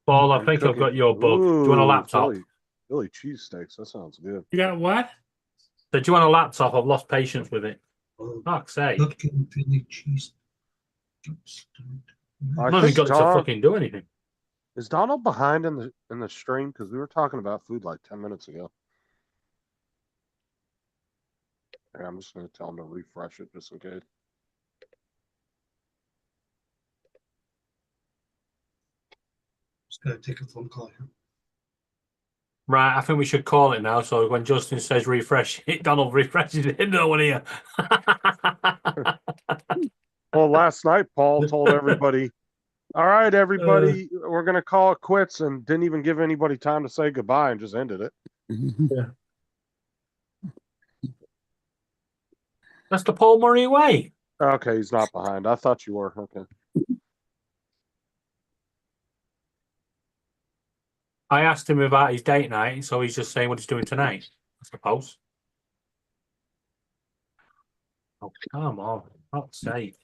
I: Paul, I think I've got your bug. Do you want a laptop?
L: Philly cheesesteaks. That sounds good.
D: You got what?
I: So do you want a laptop? I've lost patience with it. Fuck's sake.
K: Philly cheese.
I: I've not even got to fucking do anything.
L: Is Donald behind in the stream? Because we were talking about food like 10 minutes ago. Okay, I'm just going to tell him to refresh it just in case.
K: Just gotta take a phone call here.
I: Right, I think we should call it now. So when Justin says refresh it, Donald refreshes it. No one here.
L: Well, last night, Paul told everybody, all right, everybody, we're going to call it quits, and didn't even give anybody time to say goodbye and just ended it.
I: Yeah. That's the Paul Murray way.
L: Okay, he's not behind. I thought you were. Okay.
I: I asked him about his date night, so he's just saying what he's doing tonight, I suppose. Oh, come on. Fuck's sake.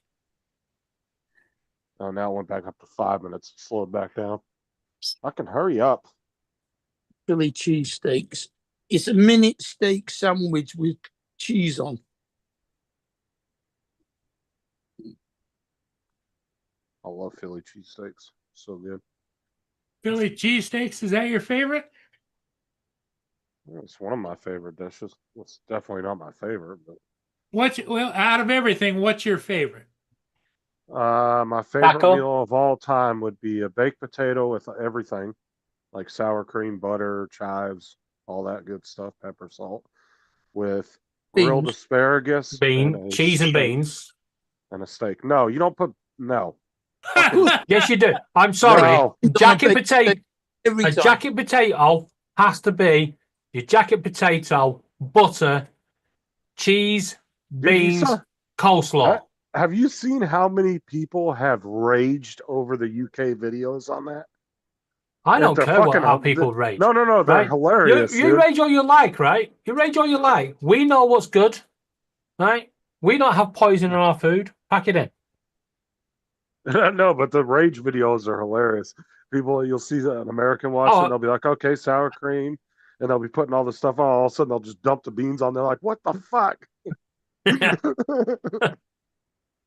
L: Oh, now it went back up to 5 minutes. Slowed back down. I can hurry up.
G: Philly cheesesteaks. It's a minute steak sandwich with cheese on.
L: I love Philly cheesesteaks. So good.
D: Philly cheesesteaks, is that your favorite?
L: It's one of my favorite dishes. It's definitely not my favorite, but
D: Well, out of everything, what's your favorite?
L: my favorite
I: Taco?
L: meal of all time would be a baked potato with everything, like sour cream, butter, chives, all that good stuff, pepper, salt, with grilled
G: Beans.
L: asparagus, and
I: Cheese and
L: steak,
I: beans.
L: and a steak. No, you don't put no.
I: Yes, you do. I'm sorry.
L: No.
I: Jacket potato.
G: Every
I: A
G: time.
I: jacket potato has to be your jacket potato, butter, cheese, beans, coleslaw.
L: Have you seen how many people have raged over the UK videos on that?
I: I don't
L: They're
I: care what,
L: fucking
I: how people rage.
L: No, they're
I: right?
L: hilarious.
I: You
L: dude.
I: rage all you like, right? You rage all you like. We know what's good, right? We don't have poison in our food. Pack it in.
L: No, but the rage videos are hilarious. People, you'll see an American watch it, and they'll be like, okay, sour cream, and they'll be putting all this stuff on. All of a sudden, they'll just dump the beans on. They're like, what the fuck?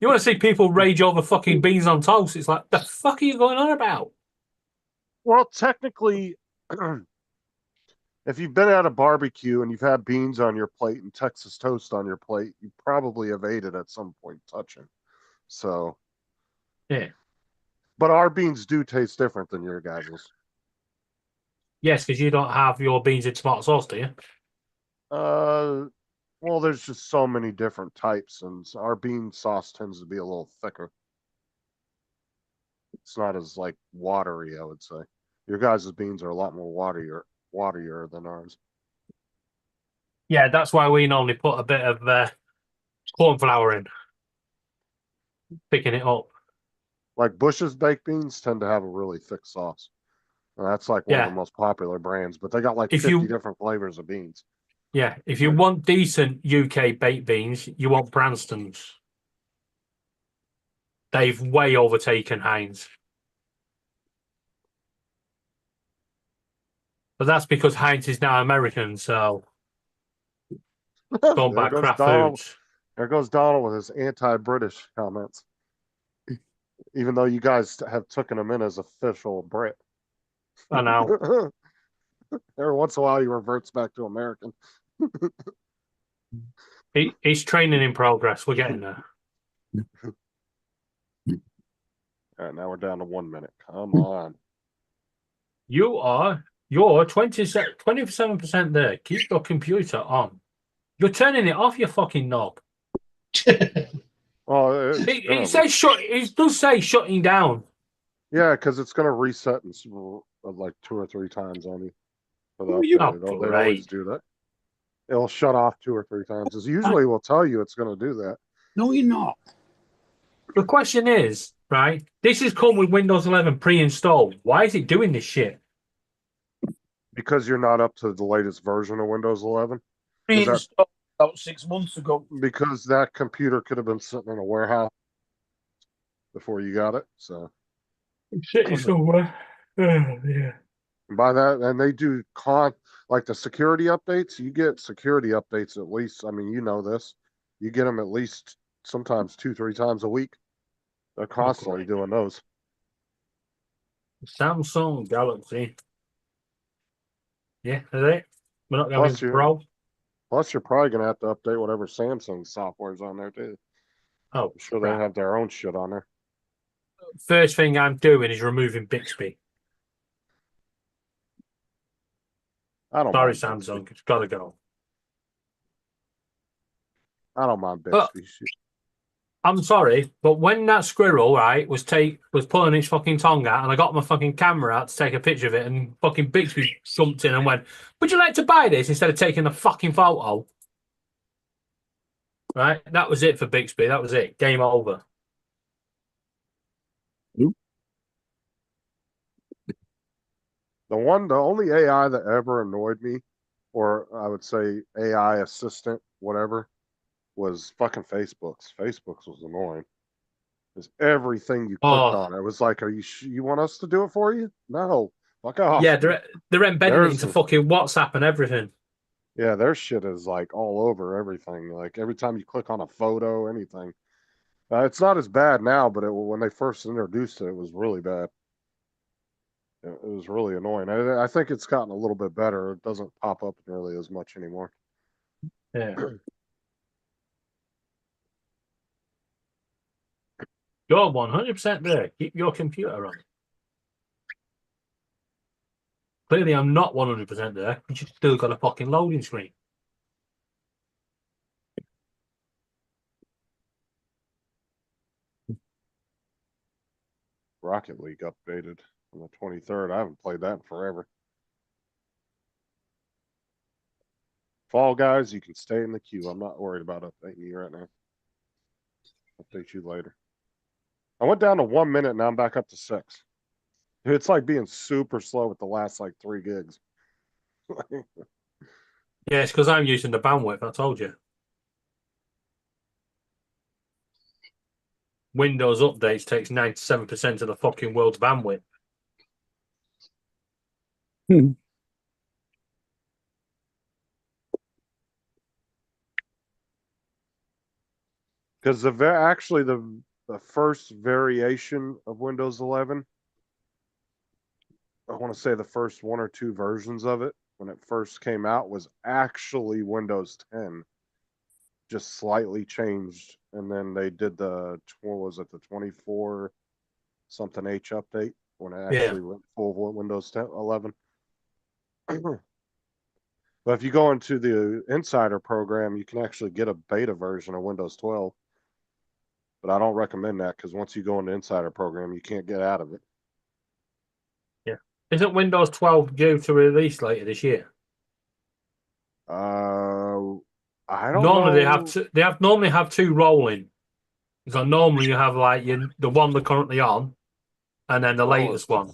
I: You want to see people rage over fucking beans on toast? It's like, the fuck are you going on about?
L: Well, technically, if you've been at a barbecue and you've had beans on your plate and Texas toast on your plate, you probably have ate it at some point touching. So,
I: yeah.
L: But our beans do taste different than your guys's.
I: Yes, because you don't have your beans in tomato sauce, do you?
L: Well, there's just so many different types, and our bean sauce tends to be a little thicker. It's not as like watery, I would say. Your guys' beans are a lot more waterier than ours.
I: Yeah, that's why we normally put a bit of corn flour in, picking it up.
L: Like Bush's baked beans tend to have a really thick sauce. And that's like one of the most popular brands, but they got like 50 different flavors of beans.
I: Yeah, if you want decent UK baked beans, you want Branston's. They've way overtaken Heinz. But that's because Heinz is now American, so don't buy crap foods.
L: There goes Donald with his anti-British comments. Even though you guys have taken him in as official Brit.
I: I know.
L: Every once in a while he reverts back to American.
I: He's training in progress. We're getting there.
L: All right, now we're down to 1 minute. Come on.
I: You're 27% there. Keep your computer on. You're turning it off, you fucking knob.
L: Oh,
I: It says shut. It does say shutting down.
L: yeah, because it's gonna reset in like 2 or 3 times on you for the
I: Oh,
L: update. They always
I: great.
L: do that. It'll shut off 2 or 3 times. It usually will tell you it's gonna do that.
G: No, you're not.
I: The question is, right? This has come with Windows 11 pre-installed. Why is it doing this shit?
L: Because you're not up to the latest version of Windows 11.
G: Pre-installed about 6 months ago.
L: Because that computer could have been sitting in a warehouse before you got it. So
I: Sitting somewhere. Yeah.
L: by that, and they do like the security updates. You get security updates at least. I mean, you know this. You get them at least sometimes 2-3 times a week. They're constantly doing those.
I: Samsung Galaxy. Yeah, that's it. We're not going to Pro.
L: Plus, you're probably gonna have to update whatever Samsung software's on there too.
I: Oh,
L: I'm sure they have their own shit on there.
I: First thing I'm doing is removing Bixby.
L: I don't.
I: Sorry,
L: mind
I: Samsung.
L: Bixby.
I: It's got to go.
L: I don't mind Bixby.
I: I'm sorry, but when that squirrel, right, was pulling its fucking tongue out, and I got my fucking camera out to take a picture of it, and fucking Bixby jumped in and went, "Would you like to buy this?" instead of taking the fucking photo. Right, that was it for Bixby. That was it. Game over.
L: The only AI that ever annoyed me, or I would say AI assistant, whatever, was fucking Facebook's. Facebook's was annoying. Because everything you clicked on, it was like, "Are you want us to do it for you?" No, fuck off.
I: Yeah, they're embedding it into fucking WhatsApp and everything.
L: Yeah, their shit is like all over everything. Like every time you click on a photo, anything. It's not as bad now, but when they first introduced it, it was really bad. It was really annoying. I think it's gotten a little bit better. It doesn't pop up nearly as much anymore.
I: Yeah. You're 100% there. Keep your computer on. Clearly, I'm not 100% there. You just still got a fucking loading screen.
L: Rocket League updated on the 23rd. I haven't played that in forever. Fall Guys, you can stay in the queue. I'm not worried about updating you right now. Update you later. I went down to 1 minute, now I'm back up to 6. It's like being super slow with the last like 3 gigs.
I: Yeah, it's because I'm using the bandwidth, I told you. Windows updates takes 97% of the fucking world's bandwidth.
L: Because the first variation of Windows 11, I want to say the first 1 or 2 versions of it when it first came out was actually Windows 10, just slightly changed, and then they did the 24 something H update when it actually went full Windows 10 11. But if you go into the Insider program, you can actually get a beta version of Windows 12. But I don't recommend that because once you go into Insider program, you can't get out of it.
I: Yeah. Isn't Windows 12 due to release later this year?
L: I don't
I: normally
L: know.
I: They normally have 2 rolling. So normally you have like the one they're currently on, and then the latest one.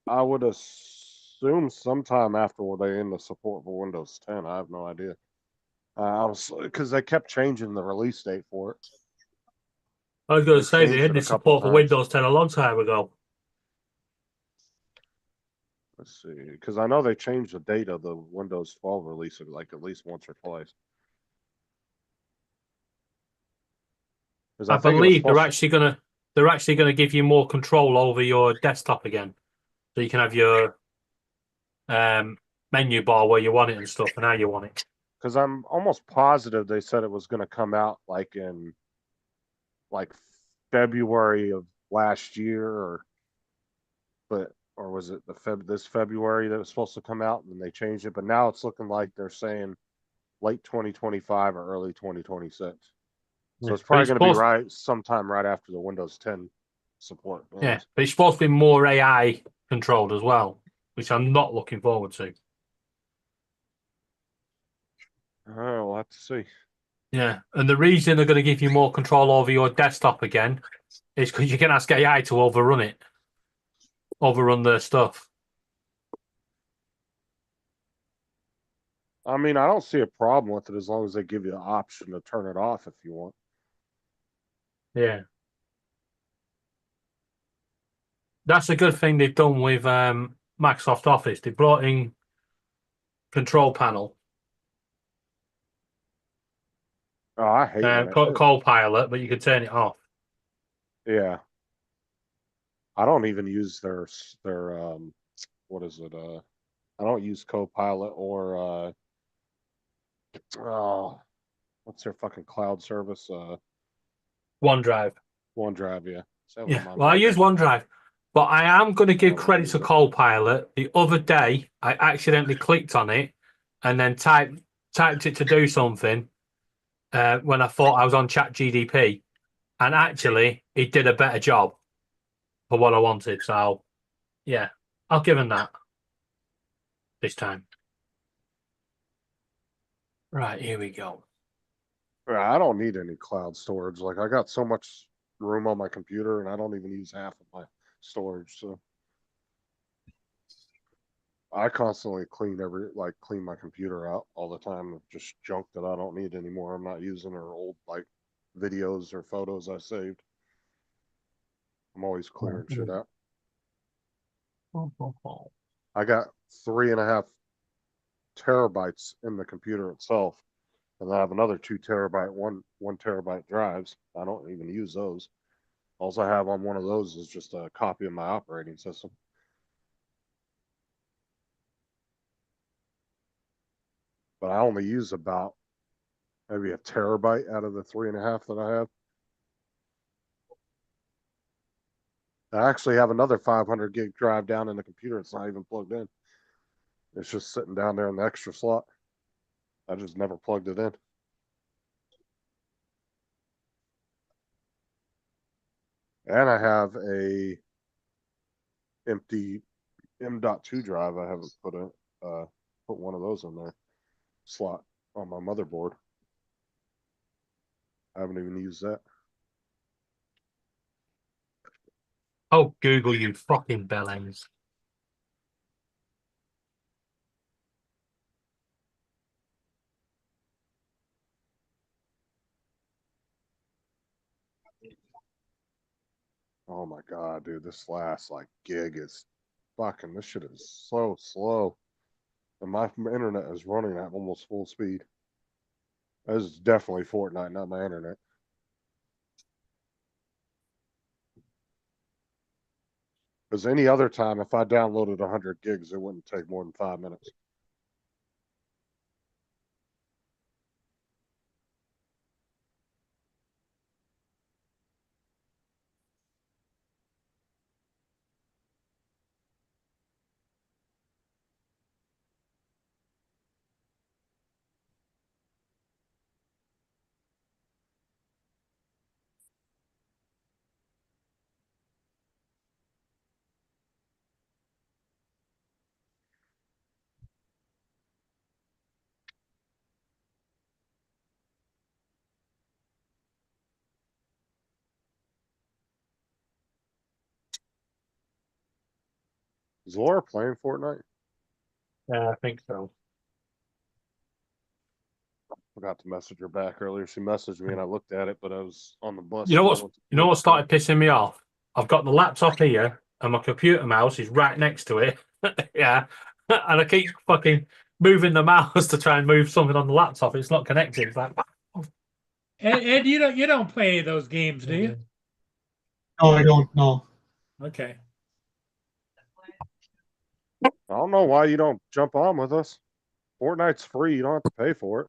L: I would assume sometime after they end the support for Windows 10. I have no idea. Because they kept changing the release date for it.
I: I was going to say they ended support for Windows 10 a long time ago.
L: Let's see, because I know they changed the date of the Windows 12 release like at least once or twice.
I: I believe they're actually gonna give you more control over your desktop again, so you can have your menu bar where you want it and stuff, and how you want it.
L: Because I'm almost positive they said it was going to come out like in February of last year, but or was it this February that was supposed to come out, and then they changed it. But now it's looking like they're saying late 2025 or early 2026. So
I: Yeah,
L: it's
I: but
L: probably
I: it's
L: going to be
I: supposed,
L: sometime right after the Windows 10 support
I: yeah,
L: ends.
I: but it's supposed to be more AI controlled as well, which I'm not looking forward to.
L: Oh, we'll have to see.
I: Yeah, and the reason they're going to give you more control over your desktop again is because you can ask AI to overrun their stuff.
L: I mean, I don't see a problem with it as long as they give you the option to turn it off if you want.
I: Yeah. That's a good thing they've done with Microsoft Office. They brought in control panel,
L: Oh, I hate when that.
I: Copilot, but you can turn it off.
L: Yeah. I don't even use their what is it? I don't use Copilot or oh, what's their fucking cloud service?
I: OneDrive.
L: OneDrive, yeah. So
I: Yeah,
L: my
I: well, I use OneDrive, but I am going to give
L: don't
I: credit
L: use
I: to
L: it.
I: Copilot. The other day, I accidentally clicked on it and then typed it to do something when I thought I was on ChatGDP, and actually, it did a better job for what I wanted. So, yeah, I'll give him that this time. Right, here we go.
L: I don't need any cloud storage. Like I got so much room on my computer, and I don't even use half of my storage. So I constantly clean my computer out all the time of just junk that I don't need anymore. I'm not using or old like videos or photos I saved. I'm always clearing shit out. I got 3.5 terabytes in the computer itself, and I have another 2 terabyte, one terabyte drives. I don't even use those. All I have on one of those is just a copy of my operating system. But I only use about maybe a terabyte out of the 3.5 that I have. I actually have another 500 gig drive down in the computer. It's not even plugged in. It's just sitting down there in the extra slot. I just never plugged it in. And I have a empty M.2 drive. I haven't put one of those in there slot on my motherboard. I haven't even used that.
I: Oh, Google, you fucking bellends.
L: Oh my god, dude, this last like gig is fucking. This shit is so slow, and my internet is running at almost full speed. This is definitely Fortnite, not my internet. Because any other time, if I downloaded 100 gigs, it wouldn't take more than 5 minutes. Is Laura playing Fortnite?
I: Yeah, I think so.
L: Forgot to message her back earlier. She messaged me and I looked at it, but I was on the bus.
I: You know
L: when I
I: what's
L: went to
I: you know
L: work,
I: what started pissing me off? I've got the laptop here and my computer mouse is right next to it. Yeah. And I keep fucking moving the mouse to try and move something on the laptop. It's not connected. It's like
D: And you don't play any of those games, do you?
K: No, I don't know.
D: Okay.
L: I don't know why you don't jump on with us. Fortnite's free. You don't have to pay for it.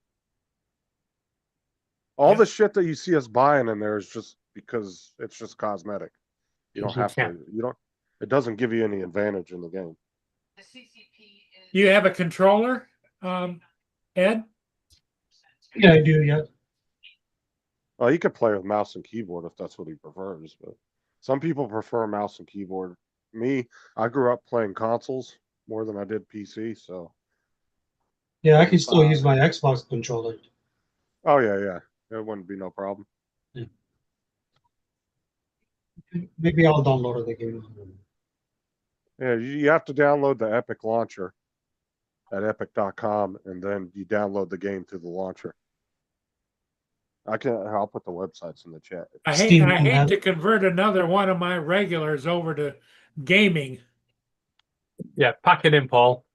L: All the shit that you see us buying in there is just because it's just cosmetic. You don't have to. You don't. It doesn't give you any advantage in the game.
D: You have a controller, Ed?
K: Yeah, I do. Yeah.
L: Well, you could play with mouse and keyboard if that's what he prefers, but some people prefer mouse and keyboard. Me, I grew up playing consoles more than I did PC, so.
K: Yeah, I can still use my Xbox controller.
L: Oh yeah. It wouldn't be no problem.
K: Maybe I'll download the game.
L: Yeah, you have to download the Epic launcher at epic.com, and then you download the game through the launcher. I'll put the websites in the chat.
D: I hate to convert another one of my regulars over to gaming.
I: Yeah, pack it in, Paul.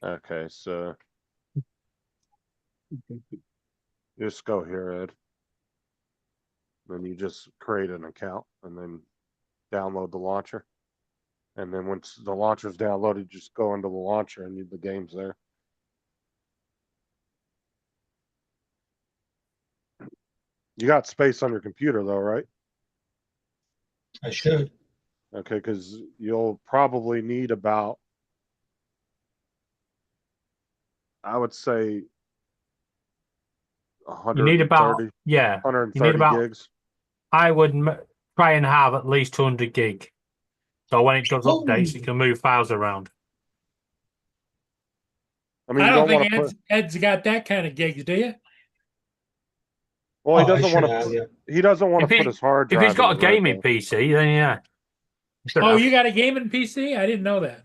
L: Okay, so just go here, Ed. Then you just create an account and then download the launcher. And then once the launcher's downloaded, just go into the launcher and the game's there. You got space on your computer though, right?
K: I should.
L: Okay, because you'll probably need about, I would say, 130.
I: You need about, yeah,
L: 130
I: you need about,
L: gigs.
I: I would try and have at least 200 gig. So when it does updates, you can move files around.
L: I mean,
D: I
L: you
D: don't
L: don't
D: think
L: want to put.
D: Ed's got that kind of gigs, do you?
L: Well, he
K: Oh, I
L: doesn't want
K: should have,
L: to.
K: yeah.
L: He doesn't want
I: If
L: to
I: he-
L: put his hard
I: If
L: drive.
I: he's got a
L: in the red
I: gaming
L: though.
I: PC, then yeah.
D: Oh, you got a gaming PC? I didn't know that.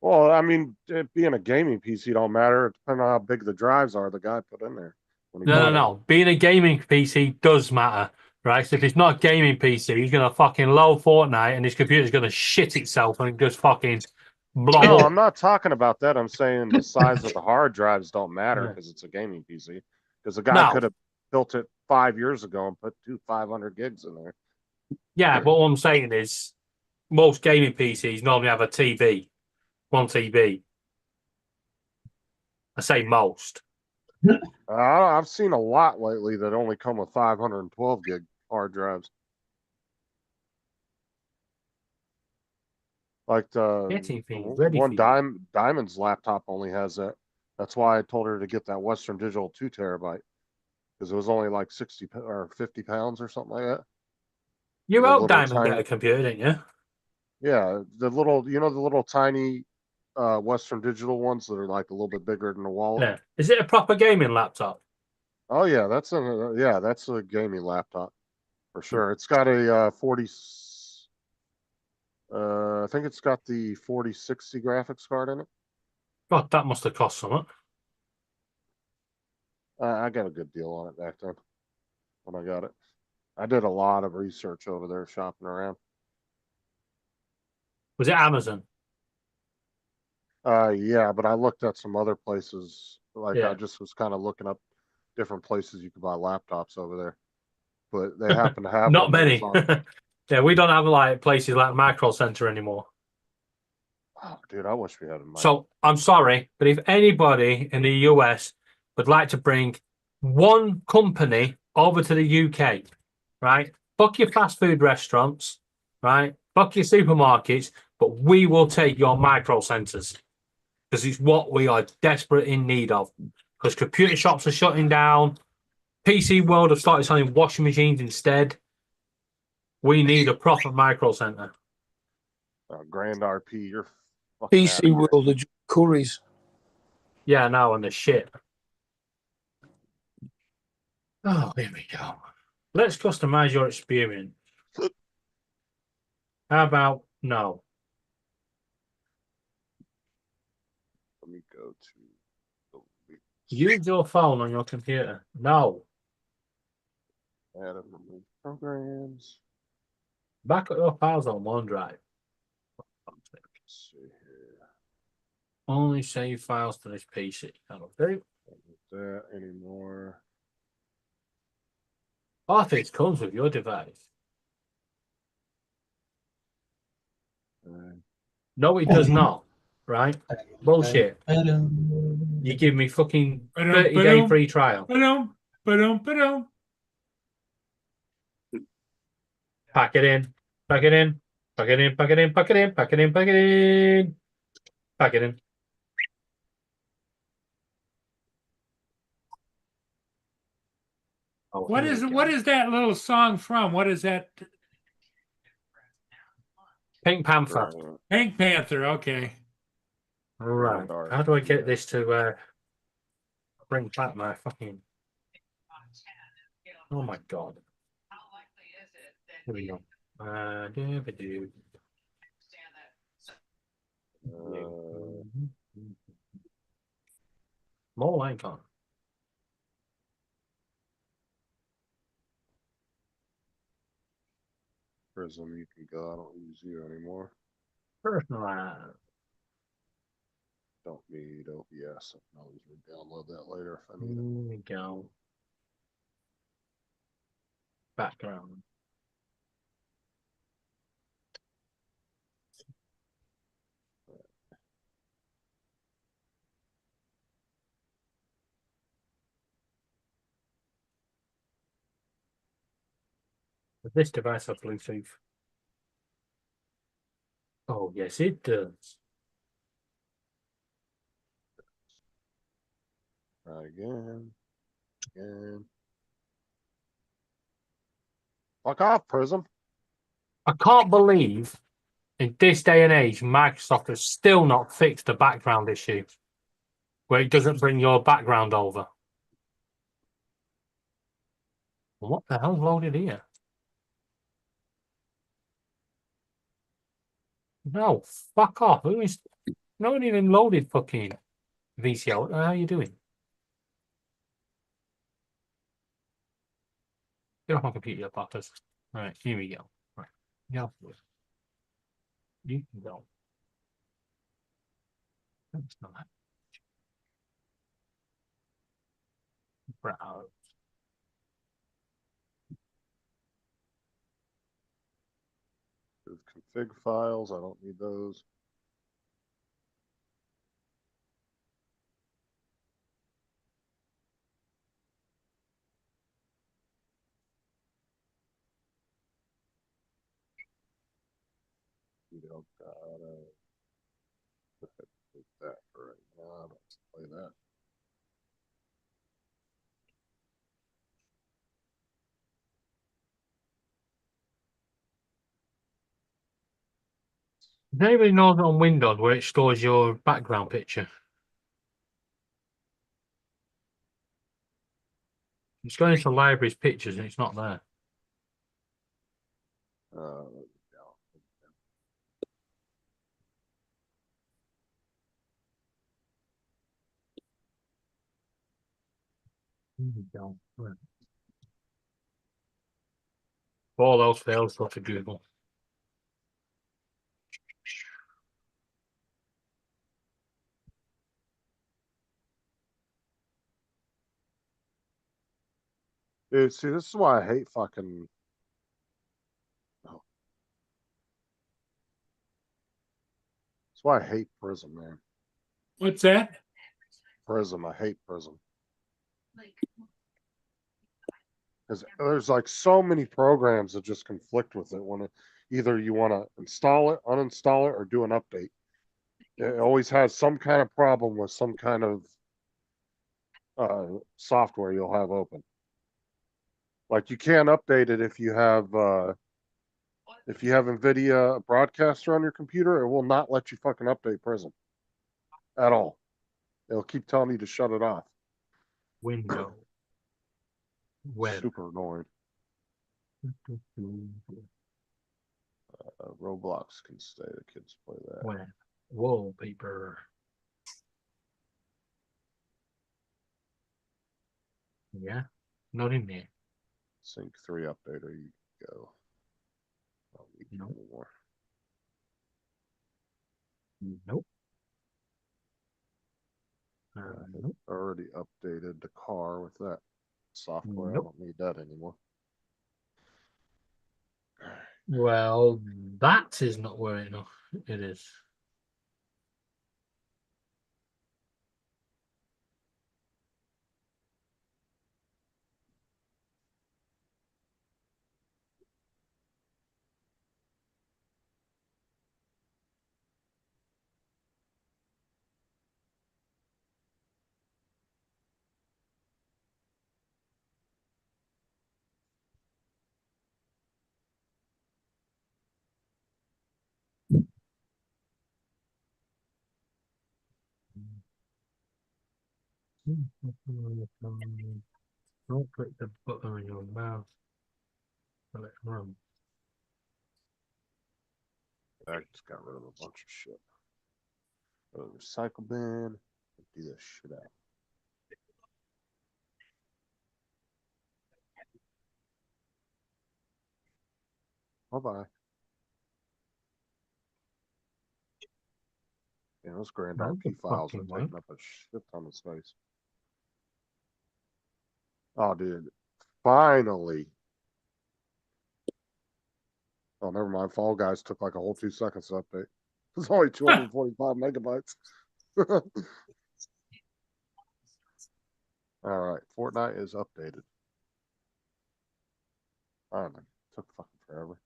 L: Well, I mean, it being a gaming PC don't matter. Depending on how big the drives are, the guy put in there. When he
I: No,
L: bought it.
I: no. Being a gaming PC does matter, right? So if it's not a gaming PC, he's gonna fucking load Fortnite and his computer's gonna shit itself and just fucking blow
L: No,
I: up.
L: I'm not talking about that. I'm saying the size of the hard drives don't matter
I: Yeah.
L: because it's a gaming PC. Because the guy
I: No.
L: could have built it 5 years ago and put 500 gigs in there.
I: Yeah, but what I'm saying is most gaming PCs normally have a TB, one TB. I say most.
L: I've seen a lot lately that only come with 512 gig hard drives. Like
I: Getting things ready
L: one
I: for you.
L: Diamond's laptop only has that. That's why I told her to get that Western Digital 2 terabyte because it was only like 60 or 50 pounds or something like that.
I: You
L: The
I: helped
L: little
I: Diamond
L: tiny-
I: get a computer, didn't you?
L: Yeah, the little, the little tiny Western Digital ones that are like a little bit bigger than the wallet.
I: Yeah. Is it a proper gaming laptop?
L: Oh yeah, that's a gaming laptop for sure. It's got a 40. I think it's got the 4060 graphics card in it.
I: God, that must have cost something.
L: I got a good deal on it back then when I got it. I did a lot of research over there shopping around.
I: Was it Amazon?
L: Yeah, but I looked at some other places. Like
I: Yeah.
L: I just was kind of looking up different places you could buy laptops over there, but they happen to have
I: Not
L: one that
I: many.
L: was on-
I: Yeah, we don't have like places like Micro Center anymore.
L: Oh, dude, I wish we had a.
I: So I'm sorry, but if anybody in the US would like to bring one company over to the UK, right? Fuck your fast food restaurants, right? Fuck your supermarkets, but we will take your micro centers because it's what we are desperate in need of. Because computer shops are shutting down, PC World have started selling washing machines instead. We need a proper micro center.
L: Grand RP, you're fucking
G: PC
L: out of here.
G: World, the Curries.
I: Yeah, now and the shit. Oh, here we go. Let's customize your experience. How about no?
L: Let me go to
I: Use your phone on your computer. No.
L: add and remove programs.
I: Back up your files on OneDrive.
L: Let's see here.
I: Only save files to this PC. That'll do.
L: Don't need that anymore.
I: I think it comes with your device. No, it does not. Right? Bullshit. You You give me fucking
D: Ba-dum,
I: 30-day
D: ba-dum.
I: free trial.
D: Ba-dum, ba-dum, ba-dum.
I: Pack it in. Pack it in. Pack it in. Pack it in. Pack it in. Pack it in. Pack it in. Pack it in. Oh,
D: What
I: here
D: is
I: we
D: what
I: go.
D: is that little song from? What is that?
I: Pink Panther.
D: Pink Panther. Okay.
I: Right.
L: Dark,
I: How do I get
L: yeah.
I: this to bring back my fucking? Oh my god. Here we go. Do-ba-do. More icon.
L: Prism, you can go. I don't use you anymore.
I: Personalize.
L: Don't need OBS. I can always re-download that later if I need it.
I: Here we go. Background. Does this device have Bluetooth? Oh, yes, it does.
L: Try again. Again. Fuck off, Prism.
I: I can't believe in this day and age, Microsoft has still not fixed the background issue where it doesn't bring your background over. What the hell's loaded here? No, fuck off. Who is no one even loaded fucking VCL? What the hell are you doing? Get off my computer, you butters. Right, here we go. Right. Yeah. You can go. That's not that. Browse.
L: There's config files. I don't need those. You don't gotta put that for right now. Let's play that.
I: Does anybody know on Windows where it stores your background picture? It's going into libraries pictures and it's not there. Here we go. Right. If all else fails, go to Google.
L: Dude, see, this is why I hate fucking. Oh. That's why I hate Prism, man.
D: What's that?
L: Prism. I hate Prism. Because there's like so many programs that just conflict with it when either you want to install it, uninstall it, or do an update. It always has some kind of problem with some kind of software you'll have open. Like you can't update it if you have NVIDIA Broadcaster on your computer. It will not let you fucking update Prism at all. It'll keep telling you to shut it off.
I: Window. Web.
L: Super annoying. Roblox can stay. The kids play that.
I: Web. Wallpaper. Yeah, not in there.
L: Sync 3 updater. You go. Don't need
I: Nope.
L: anymore.
I: Nope.
L: Nope. Already updated the car with that software.
I: Nope.
L: I don't need that anymore.
I: Well, that is not where it is. Don't click the button on your mouse. Let it run.
L: I just got rid of a bunch of shit. Go to the recycle bin. Do this shit out. Bye bye. Yeah, those grand
I: No, the
L: IP files are
I: fucking
L: taking
I: wank.
L: up a shit ton of space. Oh, dude. Finally. Oh, never mind. Fall Guys took like a whole 2 seconds to update. It's only 245 megabytes. All right. Fortnite is updated. Finally. Took fucking forever.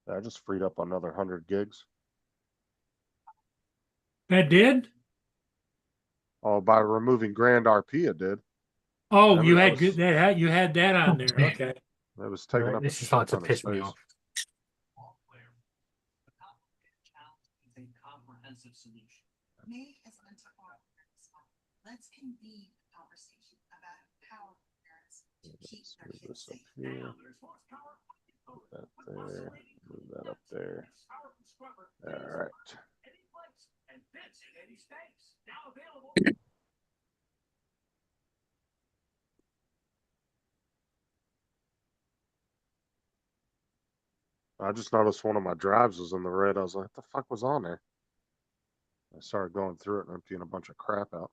L: I just freed up another 100 gigs.
D: That did?
L: Oh, by removing Grand RP, it did.
D: Oh,
L: Remember,
D: you
L: that
D: had
L: was,
D: good that you had that on there. Okay.
L: that was taking
I: Right,
L: up a
I: this is
L: shit
I: starting to
L: ton of
I: piss me
L: space.
I: off.
A: Comprehensive solution.
B: May is interval. Let's convene a conversation about how parents to keep their
L: Move
B: kids
L: this up
B: safe.
L: here. Move that there. Move that up there. All right.
A: And fits in any space. Now available.
L: I just noticed one of my drives was in the red. I was like, what the fuck was on there? I started going through it and emptying a bunch of crap out.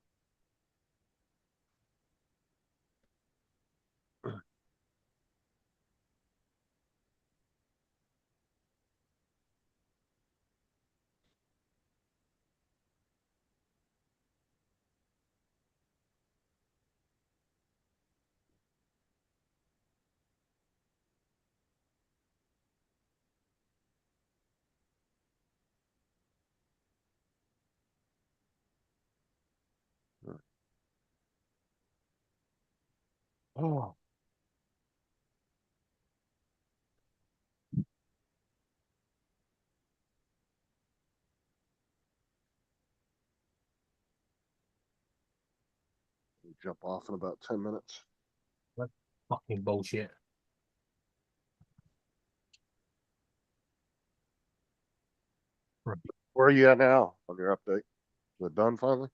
L: Oh. Jump off in about 10 minutes.
I: That's fucking bullshit.
L: Where are you at now on your update? Is it done finally?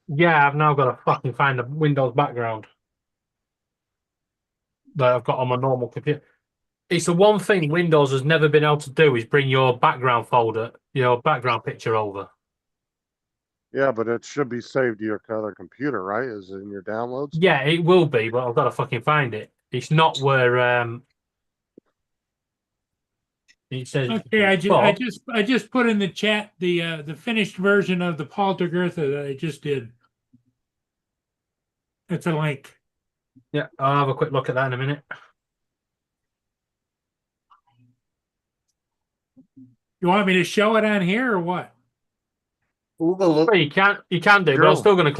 I: Yeah, I've now got to fucking find the Windows background that I've got on my normal computer. It's the one thing Windows has never been able to do is bring your background folder, your background picture over.
L: Yeah, but it should be saved to your other computer, right? Is it in your downloads?
I: Yeah, it will be, but I've got to fucking find it. It's not where it says.
D: Okay, I just put in the chat the finished version of the Poltergeist that I just did. It's a link.
I: Yeah, I'll have a quick look at that in a minute.
D: You want me to show it on here or what?
I: Well, you can do, but I'm still going to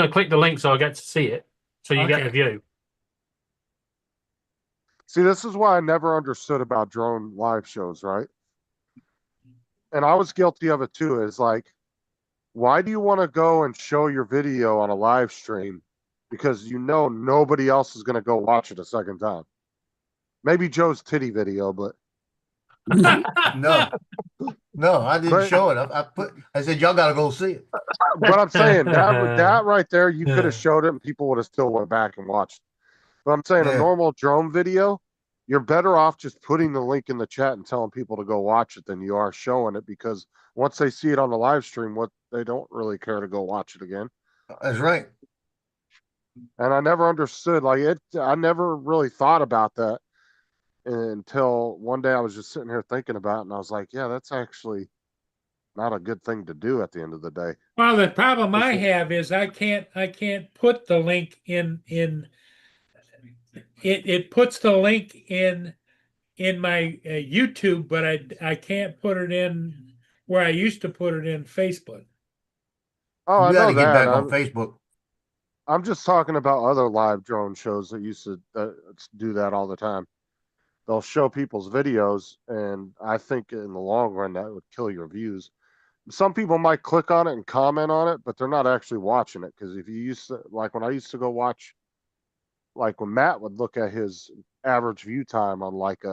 I: click the link so I get to see it, so you get the view.
L: See, this is why I never understood about drone live shows, right? And I was guilty of it too. Is like, why do you want to go and show your video on a live stream? Because you know nobody else is going to go watch it a second time. Maybe Joe's titty video, but
E: No, I didn't show it. I said y'all got to go see it.
L: But I'm saying that right there, you could have showed it and people would have still went back and watched. But I'm saying a normal drone video, you're better off just putting the link in the chat and telling people to go watch it than you are showing it, because once they see it on the live stream, what they don't really care to go watch it again.
E: That's right.
L: And I never understood I never really thought about that until one day I was just sitting here thinking about it, and I was like, yeah, that's actually not a good thing to do at the end of the day.
D: Well, the problem I have is I can't put the link in it puts the link in my YouTube, but I can't put it in where I used to put it in Facebook.
L: Oh, I
E: You got
L: know
E: to get
L: that.
E: back on Facebook.
L: I'm just talking about other live drone shows that used to do that all the time. they'll show people's videos, and I think in the long run that would kill your views. Some people might click on it and comment on it, but they're not actually watching it. Because if you used to, like when I used to go watch, like when Matt would look at his average view time on like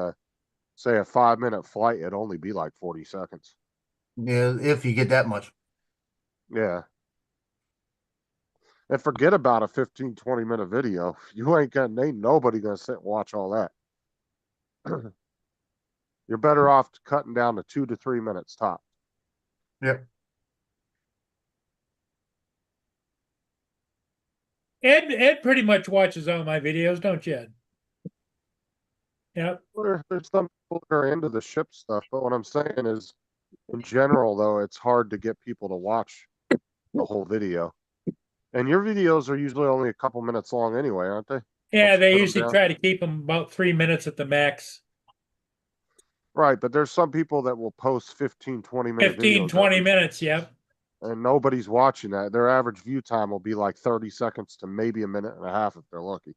L: say a 5-minute flight, it'd only be like 40 seconds.
E: Yeah, if you get that much.
L: Yeah. And forget about a 15, 20-minute video. You ain't nobody gonna sit and watch all that. You're better off cutting down to 2 to 3 minutes top.
E: Yep.
D: Ed pretty much watches all my videos, don't you, Ed? Yep.
L: There's some people that are into the ship stuff, but what I'm saying is, in general, though, it's hard to get people to watch the whole video. And your videos are usually only a couple minutes long anyway, aren't they?
D: Yeah, they
L: put 'em
D: usually
L: down.
D: try to keep them about 3 minutes at the max.
L: Right, but there's some people that will post 15, 20-minute
D: 15,
L: videos
D: 20
L: every-
D: minutes, yep.
L: and nobody's watching that. Their average view time will be like 30 seconds to maybe a minute and a half if they're lucky.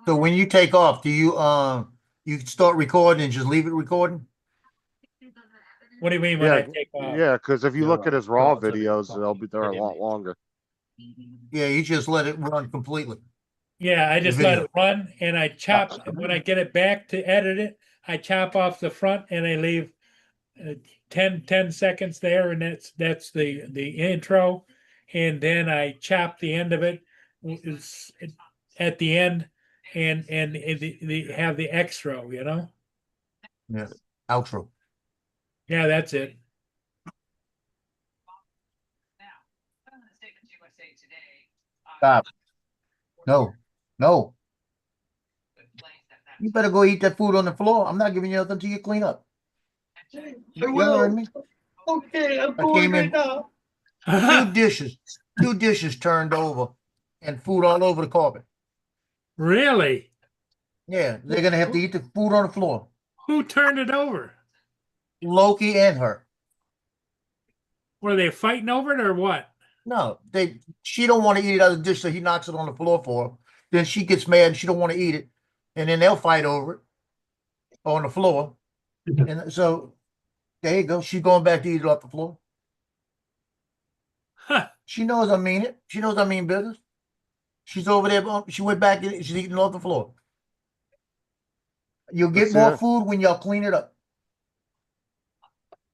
E: So when you take off, do you start recording and just leave it recording?
D: What do you mean when
L: Yeah,
D: I take off?
L: yeah, because if you look at his raw videos, they're a
D: video.
L: lot longer.
E: Yeah, you just let it run completely.
D: Yeah, I
E: The
D: just let
E: video.
D: it run and I chop, and when I get it back to edit it, I chop off the front and I leave 10 seconds there, and that's the intro, and then I chop the end of it at the end, and the have the extra, you know.
E: Yeah. Outro.
D: Yeah, that's it.
E: Stop. No. No. You better go eat that food on the floor. I'm not giving you nothing until you clean up. You heard me?
G: Okay, I'm
E: I
G: going
E: came
G: right
E: in.
G: now.
E: Two dishes turned over and food all over the carpet.
D: Really?
E: Yeah, they're gonna have to eat the food on the floor.
D: Who turned it over?
E: Loki and her.
D: Were they fighting over it or what?
E: No, she don't want to eat it out of the dish, so he knocks it on the floor for her. Then she gets mad and she don't want to eat it. And then they'll fight over it on the floor. And so there you go. She's going back to eat it off the floor.
D: Huh.
E: She knows I mean it. She knows I mean business. She's over there. She went back and she's eating off the floor. You'll get
L: That's
E: more
L: it.
E: food when y'all clean it up.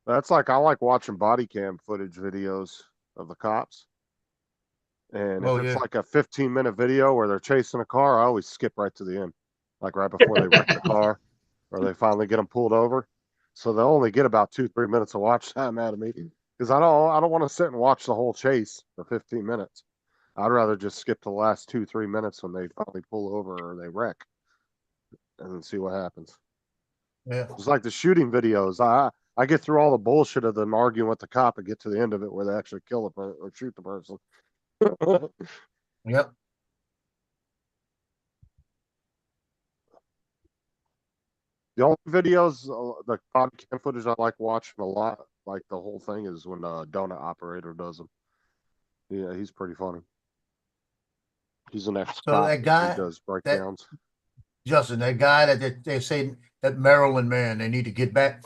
L: That's like I like watching body cam footage videos of the cops. And if it's like a 15-minute video where they're chasing a car, I always skip right to the end, like right before they wreck the car or they finally get them pulled over. So they'll only get about 2-3 minutes of watch time out of me because I don't want to sit and watch the whole chase for 15 minutes. I'd rather just skip to the last 2-3 minutes when they finally pull over or they wreck and then see what happens.
E: Yeah.
L: It's like the shooting videos. I get through all the bullshit of them arguing with the cop and get to the end of it where they actually kill the person or shoot the person.
E: Yep.
L: The only videos, the body cam footage I like watching a lot, like the whole thing, is when Donut Operator does them. Yeah, he's pretty funny. He's an ex-cop.
E: So that guy
L: he does breakdowns.
E: Justin, that guy that they say that Maryland man, they need to get back.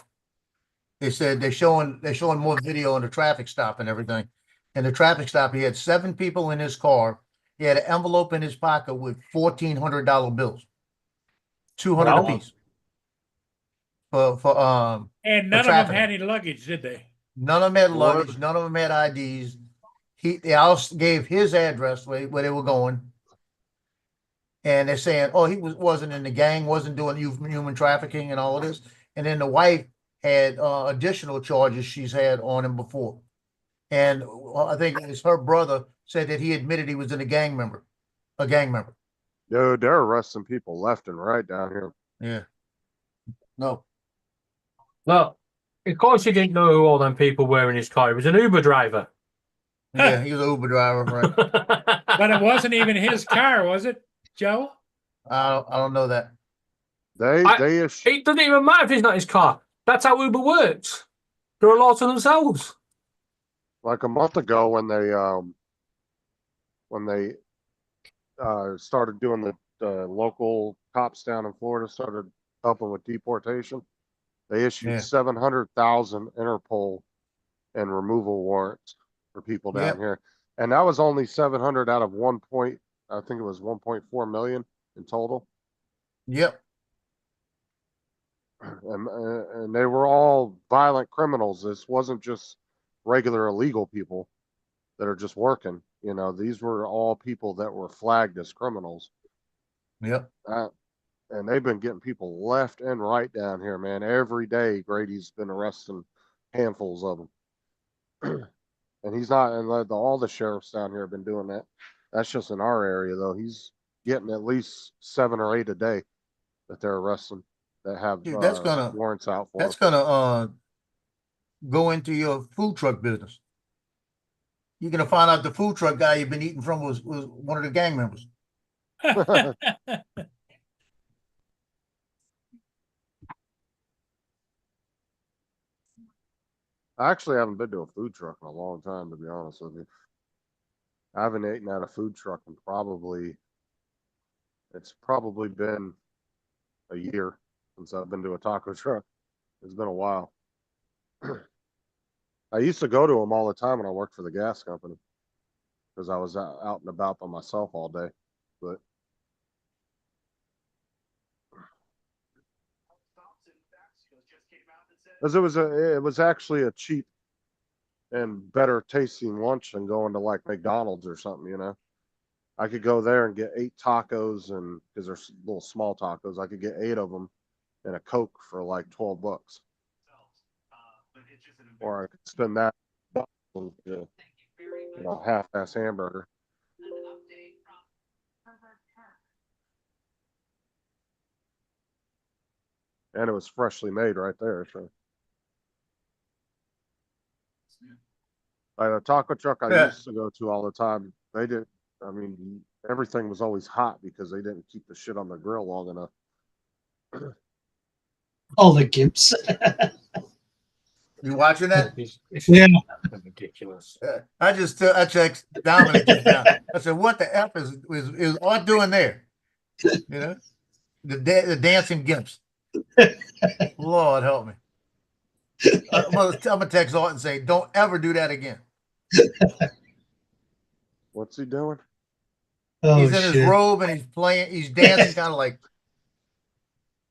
E: They said they're showing more video on the traffic stop and everything. And the traffic stop, he had 7 people in his car. He had an envelope in his pocket with $1,400 bills, 200
D: Wow.
E: apiece. For
D: And
E: for
D: none of them
E: trafficking.
D: had any luggage, did they?
E: None of them had luggage. None of them had IDs. They all gave his address where they were going. And they're saying, oh, he wasn't in the gang, wasn't doing human trafficking and all of this. And then the wife had additional charges she's had on him before. And I think it's her brother said that he admitted he was a gang member.
L: Dude, they're arresting people left and right down here.
E: Yeah. No.
I: Look, of course you didn't know who all them people were in his car. He was an Uber driver.
E: Yeah, he was an Uber driver, right?
D: But it wasn't even his car, was it, Joe?
E: I don't know that.
I: It doesn't even matter if it's not his car. That's how Uber works. They're a law to themselves.
L: Like a month ago when they started doing local cops down in Florida started helping with deportation. They issued
E: Yeah.
L: 700,000 Interpol and removal warrants for people down
E: Yep.
L: here. And that was only 700 out of I think it was 1.4 million in total.
E: Yep.
L: And they were all violent criminals. This wasn't just regular illegal people that are just working. You know, these were all people that were flagged as criminals.
E: Yep.
L: And they've been getting people left and right down here, man. Every day, Grady's been arresting handfuls of them. And he's not, and all the sheriffs down here have been doing that. That's just in our area, though. He's getting at least 7 or 8 a day that they're arresting that have
E: Dude, that's gonna
L: warrants out for.
E: That's gonna go into your food truck business. You're gonna find out the food truck guy you've been eating from was one of the gang members.
L: I actually haven't been to a food truck in a long time, to be honest with you. I haven't eaten at a food truck in it's probably been a year since I've been to a taco truck. It's been a while. I used to go to them all the time when I worked for the gas company because I was out and about by myself all day. But because it was actually a cheap and better tasting lunch than going to like McDonald's or something, you know. I could go there and get 8 tacos, and because they're little small tacos, I could get 8 of them and a Coke for like $12. Or I could spend that on, you know, half-ass hamburger. And it was freshly made right there. So, like a taco truck I used to go to all the time, they did. I mean, everything was always hot because they didn't keep the shit on the grill long enough.
K: All the gimps.
E: You watching that?
K: Yeah.
I: Ridiculous.
E: I text Dominic just now. I said, "What the f is Art doing there?" You know, the dancing gimps. Lord help me. I'm gonna text Art and say, "Don't ever do that again."
L: What's he doing?
E: Oh, he's in his robe and he's dancing kind of like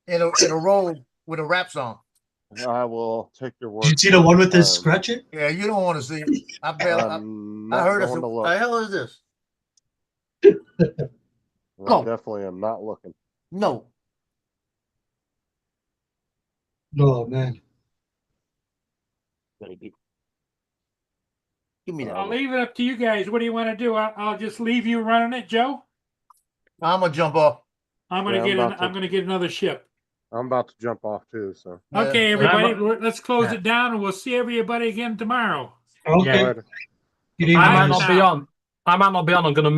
E: in a robe with a rap song.
L: I will take your word.
K: Did you see the one with the scratcher?
E: Yeah, you don't want to see it. I heard it. What the hell is this?
L: I definitely am not looking.
E: No.
K: Oh man.
E: Give me that.
D: I'll leave it up to you guys. What do you want to do? I'll just leave you running it, Joe.
E: I'm gonna jump off.
D: I'm gonna get another ship.
L: I'm about to jump off too. So
D: okay, everybody, let's close it down, and we'll see everybody again tomorrow.
K: Okay.
I: I might not be on. I'm going to